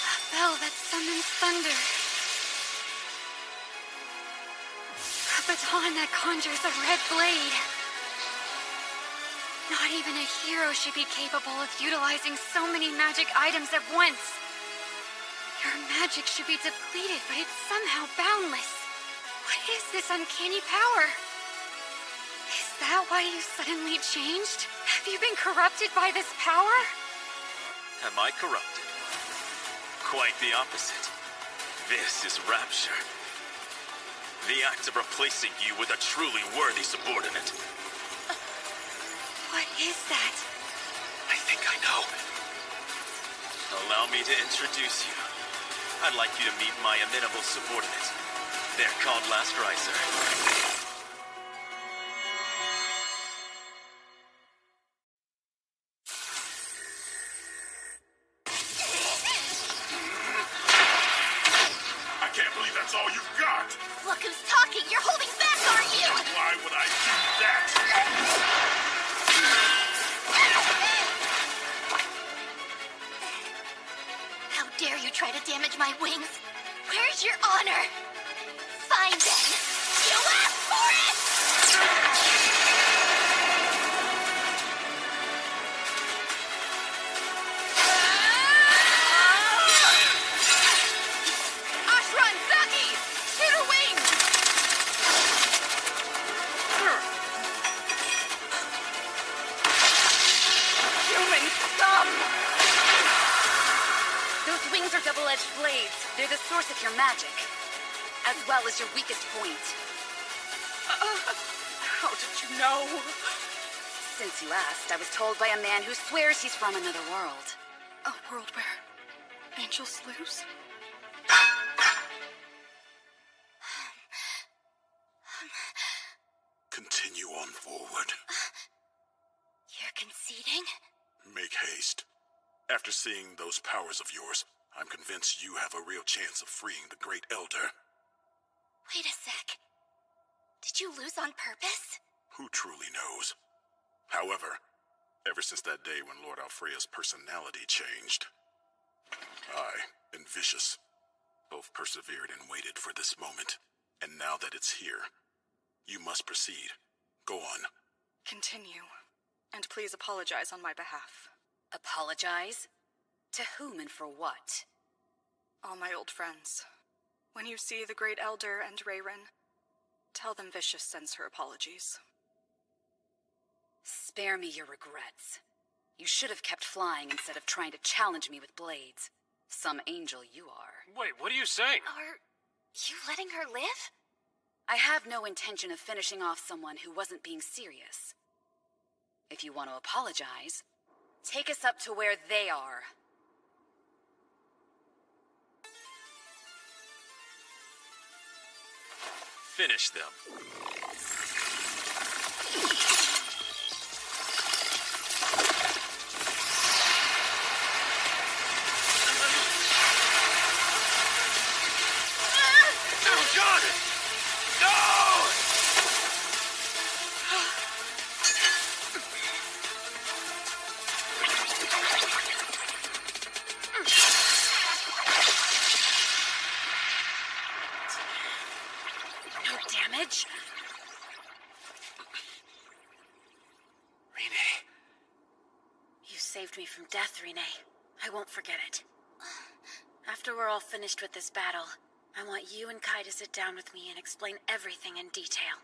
A bell that summons thunder. A baton that conjures a red blade. Not even a hero should be capable of utilizing so many magic items at once. Your magic should be depleted, but it's somehow boundless. What is this uncanny power? Is that why you suddenly changed? Have you been corrupted by this power? Am I corrupted? Quite the opposite. This is rapture. The act of replacing you with a truly worthy subordinate. What is that? I think I know. Allow me to introduce you. I'd like you to meet my amenable subordinate. They're called Last Riser. I can't believe that's all you've got! Look who's talking! You're holding back, aren't you? Why would I do that? How dare you try to damage my wings? Where's your honor? Fine then. You asked for it! Ashran, Zaki! Shoot her wings! Human scum! Those wings are double-edged blades. They're the source of your magic. as well as your weakest point. How did you know? Since you asked, I was told by a man who swears he's from another world. A world where angels lose? Continue on forward. You're conceding? Make haste. After seeing those powers of yours, I'm convinced you have a real chance of freeing the Great Elder. Wait a sec. Did you lose on purpose? Who truly knows? However, ever since that day when Lord Alfreya's personality changed, I and Vicious both persevered and waited for this moment. And now that it's here, you must proceed. Go on. Continue. And please apologize on my behalf. Apologize? To whom and for what? All my old friends. When you see the Great Elder and Rayrin, tell them Vicious sends her apologies. Spare me your regrets. You should have kept flying instead of trying to challenge me with blades. Some angel you are. Wait, what are you saying? Are you letting her live? I have no intention of finishing off someone who wasn't being serious. If you want to apologize, take us up to where they are. Finish them. John! No! No damage? Rene. You saved me from death, Rene. I won't forget it. After we're all finished with this battle, I want you and Kai to sit down with me and explain everything in detail.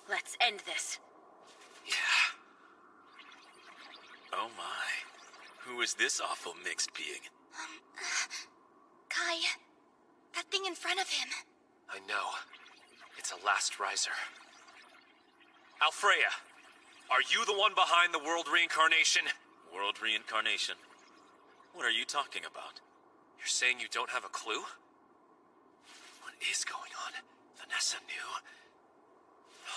Let's end this. Yeah. Oh my. Who is this awful mixed being? Kai, that thing in front of him. I know. It's a last riser. Alfreya, are you the one behind the world reincarnation? World reincarnation? What are you talking about? You're saying you don't have a clue? What is going on? Vanessa knew.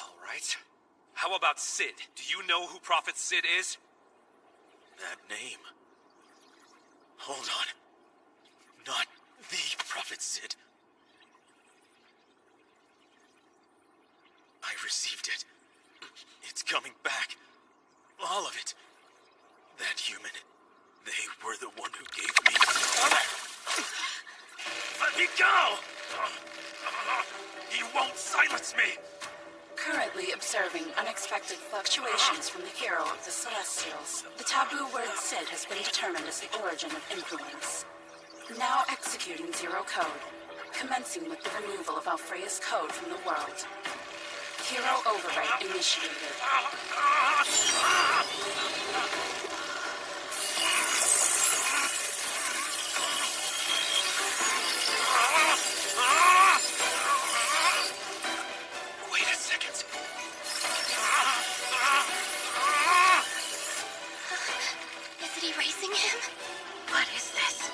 All right. How about Sid? Do you know who Prophet Sid is? That name. Hold on. Not the Prophet Sid. I received it. It's coming back. All of it. That human. They were the one who gave me... Let me go! He won't silence me! Currently observing unexpected fluctuations from the hero of the Celestials, the taboo word Sid has been determined as the origin of influence. Now executing Zero Code, commencing with the removal of Alfreya's code from the world. Hero overwrite initiated. Wait a second. Is it erasing him? What is this?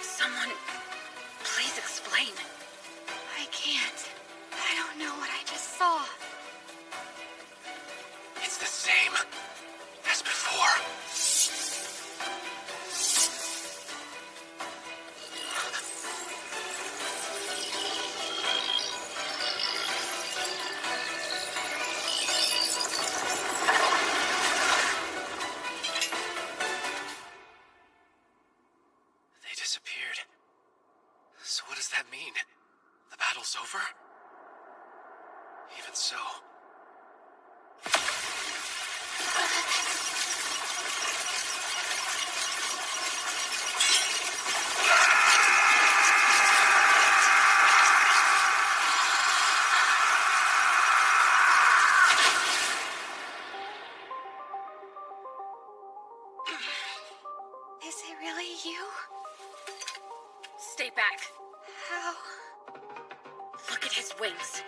Someone, please explain. I can't. I don't know what I just saw. It's the same as before. They disappeared. So what does that mean? The battle's over? Even so. stay back. How? Look at his wings.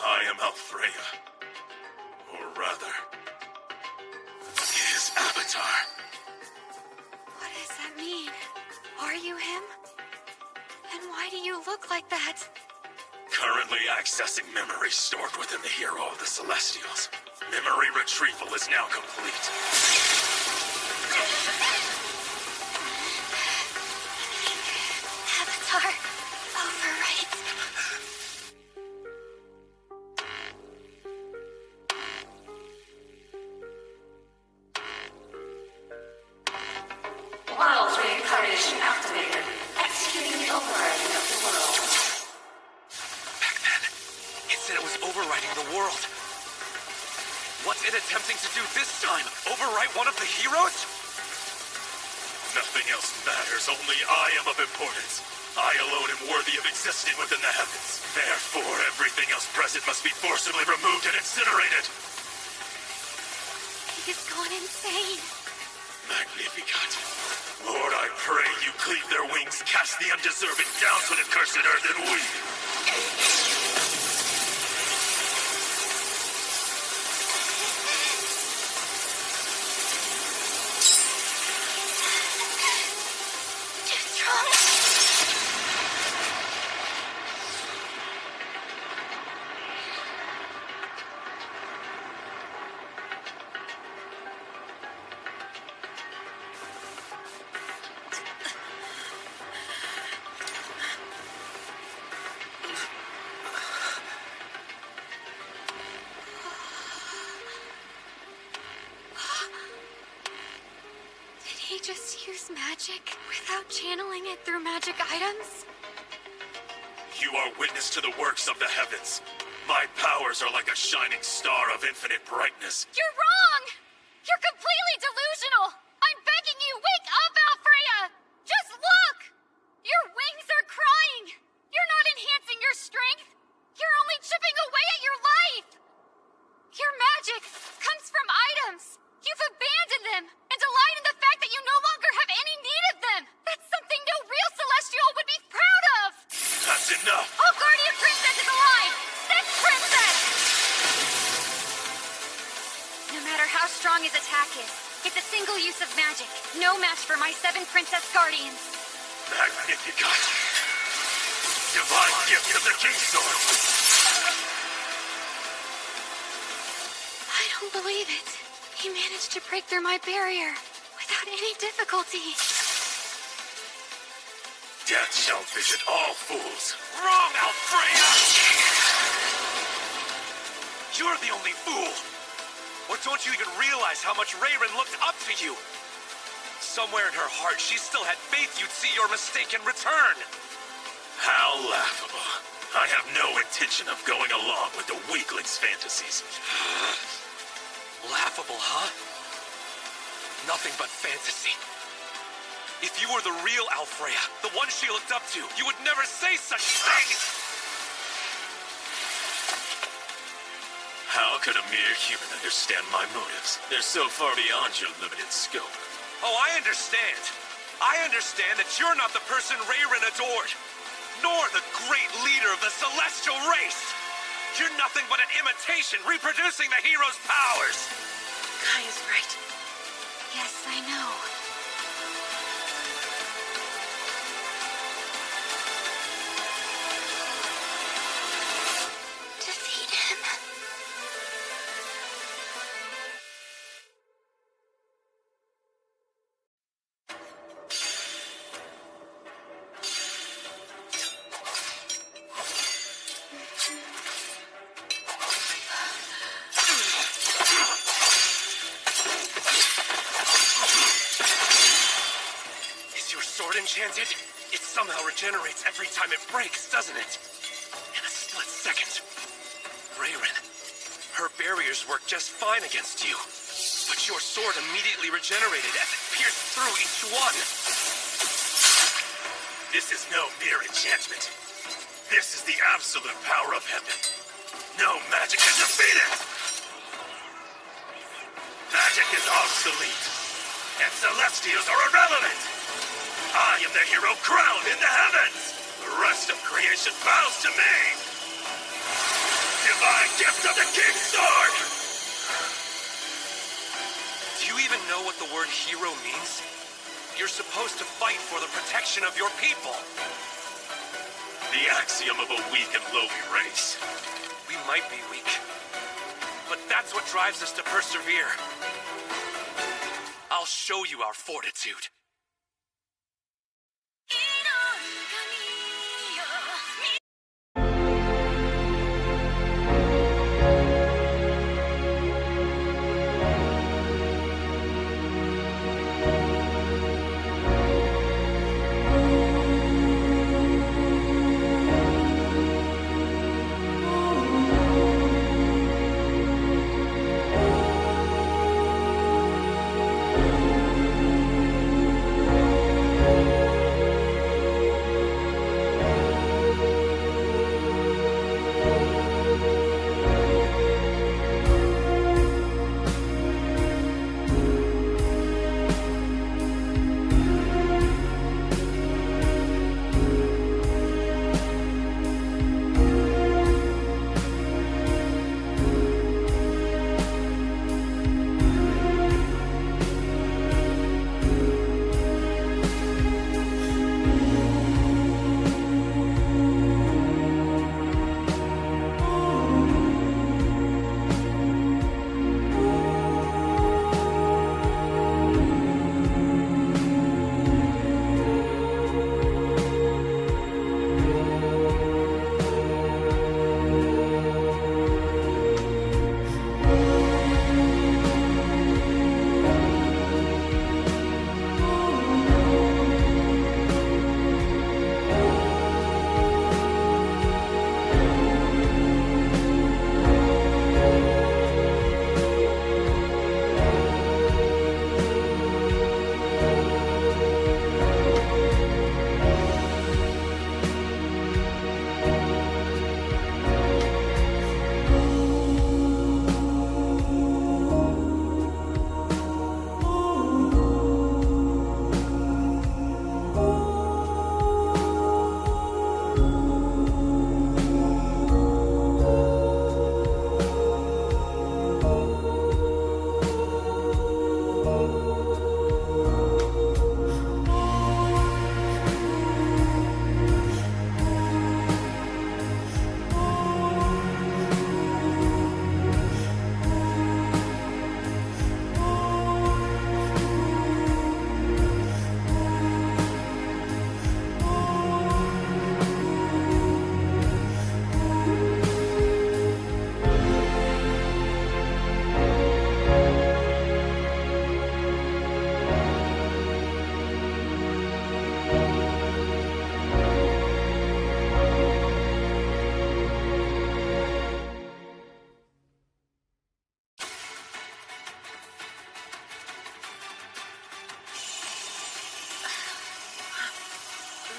I am Alfreya. Or rather, his avatar. What does that mean? Are you him? And why do you look like that? Currently accessing memory stored within the hero of the Celestials. Memory retrieval is now complete. Avatar, overwrite. World reincarnation activated. Executing the overriding of the world. Back then, it said it was overriding the world. What's it attempting to do this time? Overwrite one of the heroes? Nothing else matters, only I am of importance. I alone am worthy of existing within the heavens. Therefore, everything else present must be forcibly removed and incinerated. He's gone insane. Magnificat. Lord, I pray you cleave their wings, cast the undeserving down to the cursed earth and weep. Did he just use magic without channeling it through magic items? You are witness to the works of the heavens. My powers are like a shining star of infinite brightness. You're wrong! You're completely delusional! I'm begging you, wake up, Alfreya! Just look! Your wings are crying! You're not enhancing your strength! You're only chipping away at your life! Your magic comes from items! You've abandoned them and delight in the fact that you no longer have any need of them! That's something no real Celestial would be proud of! That's enough! All Guardian Princess is alive! This princess! No matter how strong his attack is, it's a single use of magic. No match for my 7 Princess Guardians. Magnificat! Divine gift of the King's Sword! I don't believe it. He managed to break through my barrier without any difficulty. Death shall visit all fools. Wrong, Alfreya! You're the only fool! Or don't you even realize how much Rayrin looked up to you? Somewhere in her heart, she still had faith you'd see your mistake and return. How laughable. I have no intention of going along with the weakling's fantasies. Laughable, huh? Nothing but fantasy. If you were the real Alfreya, the one she looked up to, you would never say such things! How could a mere human understand my motives? They're so far beyond your limited scope. Oh, I understand. I understand that you're not the person Rayrin adored, nor the great leader of the Celestial race. You're nothing but an imitation, reproducing the hero's powers. Kai is right. Yes, I know. Defeat him. Enchanted? It somehow regenerates every time it breaks, doesn't it? In a split second. Rayrin, her barriers work just fine against you. But your sword immediately regenerated as it pierced through each one. This is no mere enchantment. This is the absolute power of heaven. No magic can defeat it! Magic is obsolete, and Celestials are irrelevant! the hero crown in the heavens! The rest of creation bows to me! Divine gift of the King's Sword! Do you even know what the word hero means? You're supposed to fight for the protection of your people. The axiom of a weak and lowly race. We might be weak, but that's what drives us to persevere. I'll show you our fortitude.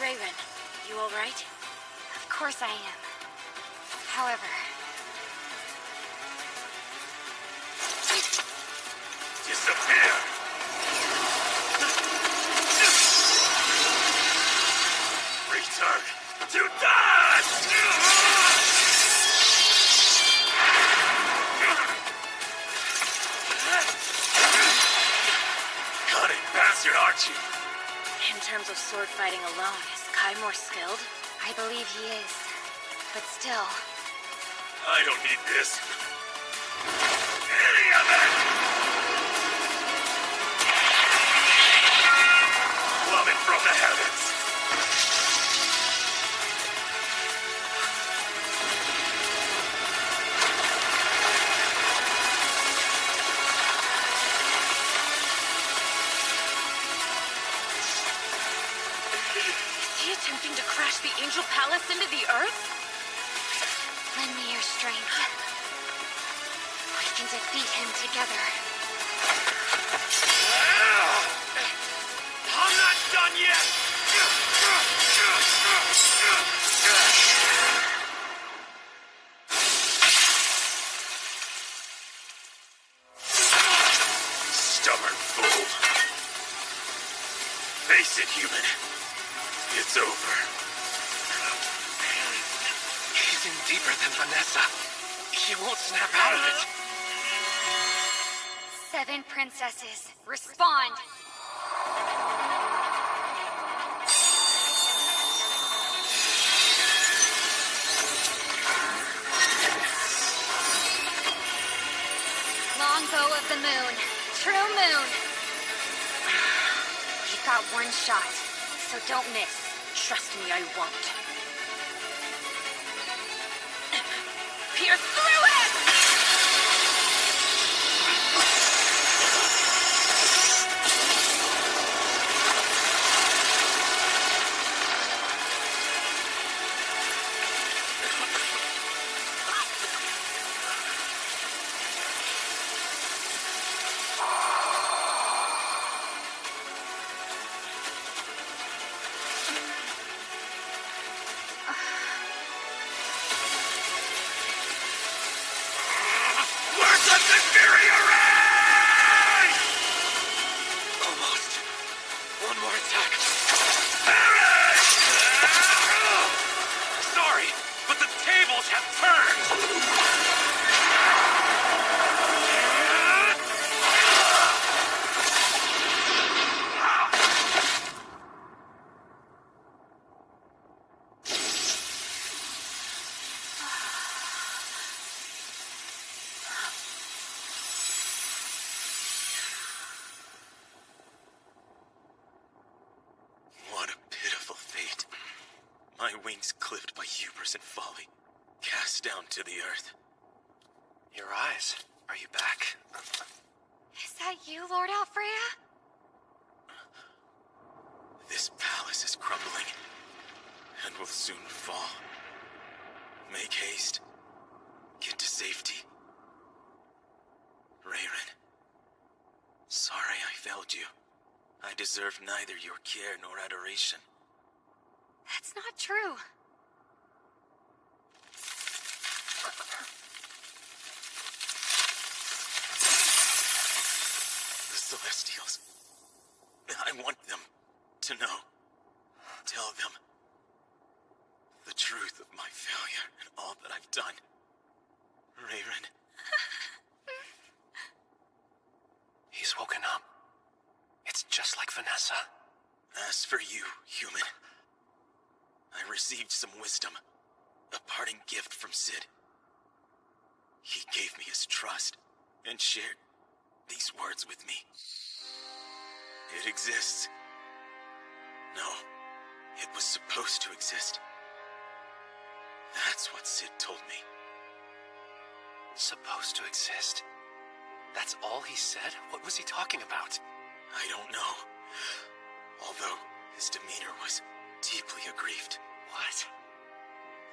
Raven, you all right? Of course I am. However... Disappear! Return to dust! Cunning bastard, aren't you? In terms of sword fighting alone, is Kai more skilled? I believe he is. But still... I don't need this. Any of it! Plummet from the heavens! Is he attempting to crash the Angel Palace into the Earth? Lend me your strength. We can defeat him together. I'm not done yet! Stubborn fool. Face it, human. It's over. He's in deeper than Vanessa. He won't snap out of it. 7 princesses, respond! Longbow of the moon, true moon. You've got one shot, so don't miss. Trust me, I won't. Pierce through it! What a pitiful fate. My wings clipped by hubris and folly, cast down to the earth. Your eyes. Are you back? Is that you, Lord Alfreya? This palace is crumbling, and will soon fall. Make haste. Get to safety. Rayren. Sorry I failed you. I deserve neither your care nor adoration. That's not true. The Celestials. I want them to know. Tell them the truth of my failure and all that I've done. Rayren. He's woken up. It's just like Vanessa. As for you, human, I received some wisdom. A parting gift from Sid. He gave me his trust and shared these words with me. It exists. No, it was supposed to exist. That's what Sid told me. Supposed to exist? That's all he said? What was he talking about? I don't know. Although his demeanor was deeply aggrieved. What?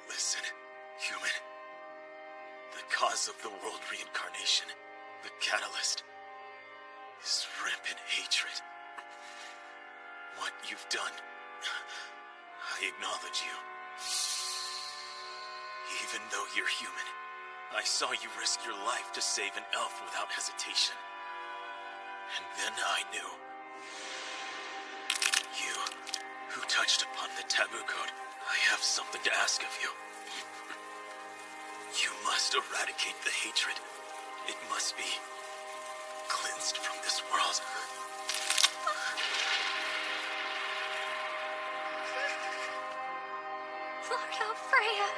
Listen, human. The cause of the world reincarnation, the catalyst, is rampant hatred. What you've done, I acknowledge you. Even though you're human, I saw you risk your life to save an elf without hesitation. And then I knew. You, who touched upon the taboo code, I have something to ask of you. You must eradicate the hatred. It must be cleansed from this world. Lord Alfreya.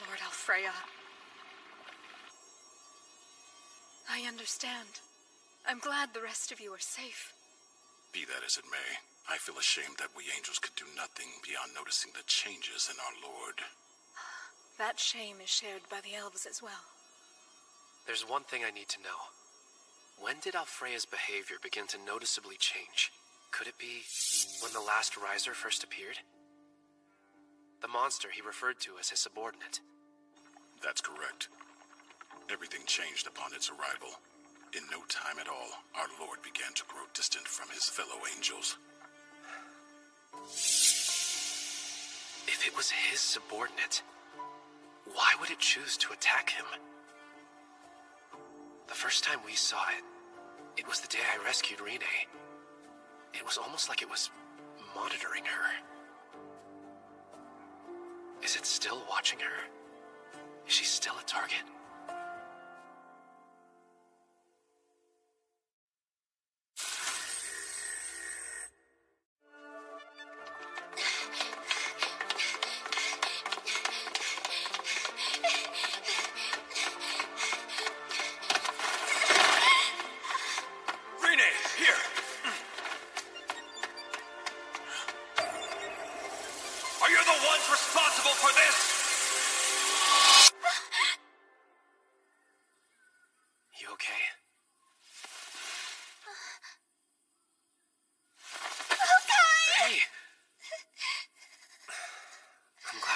Lord Alfreya. I understand. I'm glad the rest of you are safe. Be that as it may, I feel ashamed that we angels could do nothing beyond noticing the changes in our Lord. That shame is shared by the elves as well. There's one thing I need to know. When did Alfreya's behavior begin to noticeably change? Could it be when the last riser first appeared? The monster he referred to as his subordinate. That's correct. Everything changed upon its arrival. In no time at all, our Lord began to grow distant from his fellow angels. If it was his subordinate, why would it choose to attack him? The first time we saw it, it was the day I rescued Rene. It was almost like it was monitoring her. Is it still watching her? Is she still a target?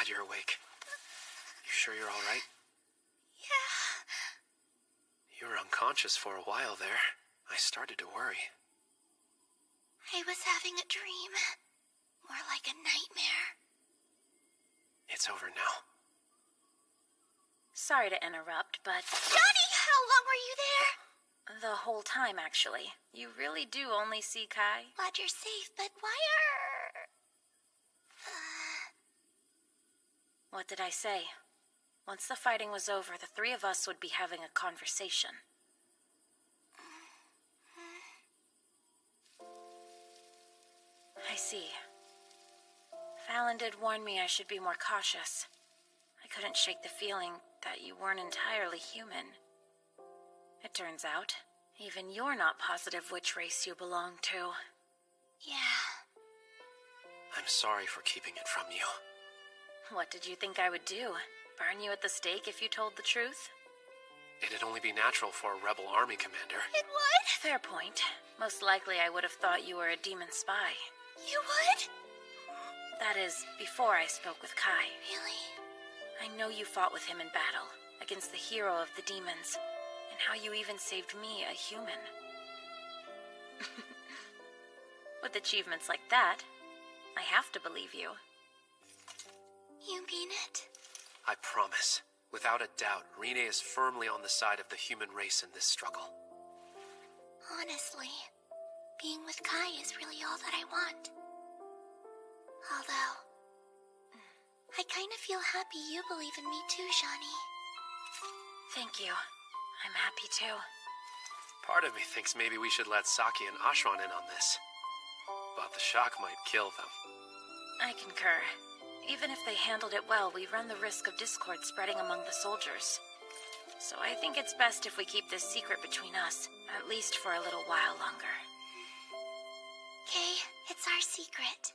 You're awake. You sure you're all right? Yeah. You were unconscious for a while there. I started to worry. I was having a dream. More like a nightmare. It's over now. Sorry to interrupt, but... Johnny, how long were you there? The whole time, actually. You really do only see Kai? Glad you're safe, but why are... What did I say? Once the fighting was over, the three of us would be having a conversation. I see. Fallon did warn me I should be more cautious. I couldn't shake the feeling that you weren't entirely human. It turns out, even you're not positive which race you belong to. Yeah. I'm sorry for keeping it from you. What did you think I would do? Burn you at the stake if you told the truth? It'd only be natural for a rebel army commander. It would? Fair point. Most likely I would have thought you were a demon spy. You would? That is, before I spoke with Kai. Really? I know you fought with him in battle, against the hero of the demons, and how you even saved me, a human. With achievements like that, I have to believe you. You mean it? I promise. Without a doubt, Rene is firmly on the side of the human race in this struggle. Honestly, being with Kai is really all that I want. Although, I kind of feel happy you believe in me too, Johnny. Thank you. I'm happy too. Part of me thinks maybe we should let Saki and Ashran in on this. But the shock might kill them. I concur. Even if they handled it well, we run the risk of discord spreading among the soldiers. So I think it's best if we keep this secret between us, at least for a little while longer. Okay, it's our secret.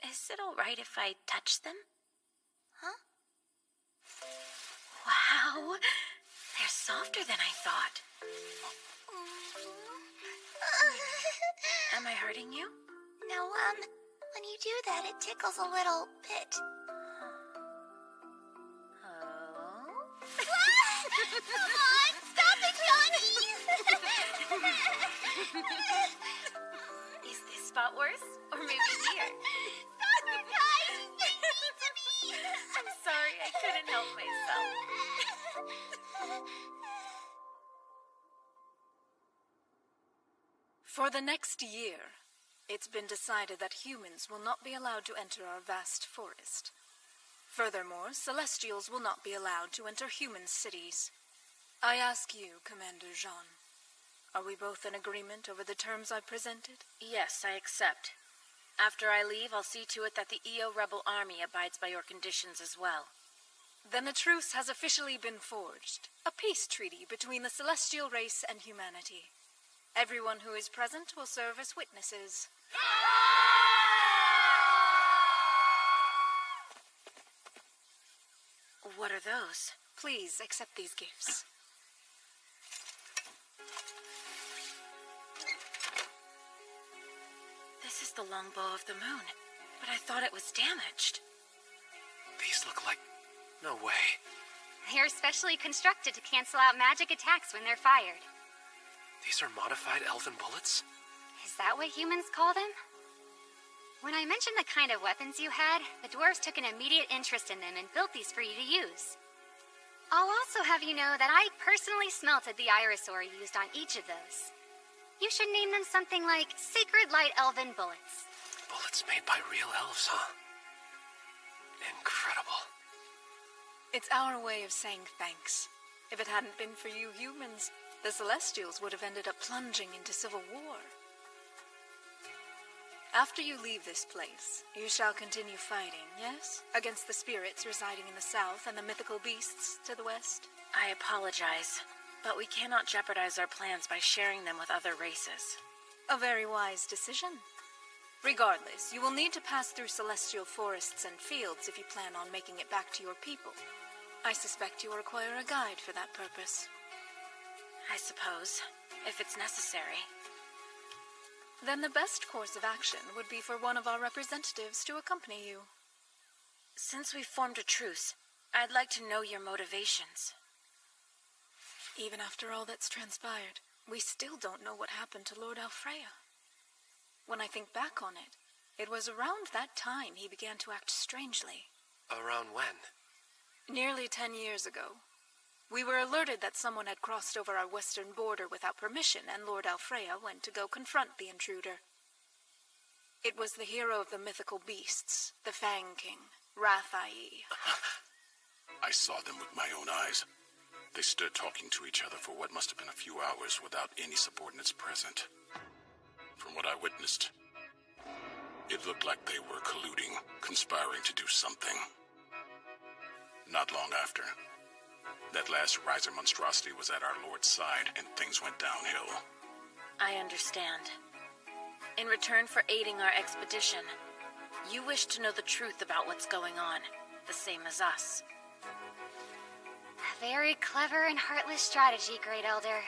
Is it alright if I touch them? Huh? Wow, they're softer than I thought. Am I hurting you? No, when you do that, it tickles a little bit. Oh? Come on, stop it, Johnny! Is this spot worse? Or maybe here? Stop it, guys! She's being mean to me! I'm sorry, I couldn't help myself. For the next year, it's been decided that humans will not be allowed to enter our vast forest. Furthermore, Celestials will not be allowed to enter human cities. I ask you, Commander Jean, are we both in agreement over the terms I presented? Yes, I accept. After I leave, I'll see to it that the EO rebel army abides by your conditions as well. Then a truce has officially been forged. A peace treaty between the celestial race and humanity. Everyone who is present will serve as witnesses. What are those? Please accept these gifts. This is the longbow of the moon, but I thought it was damaged. These look like... no way. They're specially constructed to cancel out magic attacks when they're fired. These are modified elven bullets? Is that what humans call them? When I mentioned the kind of weapons you had, the dwarves took an immediate interest in them and built these for you to use. I'll also have you know that I personally smelted the iris ore used on each of those. You should name them something like Sacred Light Elven Bullets. Bullets made by real elves, huh? Incredible. It's our way of saying thanks. If it hadn't been for you humans, the Celestials would have ended up plunging into civil war. After you leave this place, you shall continue fighting, yes? Against the spirits residing in the south and the mythical beasts to the west? I apologize, but we cannot jeopardize our plans by sharing them with other races. A very wise decision. Regardless, you will need to pass through celestial forests and fields if you plan on making it back to your people. I suspect you will require a guide for that purpose. I suppose, if it's necessary. Then the best course of action would be for one of our representatives to accompany you. Since we've formed a truce, I'd like to know your motivations. Even after all that's transpired, we still don't know what happened to Lord Alfreya. When I think back on it, it was around that time he began to act strangely. Around when? Nearly 10 years ago. We were alerted that someone had crossed over our western border without permission, and Lord Alfreya went to go confront the intruder. It was the hero of the mythical beasts, the Fang King, Rathai. I saw them with my own eyes. They stood talking to each other for what must have been a few hours without any subordinates present. From what I witnessed, it looked like they were colluding, conspiring to do something. Not long after, that last riser monstrosity was at our lord's side, and things went downhill. I understand. In return for aiding our expedition, you wish to know the truth about what's going on, the same as us. A very clever and heartless strategy, Great Elder.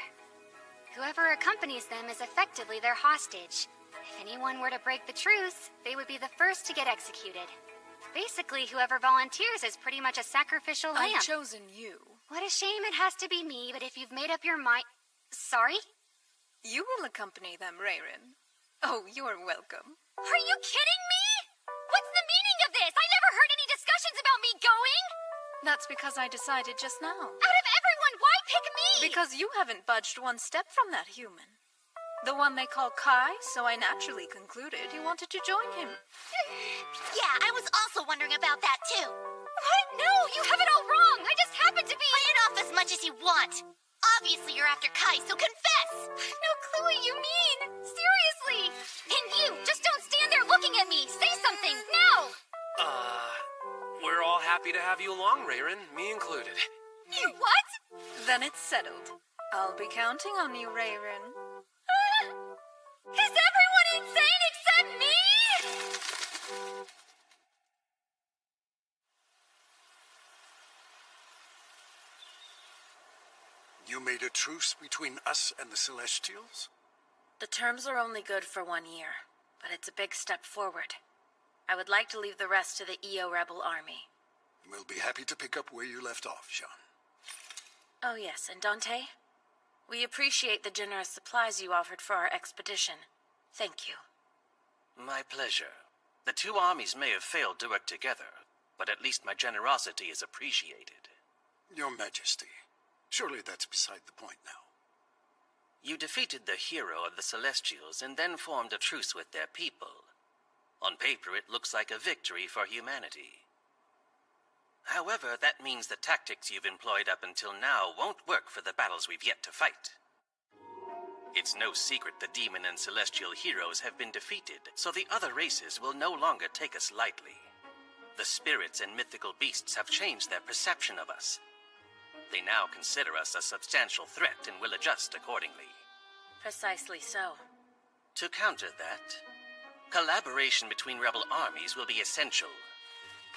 Whoever accompanies them is effectively their hostage. If anyone were to break the truce, they would be the first to get executed. Basically, whoever volunteers is pretty much a sacrificial lamb. I've chosen you. What a shame it has to be me, but if you've made up your mind... Sorry? You will accompany them, Rayrin. Oh, you're welcome. Are you kidding me? What's the meaning of this? I never heard any discussions about me going! That's because I decided just now. Out of everyone, why pick me? Because you haven't budged one step from that human. The one they call Kai, so I naturally concluded you wanted to join him. Yeah, I was also wondering about that too. What? No, you have it all wrong. I just happened to be... Play it off as much as you want. Obviously you're after Kai, so confess! No clue what you mean. Seriously. And you, just don't stand there looking at me. Say something, now! We're all happy to have you along, Rayrin, me included. You what? Then it's settled. I'll be counting on you, Rayrin. Is everyone insane except me? You made a truce between us and the Celestials? The terms are only good for 1 year, but it's a big step forward. I would like to leave the rest to the EO rebel army. We'll be happy to pick up where you left off, Jean. Oh yes, and Dante? We appreciate the generous supplies you offered for our expedition. Thank you. My pleasure. The two armies may have failed to work together, but at least my generosity is appreciated. Your Majesty, surely that's beside the point now. You defeated the hero of the Celestials and then formed a truce with their people. On paper, it looks like a victory for humanity. However, that means the tactics you've employed up until now won't work for the battles we've yet to fight. It's no secret the demon and celestial heroes have been defeated, so the other races will no longer take us lightly. The spirits and mythical beasts have changed their perception of us. They now consider us a substantial threat and will adjust accordingly. Precisely so. To counter that, collaboration between rebel armies will be essential.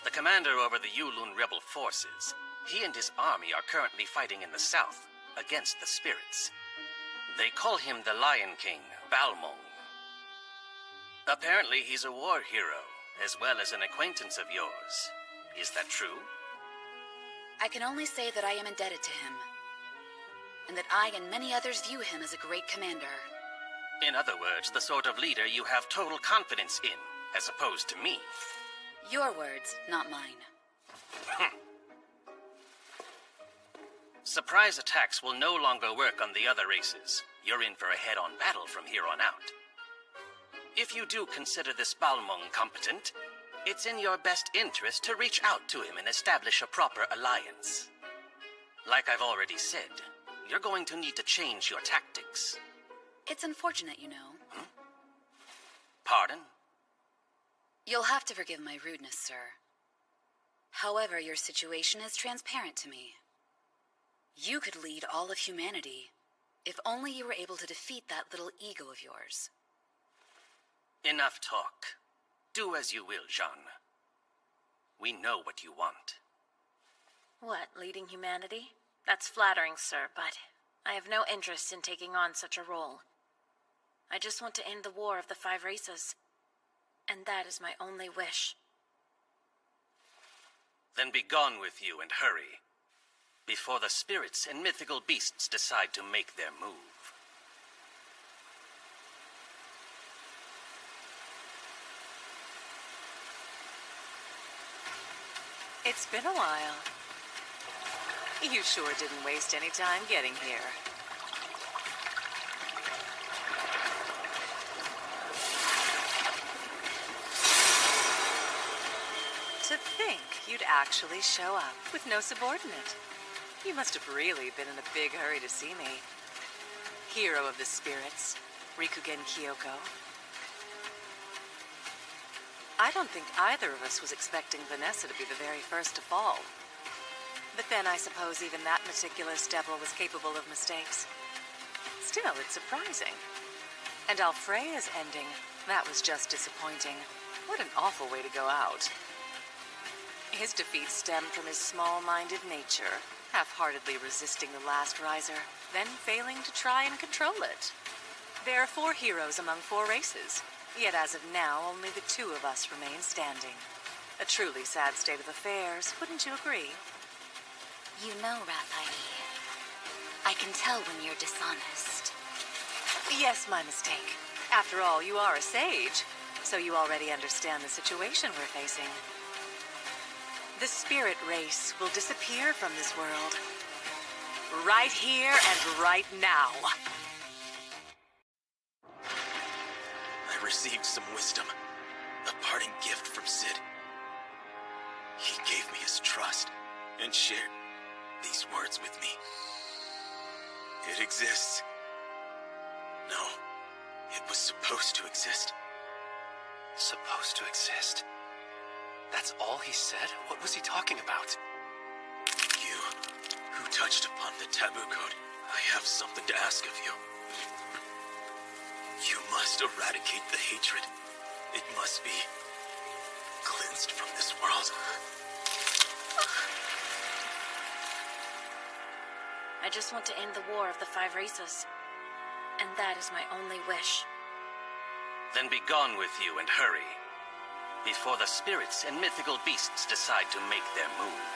The commander over the Yulun rebel forces, he and his army are currently fighting in the south against the spirits. They call him the Lion King, Balmung. Apparently he's a war hero, as well as an acquaintance of yours. Is that true? I can only say that I am indebted to him. and that I and many others view him as a great commander. In other words, the sort of leader you have total confidence in, as opposed to me. Your words, not mine. Surprise attacks will no longer work on the other races. You're in for a head-on battle from here on out. If you do consider this Balmung competent, it's in your best interest to reach out to him and establish a proper alliance. Like I've already said, you're going to need to change your tactics. It's unfortunate, you know. Pardon? You'll have to forgive my rudeness, sir. However, your situation is transparent to me. You could lead all of humanity, if only you were able to defeat that little ego of yours. Enough talk. Do as you will, Jean. We know what you want. What, leading humanity? That's flattering, sir, but I have no interest in taking on such a role. I just want to end the war of the 5 races, and that is my only wish. Then be gone with you and hurry, before the spirits and mythical beasts decide to make their move. It's been a while. You sure didn't waste any time getting here. To think you'd actually show up with no subordinate. You must have really been in a big hurry to see me. Hero of the spirits, Rikugen Kyoko. I don't think either of us was expecting Vanessa to be the very first to fall. But then I suppose even that meticulous devil was capable of mistakes. Still, it's surprising. And Alfreya's ending, that was just disappointing. What an awful way to go out. His defeat stemmed from his small-minded nature, half-heartedly resisting the last riser, then failing to try and control it. There are 4 heroes among 4 races, yet as of now, only the 2 of us remain standing. A truly sad state of affairs, wouldn't you agree? You know, Rathai, I can tell when you're dishonest. Yes, my mistake. After all, you are a sage, so you already understand the situation we're facing. The spirit race will disappear from this world. Right here and right now. I received some wisdom. A parting gift from Sid. He gave me his trust and shared these words with me. It exists. No, it was supposed to exist. Supposed to exist? That's all he said? What was he talking about? You, who touched upon the taboo code, I have something to ask of you. You must eradicate the hatred. It must be cleansed from this world. I just want to end the war of the 5 races, and that is my only wish. Then be gone with you and hurry, before the spirits and mythical beasts decide to make their move.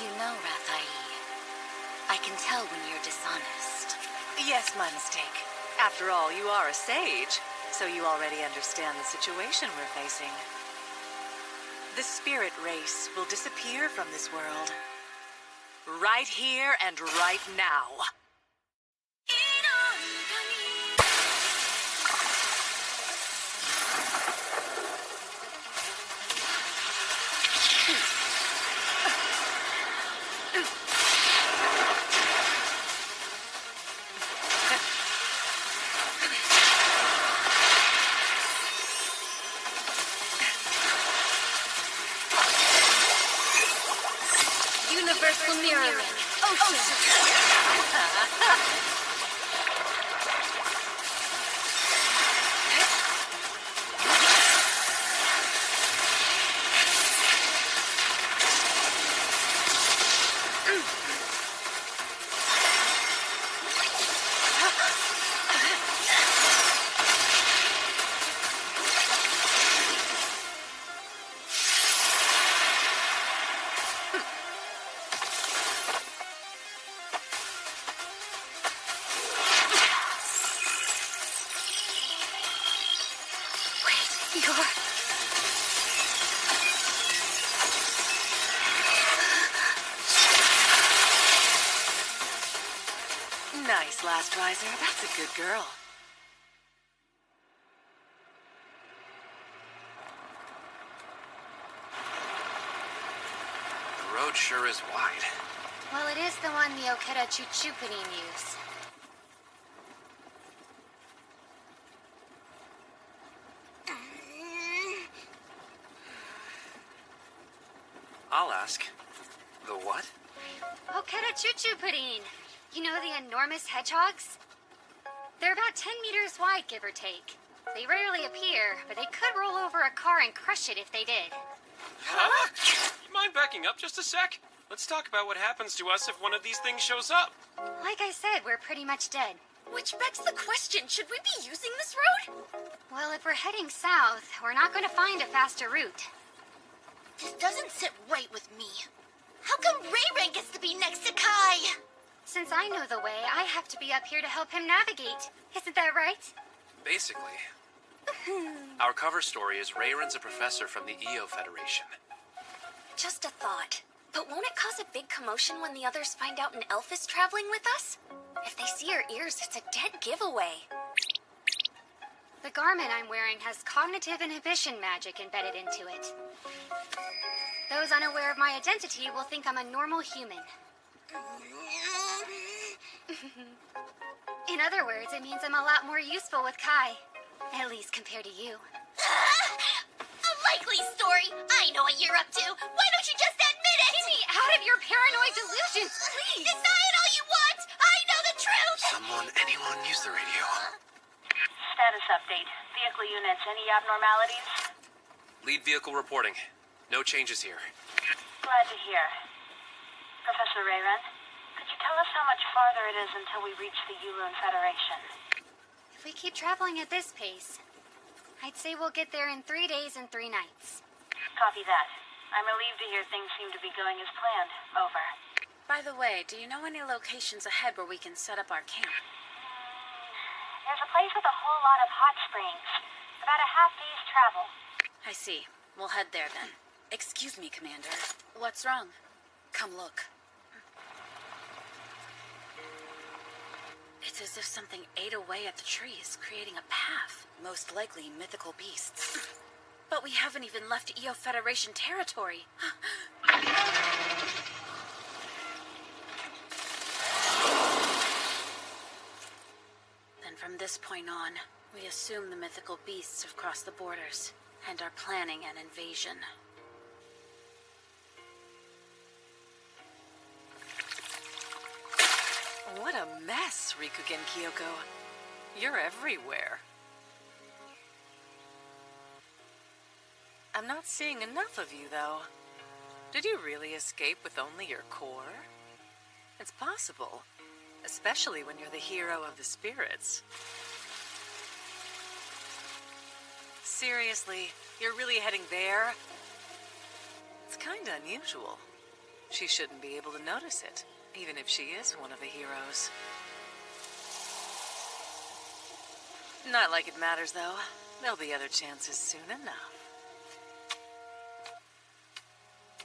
You know, Rathai, I can tell when you're dishonest. Yes, my mistake. After all, you are a sage, so you already understand the situation we're facing. The spirit race will disappear from this world. Right here and right now. Universal mirroring. Ocean. You're... Nice, Last Riser. That's a good girl. The road sure is wide. Well, it is the one the Okeda Chuchupanin use. I'll ask. The what? Okeda Chuchupanin! You know the enormous hedgehogs? They're about 10 meters wide, give or take. They rarely appear, but they could roll over a car and crush it if they did. Huh? You mind backing up just a sec? Let's talk about what happens to us if one of these things shows up. Like I said, we're pretty much dead. Which begs the question, should we be using this road? Well, if we're heading south, we're not going to find a faster route. This doesn't sit right with me. How come Ray gets to be next to Kai? Since I know the way, I have to be up here to help him navigate. Isn't that right? Basically. Our cover story is Rayron's a professor from the EO Federation. Just a thought. But won't it cause a big commotion when the others find out an elf is traveling with us? If they see our ears, it's a dead giveaway. The garment I'm wearing has cognitive inhibition magic embedded into it. Those unaware of my identity will think I'm a normal human. In other words, it means I'm a lot more useful with Kai. At least compared to you. A likely story! I know what you're up to! Why don't you just admit it? Get me out of your paranoid delusions, please! Deny it all you want! I know the truth! Anyone use the radio? Status update. Vehicle units, any abnormalities? Lead vehicle reporting. No changes here. Glad to hear. Professor Rayron, could you tell us how much farther it is until we reach the Yulun Federation? If we keep traveling at this pace, I'd say we'll get there in 3 days and 3 nights. Copy that. I'm relieved to hear things seem to be going as planned. Over. By the way, do you know any locations ahead where we can set up our camp? There's a place with a whole lot of hot springs. About a half day's travel. I see. We'll head there then. Excuse me, Commander. What's wrong? Come look. It's as if something ate away at the trees, creating a path. Most likely mythical beasts. But we haven't even left EO Federation territory. Then from this point on, we assume the mythical beasts have crossed the borders and are planning an invasion. What a mess, Rikugen Kyoko. You're everywhere. I'm not seeing enough of you, though. Did you really escape with only your core? It's possible, especially when you're the hero of the spirits. Seriously, you're really heading there? It's kinda unusual. She shouldn't be able to notice it, even if she is one of the heroes. Not like it matters, though. There'll be other chances soon enough.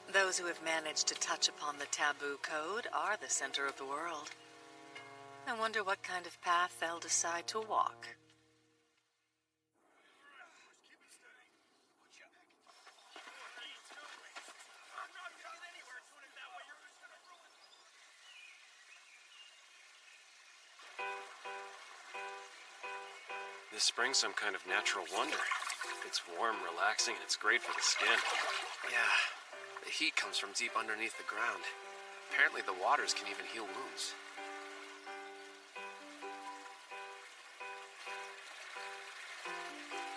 Those who have managed to touch upon the taboo code are the center of the world. I wonder what kind of path they'll decide to walk. This spring's some kind of natural wonder. It's warm, relaxing, and it's great for the skin. Yeah, the heat comes from deep underneath the ground. Apparently the waters can even heal wounds.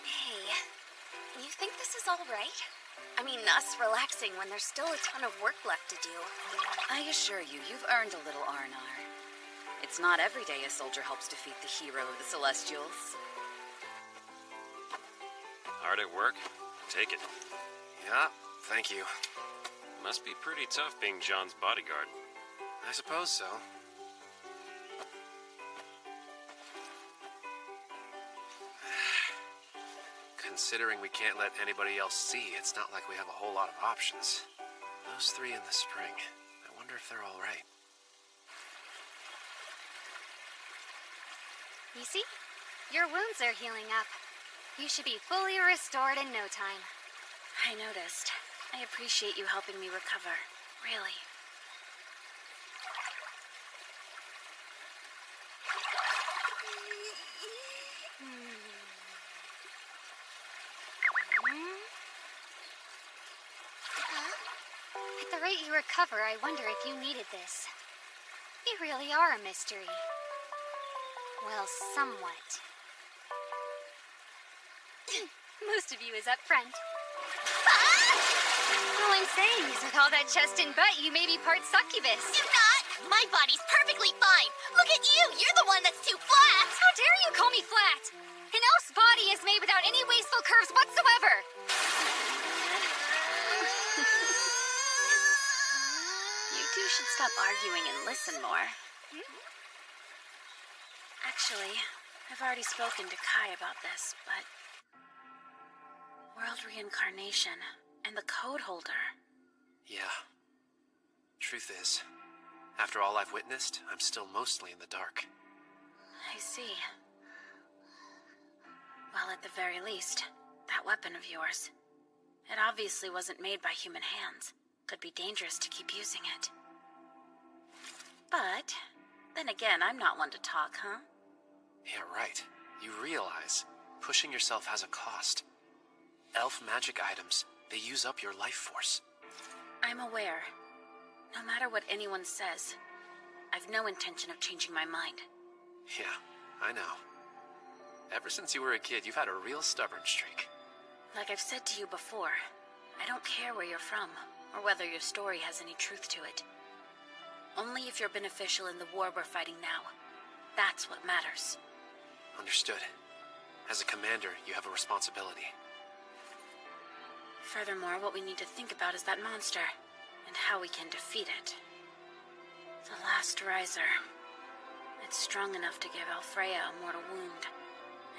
Hey, you think this is all right? I mean, us relaxing when there's still a ton of work left to do. I assure you, you've earned a little R&R. It's not every day a soldier helps defeat the hero of the Celestials. Hard at work? Take it. Yeah, thank you. Must be pretty tough being John's bodyguard. I suppose so. Considering we can't let anybody else see, it's not like we have a whole lot of options. Those three in the spring. I wonder if they're all right. You see? Your wounds are healing up. You should be fully restored in no time. I noticed. I appreciate you helping me recover. Really. At the rate you recover, I wonder if you needed this. You really are a mystery. Well, somewhat. Most of you is up front. All I'm saying is with all that chest and butt, you may be part succubus. I'm not! My body's perfectly fine! Look at you! You're the one that's too flat! How dare you call me flat? An elf's body is made without any wasteful curves whatsoever! You two should stop arguing and listen more. Actually, I've already spoken to Kai about this, but... World reincarnation and the code holder. Yeah. Truth is, after all I've witnessed, I'm still mostly in the dark. I see. Well, at the very least, that weapon of yours. It obviously wasn't made by human hands. Could be dangerous to keep using it. But, then again, I'm not one to talk, huh? Yeah, right. You realize pushing yourself has a cost. Elf magic items, they use up your life force. I'm aware. No matter what anyone says, I've no intention of changing my mind. Yeah, I know. Ever since you were a kid, you've had a real stubborn streak. Like I've said to you before, I don't care where you're from, or whether your story has any truth to it. Only if you're beneficial in the war we're fighting now. That's what matters. Understood. As a commander, you have a responsibility. Furthermore, what we need to think about is that monster, and how we can defeat it. The last riser. It's strong enough to give Alfreya a mortal wound.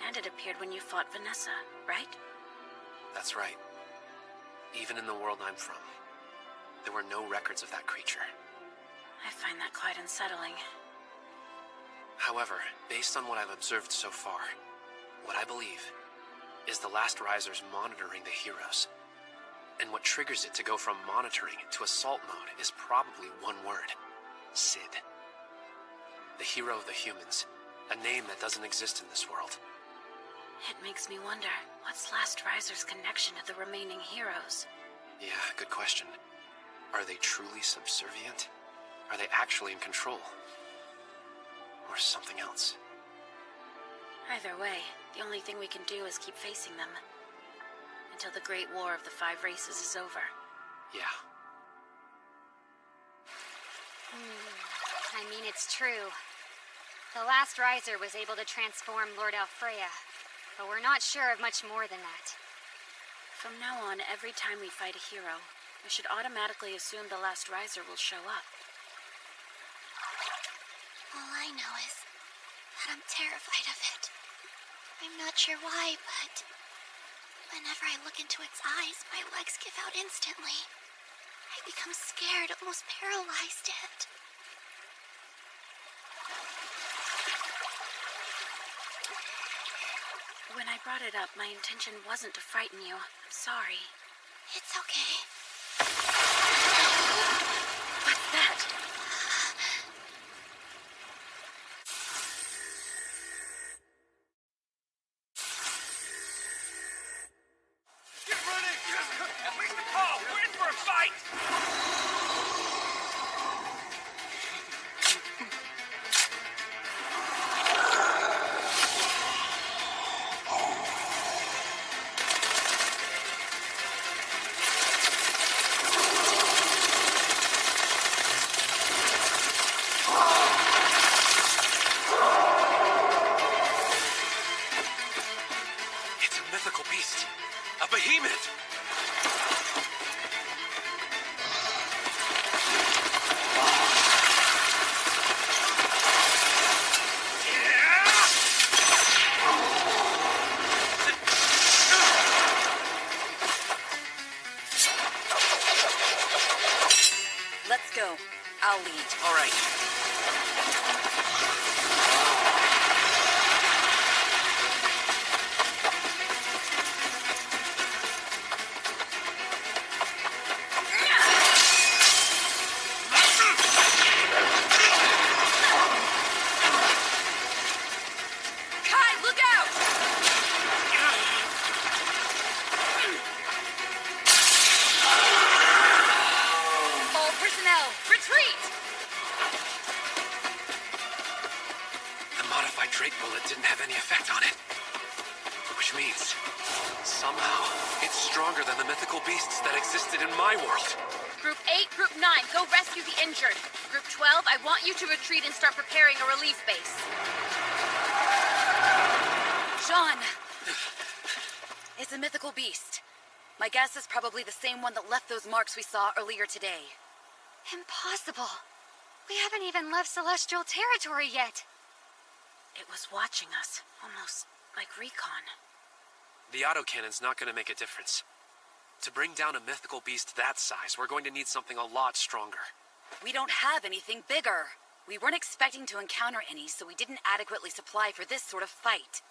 And it appeared when you fought Vanessa, right? That's right. Even in the world I'm from, there were no records of that creature. I find that quite unsettling. However, based on what I've observed so far, what I believe is the last riser's monitoring the heroes. And what triggers it to go from monitoring to assault mode is probably one word. Sid. The hero of the humans. A name that doesn't exist in this world. It makes me wonder, what's Last Riser's connection to the remaining heroes? Yeah, good question. Are they truly subservient? Are they actually in control? Or something else? Either way, the only thing we can do is keep facing them. Until the Great War of the Five Races is over. Yeah. I mean, it's true. The last riser was able to transform Lord Alfreya, but we're not sure of much more than that. From now on, every time we fight a hero, we should automatically assume the last riser will show up. All I know is that I'm terrified of it. I'm not sure why, but whenever I look into its eyes, my legs give out instantly. I become scared, almost paralyzed, and... When I brought it up, my intention wasn't to frighten you. I'm sorry. It's okay. What's that? Get running! Make the call! We're in for a fight! It's a mythical beast. A behemoth. retreat. All right. Kai, look out! All personnel, retreat! The modified Drake bullet didn't have any effect on it. Which means, somehow, it's stronger than the mythical beasts that existed in my world. Group 8, Group 9, go rescue the injured. Group 12, I want you to retreat and start preparing a relief base. Jean! It's a mythical beast. My guess is probably the same one that left those marks we saw earlier today. Impossible. We haven't even left celestial territory yet. It was watching us, almost like recon. The autocannon's not going to make a difference. To bring down a mythical beast that size, we're going to need something a lot stronger. We don't have anything bigger. We weren't expecting to encounter any, so we didn't adequately supply for this sort of fight.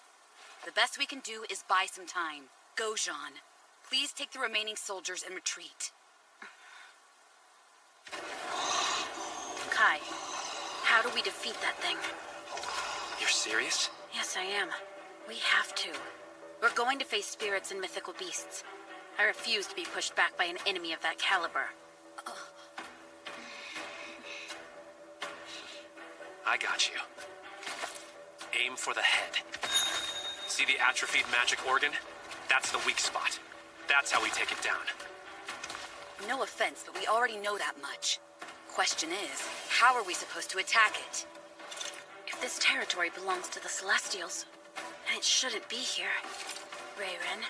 The best we can do is buy some time. Go, Jean. Please take the remaining soldiers and retreat. Kai, how do we defeat that thing? You're serious? Yes, I am. We have to. We're going to face spirits and mythical beasts. I refuse to be pushed back by an enemy of that caliber. I got you. Aim for the head. See the atrophied magic organ? That's the weak spot. That's how we take it down. No offense, but we already know that much. Question is, how are we supposed to attack it? If this territory belongs to the Celestials, then it shouldn't be here. Rayren.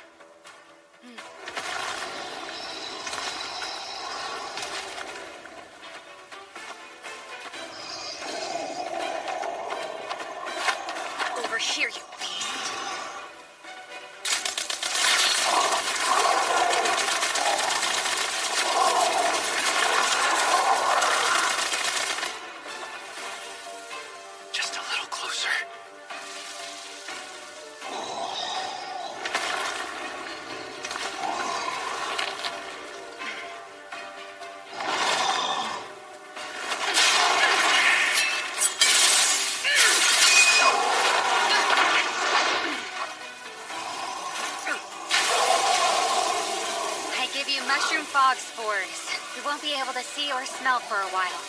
Over here, you beast. Just a little closer. I give you mushroom fog spores. You won't be able to see or smell for a while.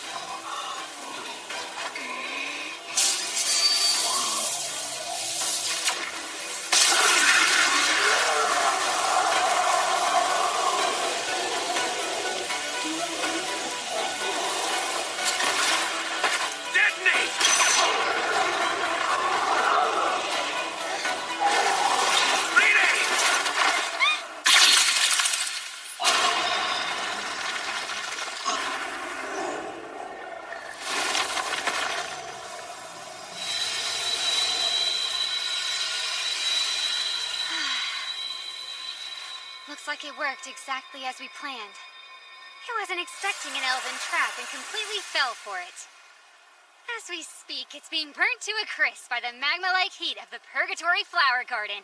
Looks like it worked exactly as we planned. I wasn't expecting an elven trap and completely fell for it. As we speak, it's being burnt to a crisp by the magma-like heat of the Purgatory Flower Garden.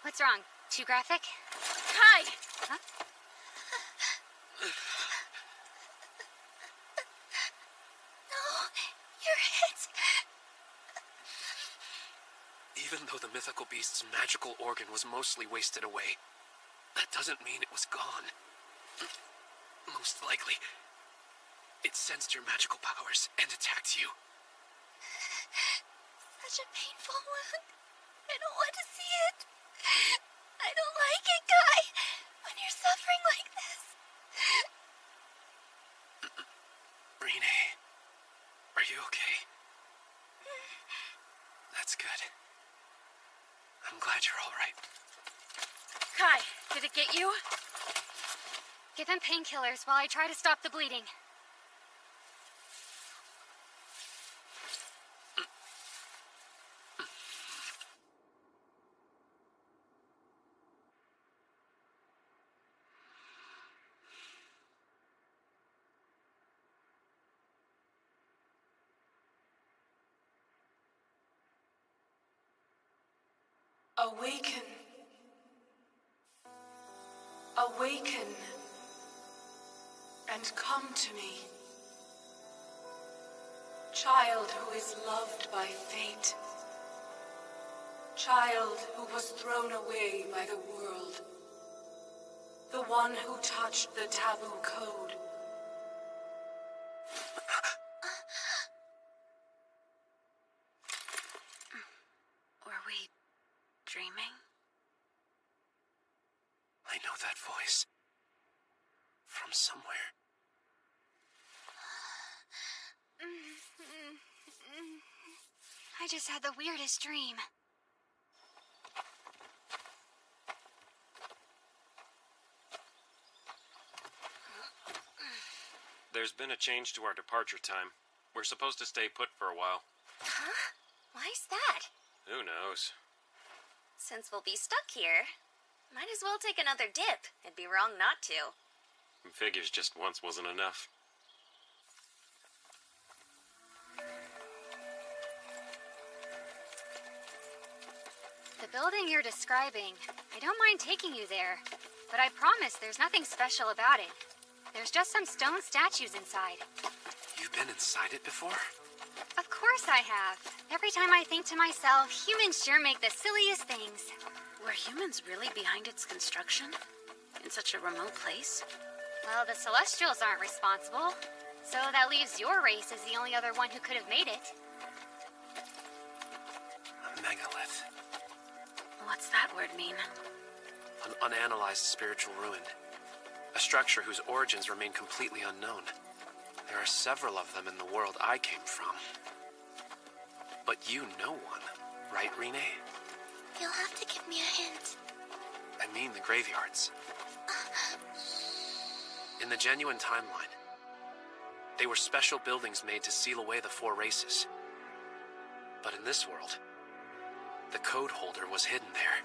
What's wrong? Too graphic? Kai! Huh? No, you're hit. Even though the mythical beast's magical organ was mostly wasted away, that doesn't mean it was gone. Most likely, it sensed your magical powers and attacked you. Such a painful wound. I don't want to see it. I don't like it, Kai, when you're suffering like this. Rene, are you okay? That's good. I'm glad you're all right. Kai, did it get you? Give him painkillers while I try to stop the bleeding. Awaken. Awaken. And come to me. Child who is loved by fate. Child who was thrown away by the world. The one who touched the taboo code. Were we dreaming? I know that voice. From somewhere. I just had the weirdest dream. There's been a change to our departure time. We're supposed to stay put for a while. Huh? Why's that? Who knows? Since we'll be stuck here, might as well take another dip. It'd be wrong not to. Figures just once wasn't enough. The building you're describing, I don't mind taking you there, but I promise there's nothing special about it. There's just some stone statues inside. You've been inside it before? Of course I have. Every time I think to myself, humans sure make the silliest things. Were humans really behind its construction? In such a remote place? Well, the Celestials aren't responsible, so that leaves your race as the only other one who could have made it. A megalith. What's that word mean? An unanalyzed spiritual ruin. A structure whose origins remain completely unknown. There are several of them in the world I came from. But you know one, right, Renee? You'll have to give me a hint. I mean the graveyards. In the genuine timeline, they were special buildings made to seal away the four races. But in this world, the code holder was hidden there.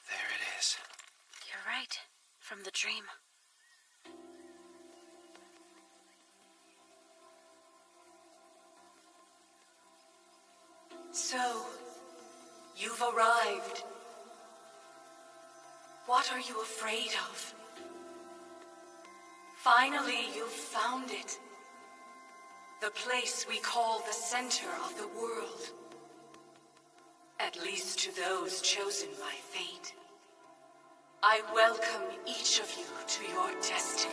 There it is. You're right. From the dream. So, you've arrived. What are you afraid of? Finally, you've found it. The place we call the center of the world. At least to those chosen by fate. I welcome each of you to your destiny.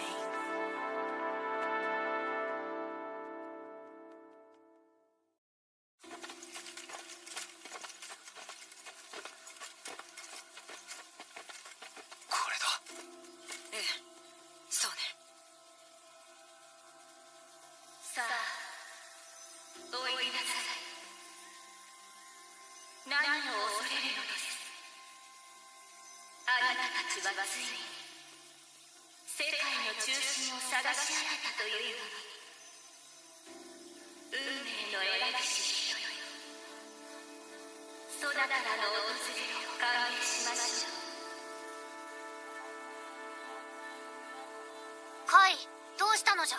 カイ、どうしたのじゃ。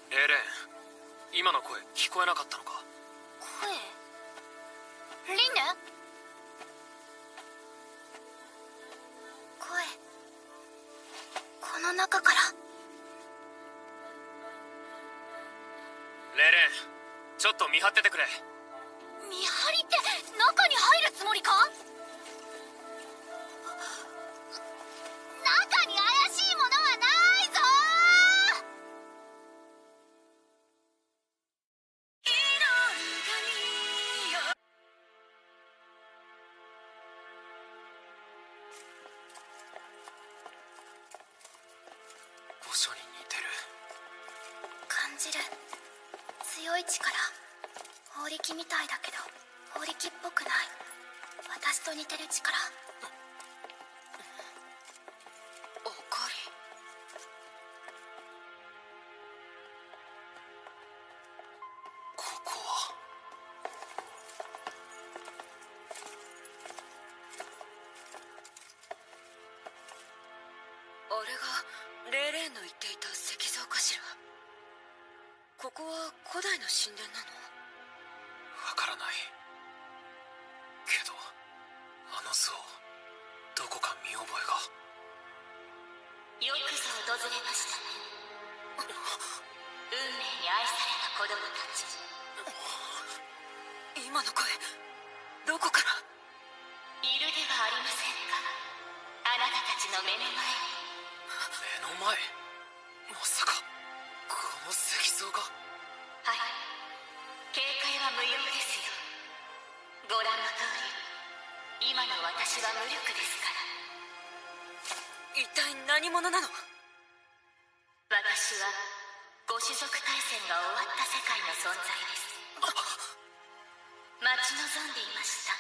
エレン、今の声聞こえなかったのか？声。リンネ？声。この中から。レレン、ちょっと見張っててくれ。見張りって中に入るつもりか？中に怪しいものはないぞ墓所に似てる。感じる。強い力。法力みたいだけど法力っぽくない。私と似てる力。おかり。ここは。レイレーンの言っていた石像かしら。ここは古代の神殿なの？わからないけど、あの像どこか見覚えが。よくぞ訪れましたね。運命に愛された子供たち。今の声、どこから？いるではありませんか、あなたたちの目の前に。目の前？まさかこの石像が。はい、警戒は無用ですよ。ご覧の通り、今の私は無力ですから。一体何者なの？私はご種族大戦が終わった世界の存在です。待ち望んでいました。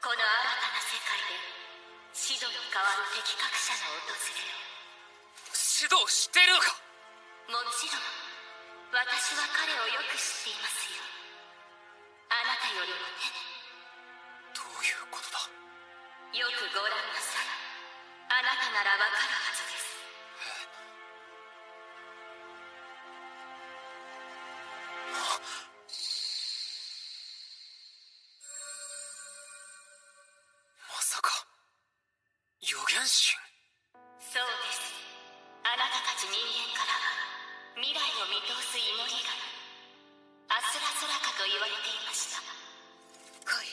この新たな世界でシドに代わる適格者の訪れを。シドを知っているのか？もちろん私は彼をよく知っていますよ。あなたよりもね。どういうことだ？よくご覧なさい。あなたならわかるはずです。まさか預言神？そうです。あなたたち人間からは未来を見通す祈りがアスラソラカと言われていました。カイ、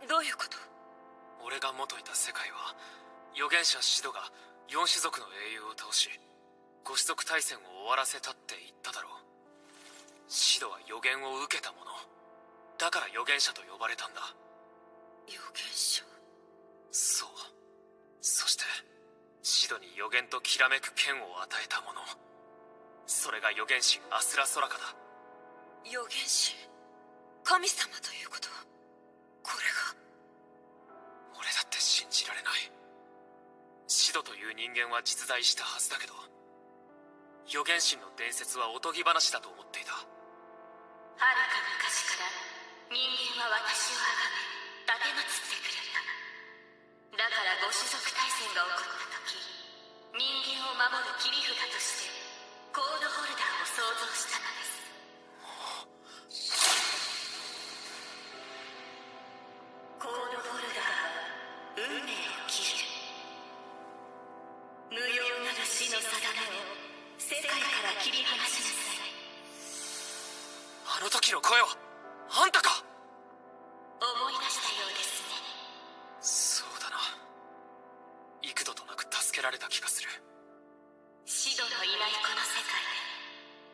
どういうこと？俺が元いた世界は預言者シドが4種族の英雄を倒し5種族大戦を終わらせたって言っただろう。シドは予言を受けた者だから預言者と呼ばれたんだ。預言者？そう。そしてシドに予言ときらめく剣を与えた者、それが預言神アスラソラカだ。預言神？神様ということ？これが？俺だって信じられない。シドという人間は実在したはずだけど、預言神の伝説はおとぎ話だと思っていた。はるか昔から人間は私を崇め奉ってくれた。だからご種族大戦が起こった時、人間を守る切り札としてコードホルダーを創造したのです。コードホルダーは運命を切る。無用なる死の定めを世界から切り離しなさい。あの時の声はあんたか？思い出したようですね。そうだな。幾度となく助けられた気がする。シドのいないこの世界で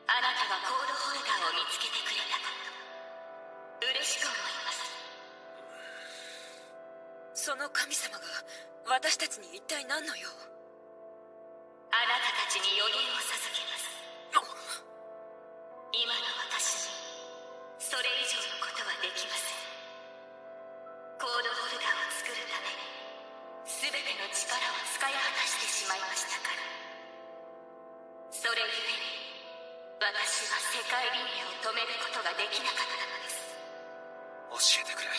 あなたがコードホルダーを見つけてくれたこと嬉しく思います。その神様が私たちに一体何の用？あなたたちに予言を授けます。今の私にそれ以上のことはできません。コードホルダーを作るために全ての力を使い果たしてしまいましたから。それゆえに私は世界輪廻を止めることができなかったのです。教えてくれ。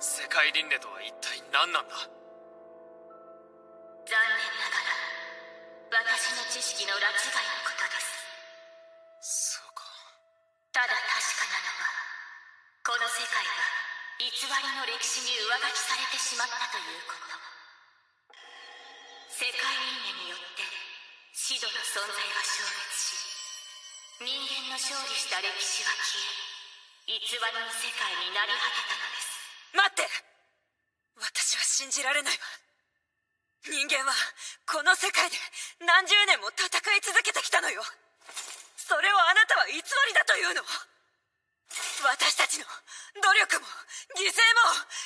世界輪廻とは一体何なんだ？残念ながら私の知識の拉致外のことです。そうか。ただ確かなのは、この世界が偽りの歴史に上書きされてしまったということ。世界輪廻によってシドの存在は消滅し、人間の勝利した歴史は消え、偽りの世界になり果てたのです。待って！私は信じられないわ。人間はこの世界で何十年も戦い続けてきたのよ。それをあなたは偽りだというの？私たちの努力も犠牲も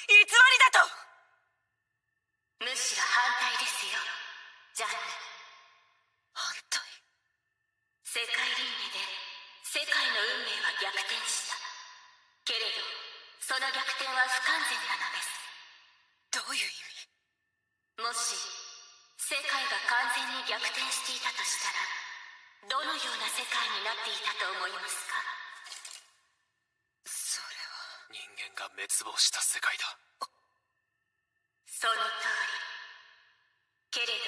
偽りだと！むしろ反対ですよ、ジャンヌ。反対？世界輪廻で世界の運命は逆転した。けれどその逆転は不完全なのです。どういう意味？もし世界が完全に逆転していたとしたら、どのような世界になっていたと思いますか？それは人間が滅亡した世界だ。その通り。けれど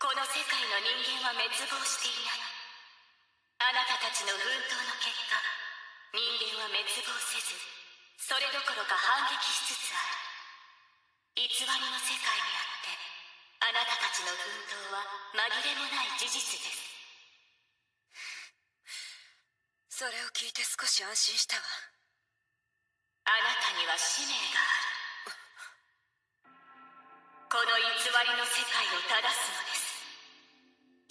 この世界の人間は滅亡していない。あなたたちの奮闘の結果、人間は滅亡せず、それどころか反撃しつつある。偽りの世界にあって、あなたたちの奮闘は紛れもない事実です。それを聞いて少し安心したわ。あなたには使命がある。この偽りの世界を正すのです。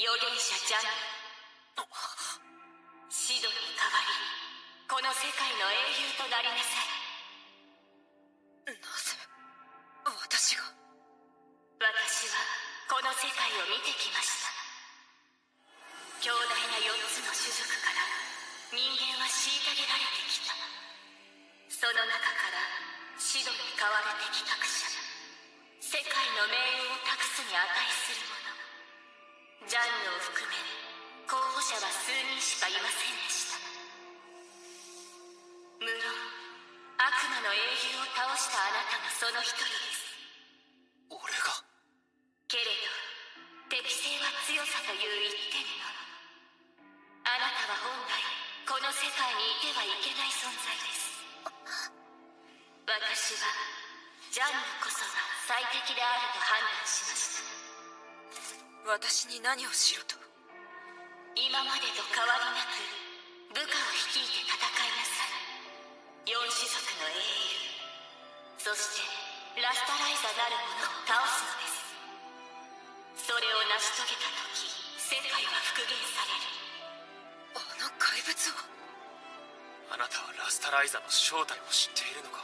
預言者ジャンヌ。シドに代わり、この世界の英雄となりなさい。なぜ私が？私はこの世界を見てきました。強大な4つの種族から人間は虐げられてきた。その中からシドに代わる適格者、世界の命運を託すに値する者、ジャンヌを含め候補者は数人しかいませんでした。無論悪魔の英雄を倒したあなたもその一人です。俺が？けれど適性は強さという一点のみ。あなたは本来この世界にいてはいけない存在です。私はジャンヌこそが最適であると判断しました。私に何をしろと？今までと変わりなく部下を率いて戦いなさい。4種族の英雄、そしてラスタライザなる者を倒すのです。それを成し遂げた時、世界は復元される。あの怪物を？あなたはラスタライザの正体を知っているのか？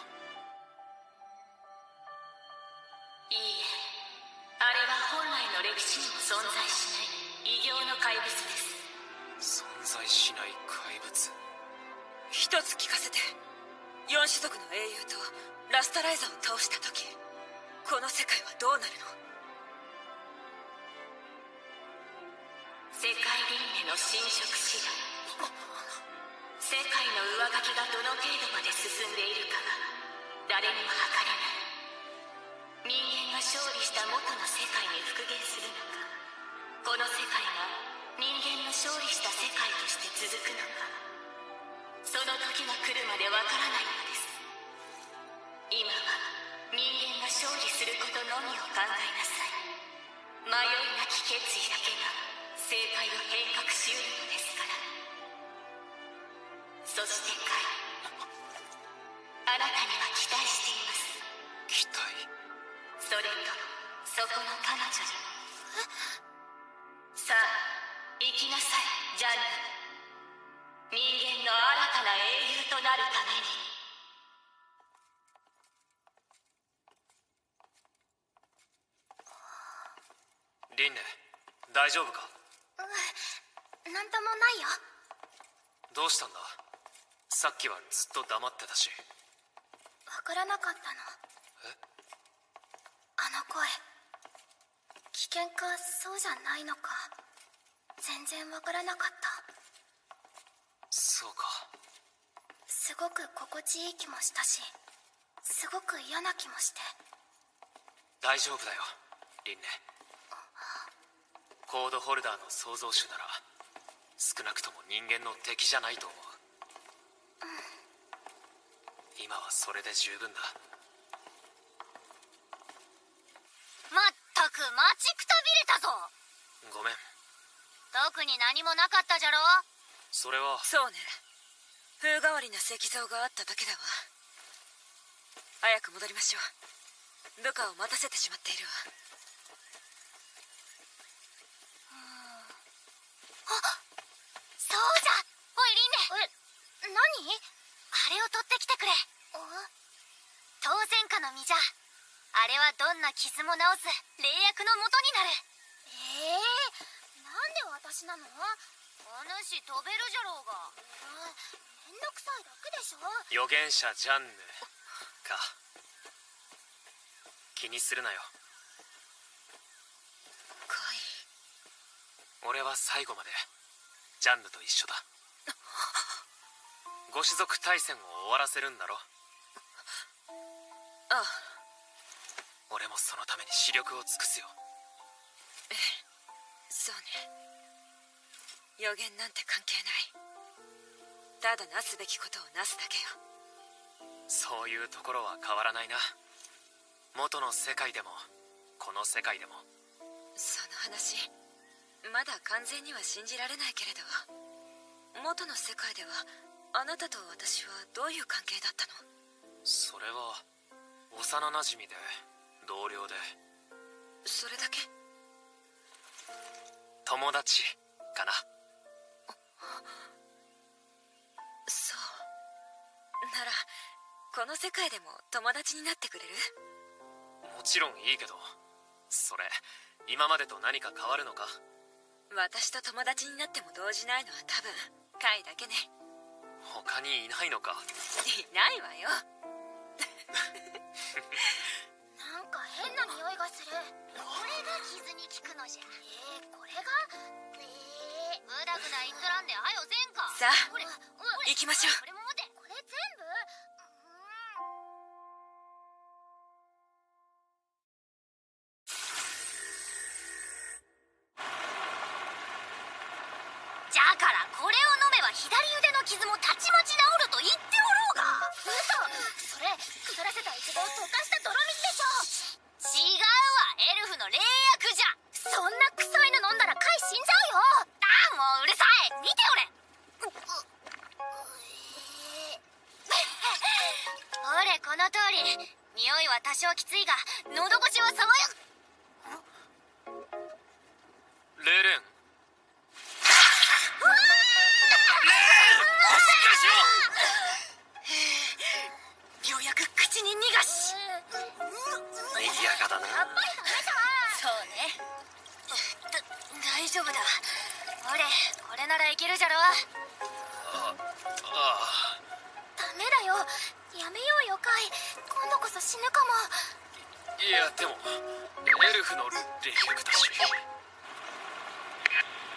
いいえ、あれは本来の歴史にも存在しない異形の怪物です。存在しない怪物？一つ聞かせて。4種族の英雄とラスタライザを倒した時、この世界はどうなるの？世界輪廻の侵食次第。世界の上書きがどの程度まで進んでいるかは誰にも測れない。人間が勝利した元の世界に復元するのか、この世界が人間の勝利した世界として続くのか、その時が来るまでわからないのです。今は人間が勝利することのみを考えなさい。迷いなき決意だけが正解を変革しうるのですから。そしてカイ、あなたには期待しています。期待？それとそこの彼女に。さあ行きなさい、ジャンヌ。人間の新たな英雄となるために。リンネ、大丈夫か？なんともないよ。どうしたんだ？さっきはずっと黙ってたし。わからなかったの。あの声、危険かそうじゃないのか全然わからなかった。そうか。すごく心地いい気もしたし、すごく嫌な気もして。大丈夫だよ、リンネ。コードホルダーの創造主なら少なくとも人間の敵じゃないと思う。今はそれで十分だ。まったく待ちくたびれたぞ。ごめん。特に何もなかったじゃろ。それは。そうね、風変わりな石像があっただけだわ。早く戻りましょう。部下を待たせてしまっているわ。そうじゃ。おいリンネ。何？あれを取ってきてくれ。当然下の実じゃ。あれはどんな傷も治す霊薬の元になる。なんで私なの？お主飛べるじゃろうが。めんどくさいだけでしょ。預言者ジャンヌか。気にするなよ。カイ。俺は最後までジャンヌと一緒だ。ご種族大戦を終わらせるんだろ？ああ。俺もそのために死力を尽くすよ。ええ。そうね。予言なんて関係ない。ただなすべきことをなすだけよ。そういうところは変わらないな。元の世界でもこの世界でも。その話まだ完全には信じられないけれど、元の世界ではあなたと私はどういう関係だったの？それは幼なじみで同僚で。それだけ？友達かな。そうならこの世界でも友達になってくれる？もちろんいいけど、それ今までと何か変わるのか？私と友達になっても動じないのは多分カイだけね。他にいないのか？いないわよ。なんか変な匂いがする。これが傷に効くのじゃ。これがぐだぐだ言っとらんではよせんか。さあ行きましょう。これも持て。これ全部じゃからこれを飲めば左腕の傷もたちまち治ると言っておろうが。嘘。それ腐らせたイチゴを溶かした泥水でしょ。違うわ、エルフの霊薬じゃ。そんな臭いの飲んだらカイ死んじゃうよ。もううるさい。見ておれ。ほれこの通り。匂いは多少きついが喉越しは爽やか。レーレン。ようやく口に逃がし。嫌がだな。そうね。大丈夫だ。ほれこれならいけるじゃろ。ダメだよ。やめようよカイ。今度こそ死ぬかも。いやでもエルフの霊力だし。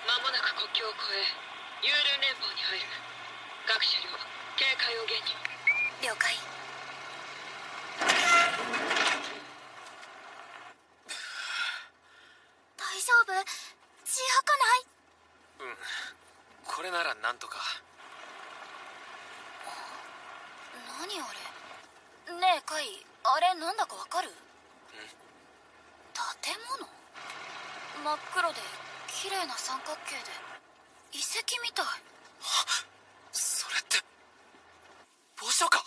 間もなく国境を越えユールン連邦に入る。各車両警戒を厳に。了解。大丈夫？血吐かない？これならなんとか。何あれ？ねえカイ、あれなんだかわかる？建物？真っ黒で綺麗な三角形で遺跡みたい。それって墓所か？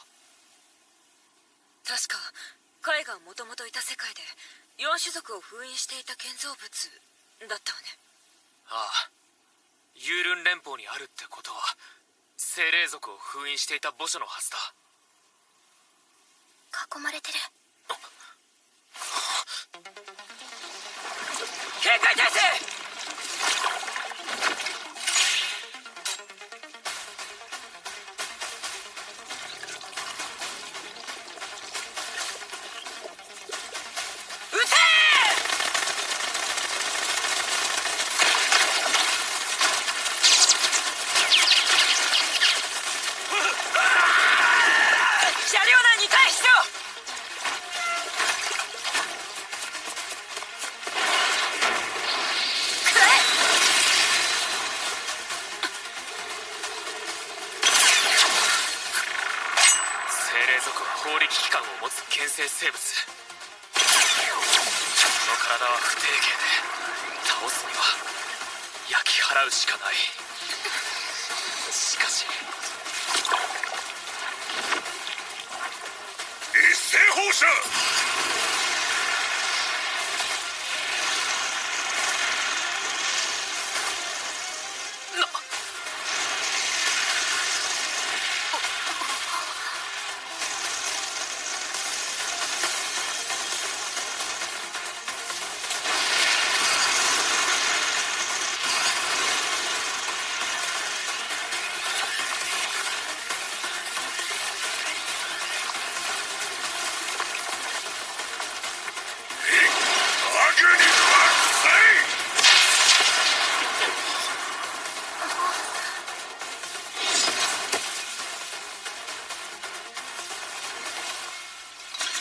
確かカイがもともといた世界で4種族を封印していた建造物だったわね。ああ、ユールン連邦にあるってことは精霊族を封印していた墓所のはずだ。囲まれてる。警戒態勢。牽制生物。この体は不定形で倒すには焼き払うしかない。しかし一斉放射。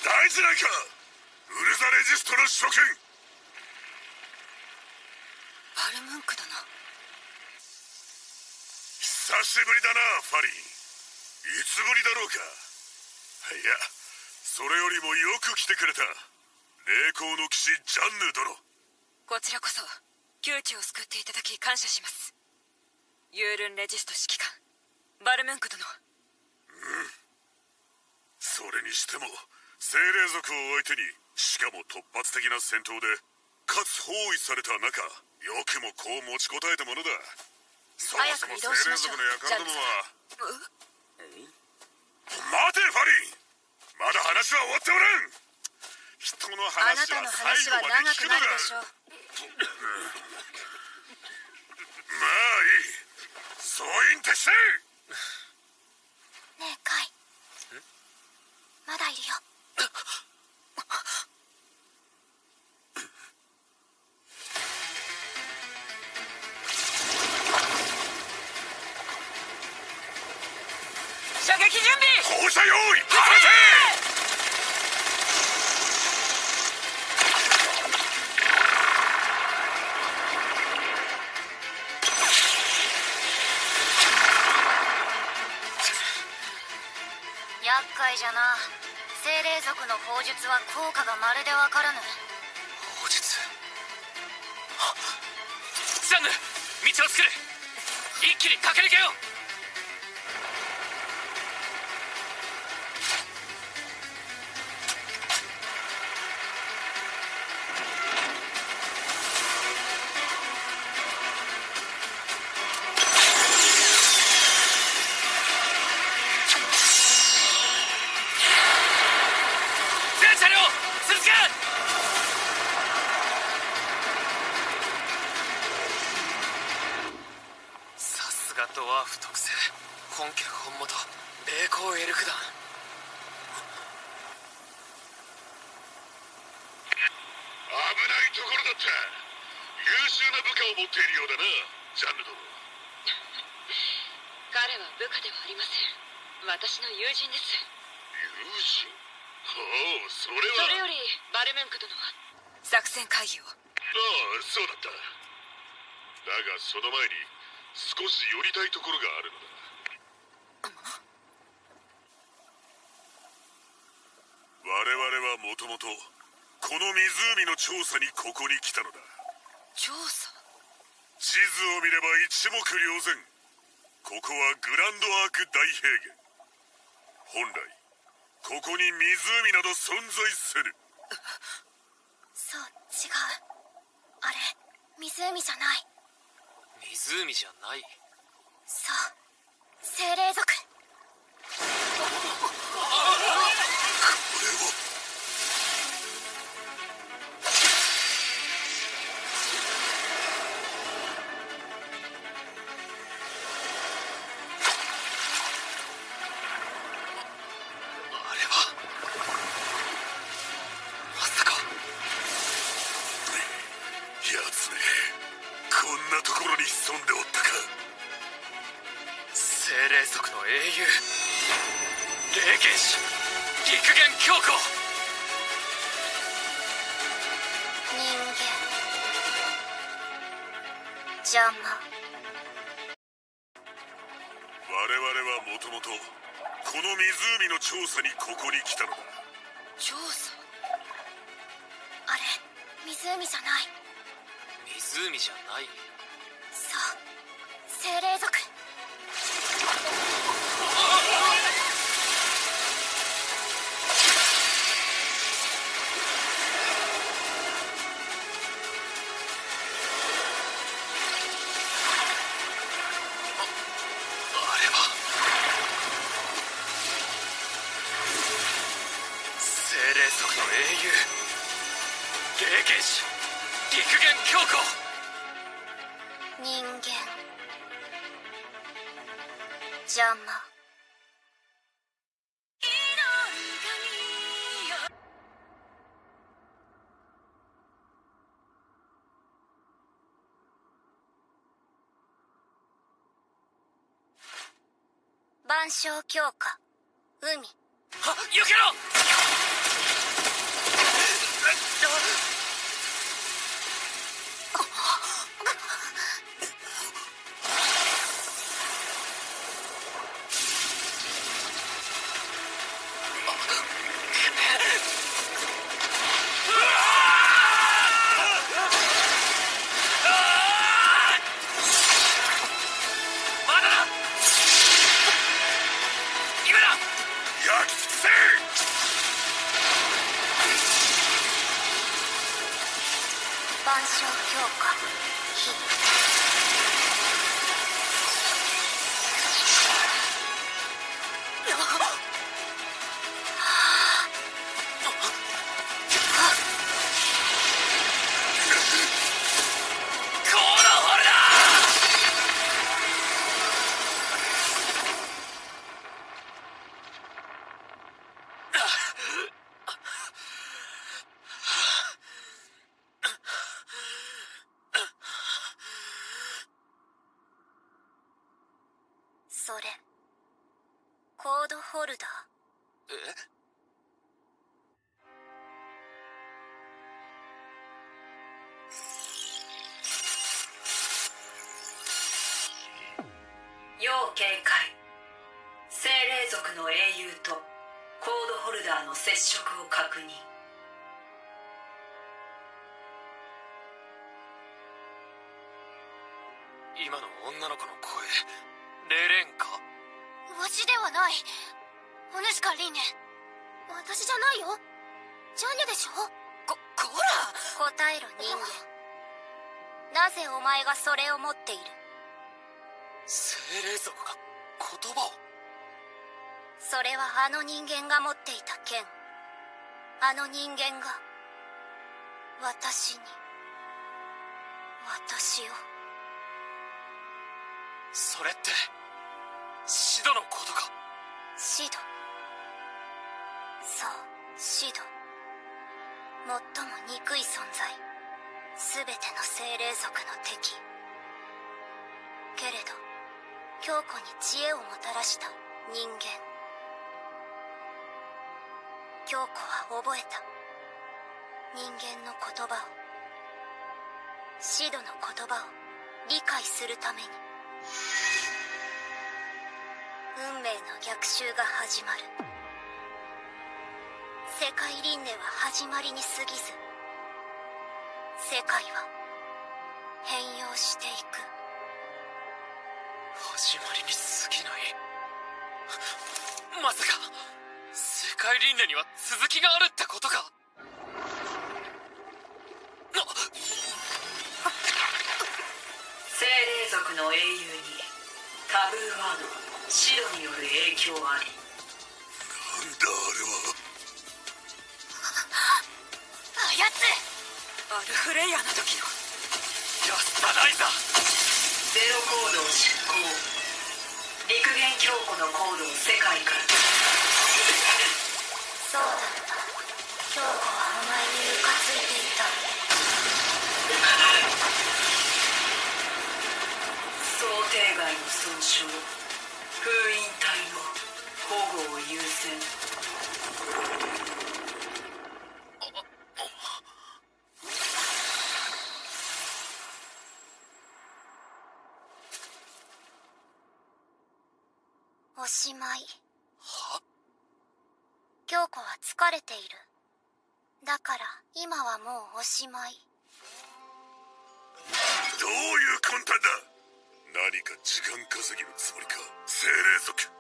大事ないか、ウルザレジストの諸君。あルムンク殿。久しぶりだな、ファリン。いつぶりだろうか。いや、それよりもよく来てくれた。霊光の騎士ジャンヌ殿。こちらこそ窮地を救っていただき感謝します。ユールンレジスト指揮官バルムンク殿。それにしても精霊族を相手に、しかも突発的な戦闘でかつ包囲された中、よくもこう持ちこたえたものだ。そもそも精霊族の輩どもは。待てファリン、まだ話は終わっておらん。人のあな話はたの話は最後まで長くな聞くのだ。るでしょう。まあいい、総員撤収。ねえカイ、まだいるよ。射撃準備。放射用意、放て。厄介じゃな。精霊族の砲術は効果がまるでわからぬ。砲術。ジャンヌ、道を作る。一気に駆け抜けよう。全車両続け。さすがドワーフ特製、本家本元霊光エルフ団。危ないところだった。優秀な部下を持っているようだな、ジャンヌ殿。彼は部下ではありません。私の友人です。友人？おお、それは。それよりバルムンク殿は作戦会議を。ああ、そうだった。だがその前に少し寄りたいところがあるのだ。我々はもともとこの湖の調査にここに来たのだ。調査？地図を見れば一目瞭然。ここはグランドアーク大平原。本来ここに湖など存在せぬ。そう、違う。あれ、湖じゃない。湖じゃない。そう、精霊族。やつめ、こんなところに潜んでおったか。精霊族の英雄、霊剣士陸元強行。人間邪魔。我々はもともとこの湖の調査にここに来たのだ。調査？あれ、湖じゃない。湖じゃない。そう、精霊族。あれは精霊族の英雄、霊剣士陸元強行。人間邪魔。万象強化海。はっ、避けろ。万象強化火。それコードホルダー。要警戒。精霊族の英雄とコードホルダーの接触を確認。今の女の子の声、レレンか？わしではない。お主かリーネ。私じゃないよ。ジャンニャでしょ。こら！答えろ人間。なぜお前がそれを持っている？精霊族が言葉を。それはあの人間が持っていた剣。あの人間が私に私を。それってシドのことか？シド。そう、シド。最も憎い存在。全ての精霊族の敵。けれど強固に知恵をもたらした人間。京子は覚えた。人間の言葉を、シドの言葉を理解するために。運命の逆襲が始まる。世界輪廻は始まりに過ぎず、世界は変容していく。始まりに過ぎない。まさか世界輪廻には続きがあるってことか？精霊族の英雄にタブーワードシドによる影響あり。なんだあれは。あやつアルフレイヤの時のラスタライザー。ゼロコードを執行。陸元強固のコードを世界から。そうだった。京子はお前にムカついていた。想定外の損傷。封印体の保護を優先。おしまい。は？京子は疲れている。だから今はもうおしまい。どういう魂胆だ。何か時間稼ぎのつもりか、精霊族。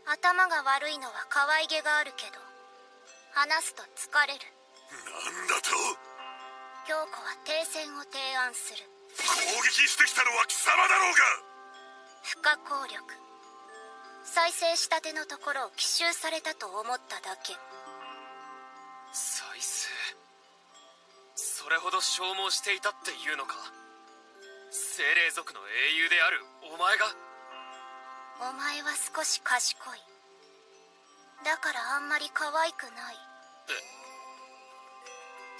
頭が悪いのは可愛げがあるけど、話すと疲れる。なんだと？京子は停戦を提案する。攻撃してきたのは貴様だろうが。不可抗力。再生したてのところを奇襲されたと思っただけ。再生。それほど消耗していたっていうのか？精霊族の英雄であるお前が？お前は少し賢い。だからあんまり可愛くない。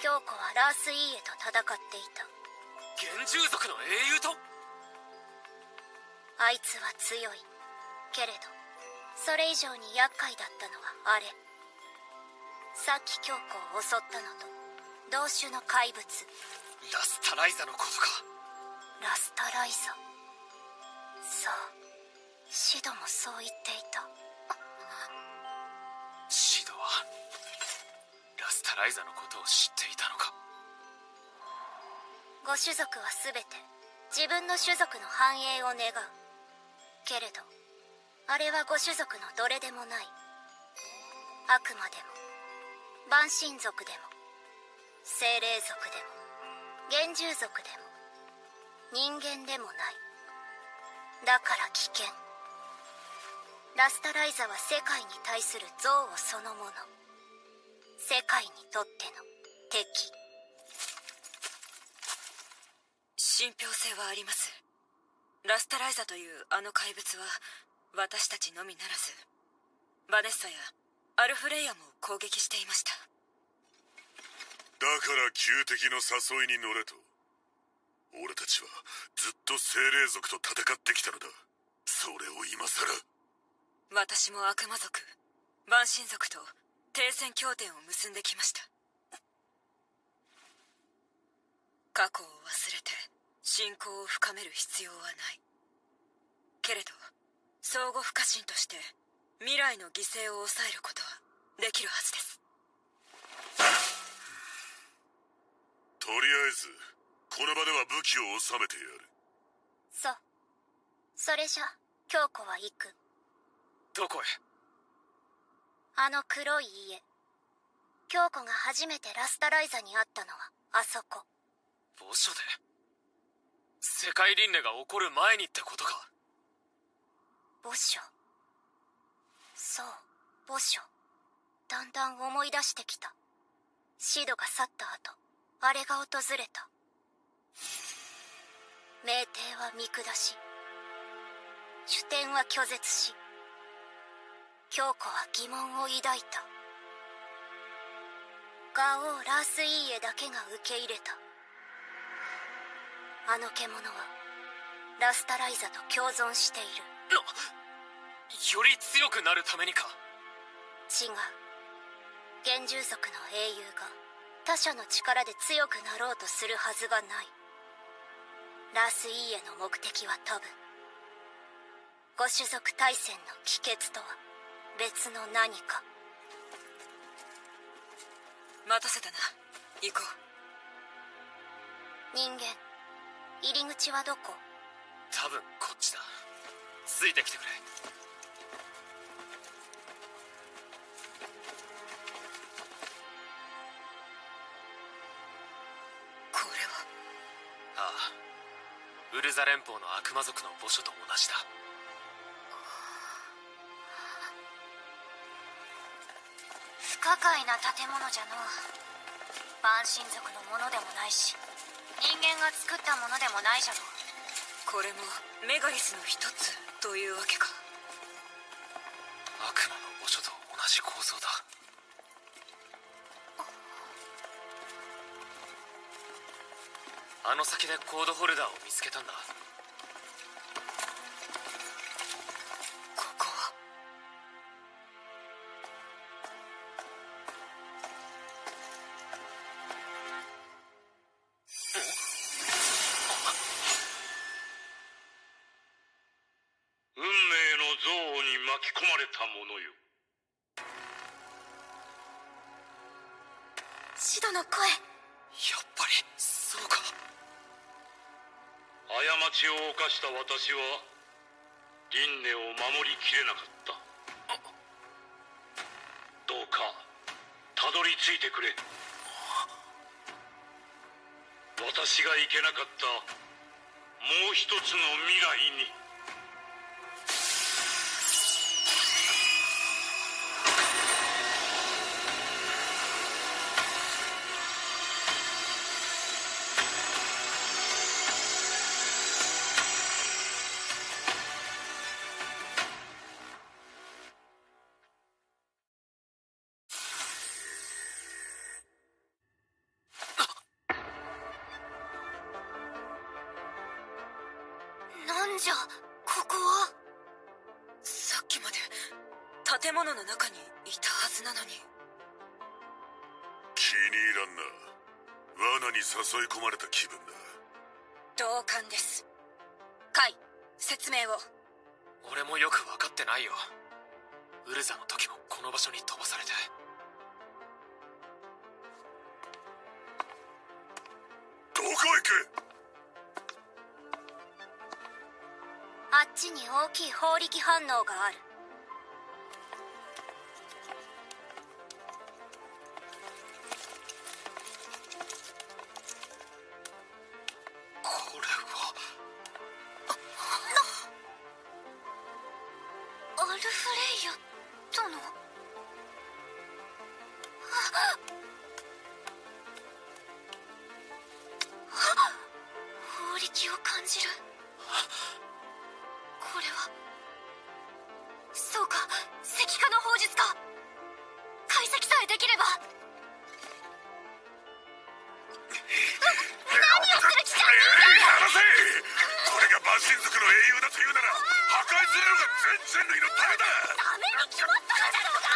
京子はラースイーエと戦っていた。幻獣族の英雄と？あいつは強い。けれどそれ以上に厄介だったのはあれ。さっき京子を襲ったのと同種の怪物。ラスタライザのことか？ラスタライザ。そう、シドもそう言っていた。シドはラスタライザのことを知っていたのか？ご種族は全て自分の種族の繁栄を願う。けれどあれはご種族のどれでもない。悪魔でも万神族でも精霊族でも幻獣族でも人間でもない。だから危険。ラスタライザは世界に対する憎悪そのもの。世界にとっての敵。信憑性はあります。ラスタライザというあの怪物は私たちのみならずバネッサやアルフレイアも攻撃していました。だから旧敵の誘いに乗れと。俺たちはずっと精霊族と戦ってきたのだ。それを今さら。私も悪魔族万神族と停戦協定を結んできました。過去を忘れて信仰を深める必要はない。けれど相互不可侵として未来の犠牲を抑えることはできるはずです。とりあえずこの場では武器を収めてやる。そう。それじゃ京子は行く。どこへ？あの黒い家。京子が初めてラスタライザに会ったのはあそこ。墓所で？世界輪廻が起こる前にってことか？墓所。そう、墓所。だんだん思い出してきた。シドが去った後、あれが訪れた。命帝は見下し、主典は拒絶し、京子は疑問を抱いた。ガオー・ラースイーエだけが受け入れた。あの獣はラスタライザと共存している。より強くなるためにか？違う。幻獣族の英雄が他者の力で強くなろうとするはずがない。ラースイーエの目的は多分五種族大戦の帰結とは別の何か。待たせたな。行こう。人間、入り口はどこ？多分こっちだ。ついてきてくれ。これは。ああ、ウルザ連邦の悪魔族の墓所と同じだ。不可解な建物じゃのう。万神族のものでもないし、人間が作ったものでもないじゃろ。これもメガリスの一つというわけか。悪魔の墓所と同じ構造だ。あの先でコードホルダーを見つけたんだ。ここは。運命の憎悪に巻き込まれたものよ。シドの声。やっぱりそうか。過ちを犯した私は輪廻を守りきれなかった。どうかたどり着いてくれ。私が行けなかったもう一つの未来に。なんじゃ、ここは。さっきまで建物の中にいたはずなのに。気に入らんな。罠に誘い込まれた気分だ。同感です。カイ、説明を。俺もよく分かってないよ。ウルザの時もこの場所に飛ばされて。どこ行く？あっちに大きい法力反応がある。イヤ殿。法力を感じる。これはそうか、石化の砲術か。解析さえできれば。何をする気じゃ、人間。離せ。これが万神族の英雄だというなら破壊するのが全人類のためだ。ダメに決まったのだろうが。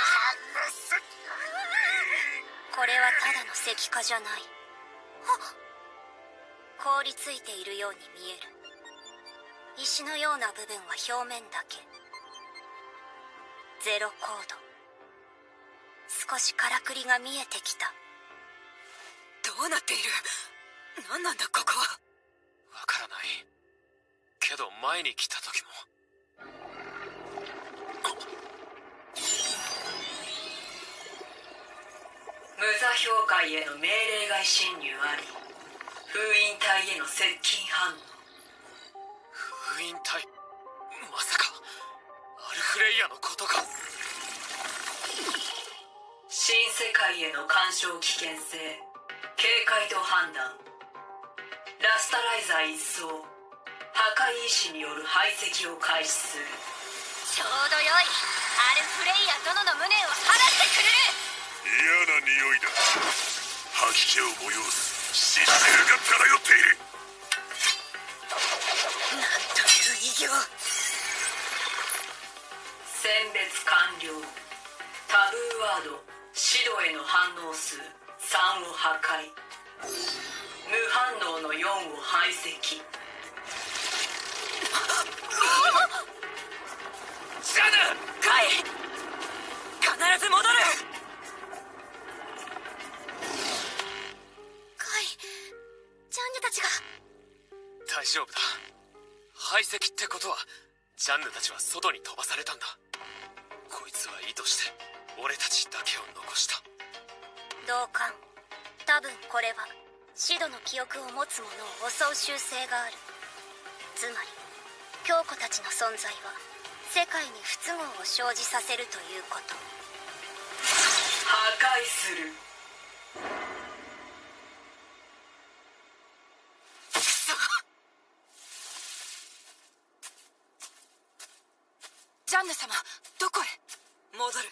これはただの石化じゃない。凍りついているように見える。石のような部分は表面だけ。ゼロコード。少しからくりが見えてきた。どうなっている？何なんだここは。わからない。けど前に来た時も。無座評会への命令外侵入あり、封印隊への接近反応。封印隊？まさかアルフレイヤのことか。新世界への干渉危険性、警戒と判断。ラスタライザー一掃、破壊意志による排斥を開始する。ちょうどよい。アルフレイヤ殿の無念を晴らしてくれる。嫌な匂いだ。吐き気を催す死臭が漂っている。なんという異形。選別完了。タブーワード指導への反応数3を破壊。無反応の4を排斥。ジャヌ！カイ！必ず戻る。カイ、ジャンヌたちが。大丈夫だ。排斥ってことはジャンヌたちは外に飛ばされたんだ。こいつは意図して俺たちだけを残した。同感。多分これはシドの記憶を持つ者を襲う習性がある。つまり教子たちの存在は世界に不都合を生じさせるということ。破壊する。くそ。ジャンヌ様、どこへ？戻る。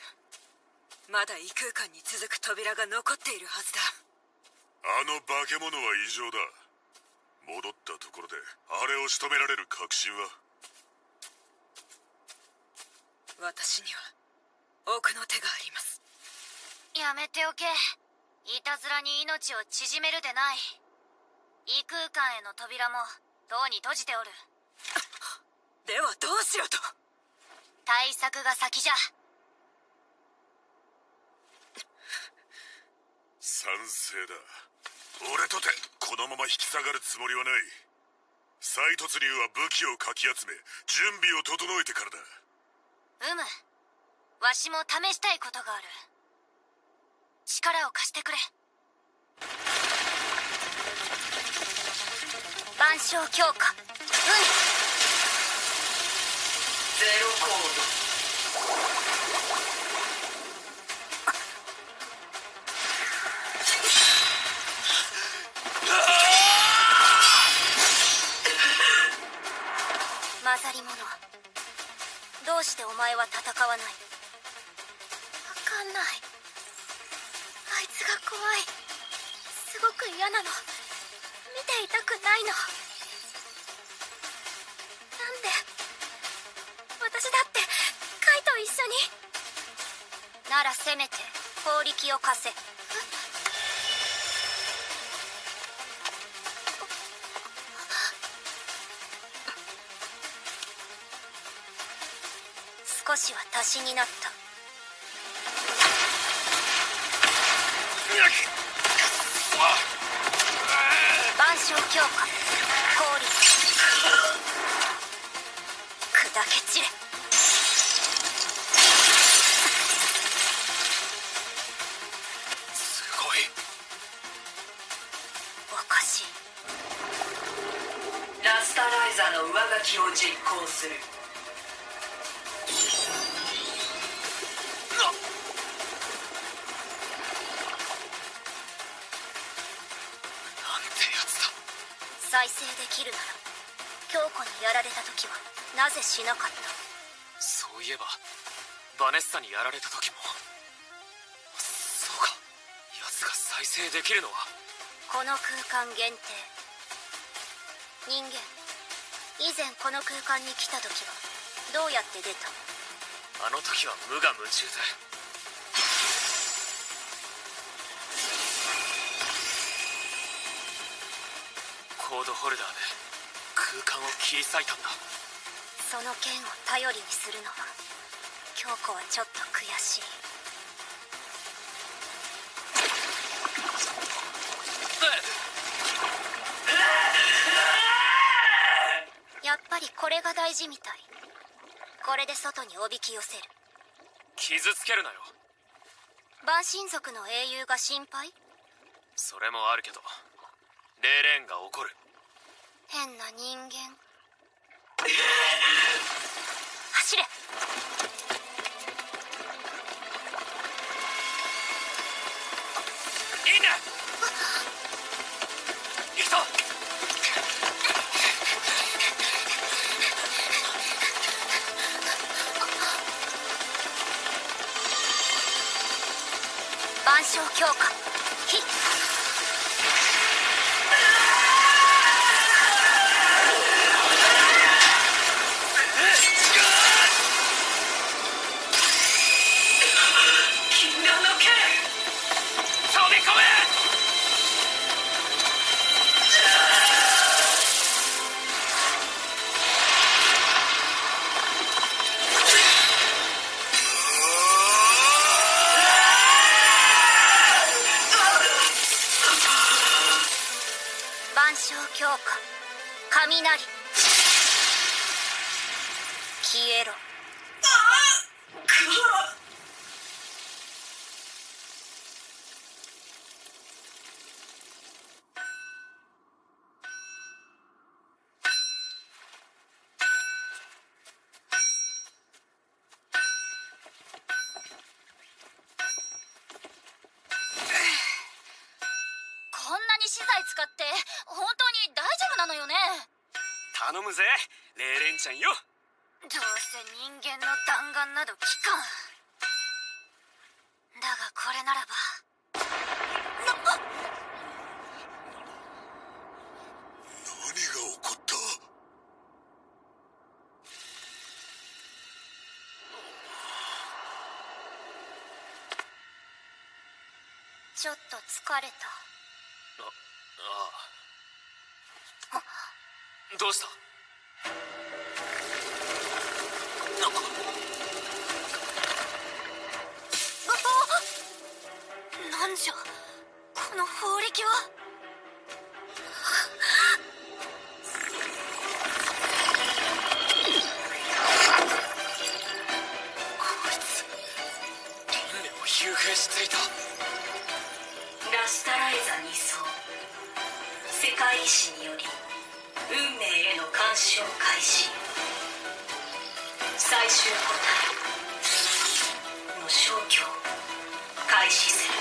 まだ異空間に続く扉が残っているはずだ。あの化け物は異常だ。戻ったところであれを仕留められる確信は？私には奥の手があります。やめておけ。いたずらに命を縮めるでない。異空間への扉もとうに閉じておる。ではどうしろと？対策が先じゃ。賛成だ。俺とてこのまま引き下がるつもりはない。再突入は武器をかき集め準備を整えてからだ。わしも試したいことがある。力を貸してくれ。万象強化。ゼロコード。混ざり者。どうしてお前は戦わない？わかんない。あいつが怖い。すごく嫌なの。見ていたくないの。なんで私だってカイと一緒に。ならせめて法力を貸せ。少しは足しになった。万象強化。氷。砕け散れ。すごい。おかしい。ラスタライザの上書きを実行する。再生できるなら京子にやられた時はなぜしなかった？そういえばバネッサにやられた時も。そうか、奴が再生できるのはこの空間限定。人間、以前この空間に来た時はどうやって出た？あの時は無我夢中で。コードホルダーで空間を切り裂いたんだ。その剣を頼りにするのは京子はちょっと悔しい。やっぱりこれが大事みたい。これで外におびき寄せる。傷つけるなよ。蛮神族の英雄が心配？それもあるけど、レーレーンが怒る。変な人間。走れ。いいね。行くぞ。万象強化。ヒッ。万象強化。雷。消えろ。こんなに資材使って本当に大丈夫なのよね？頼むぜ、レーレンちゃんよ。どうせ人間の弾丸など効かん。だがこれならば。何が起こった？ちょっと疲れた。どうした？なんじゃこの法力は。こいつ輪廻を幽閉していた。ラスタライザ2層、世界史により運命への干渉開始。最終個体の消去開始する。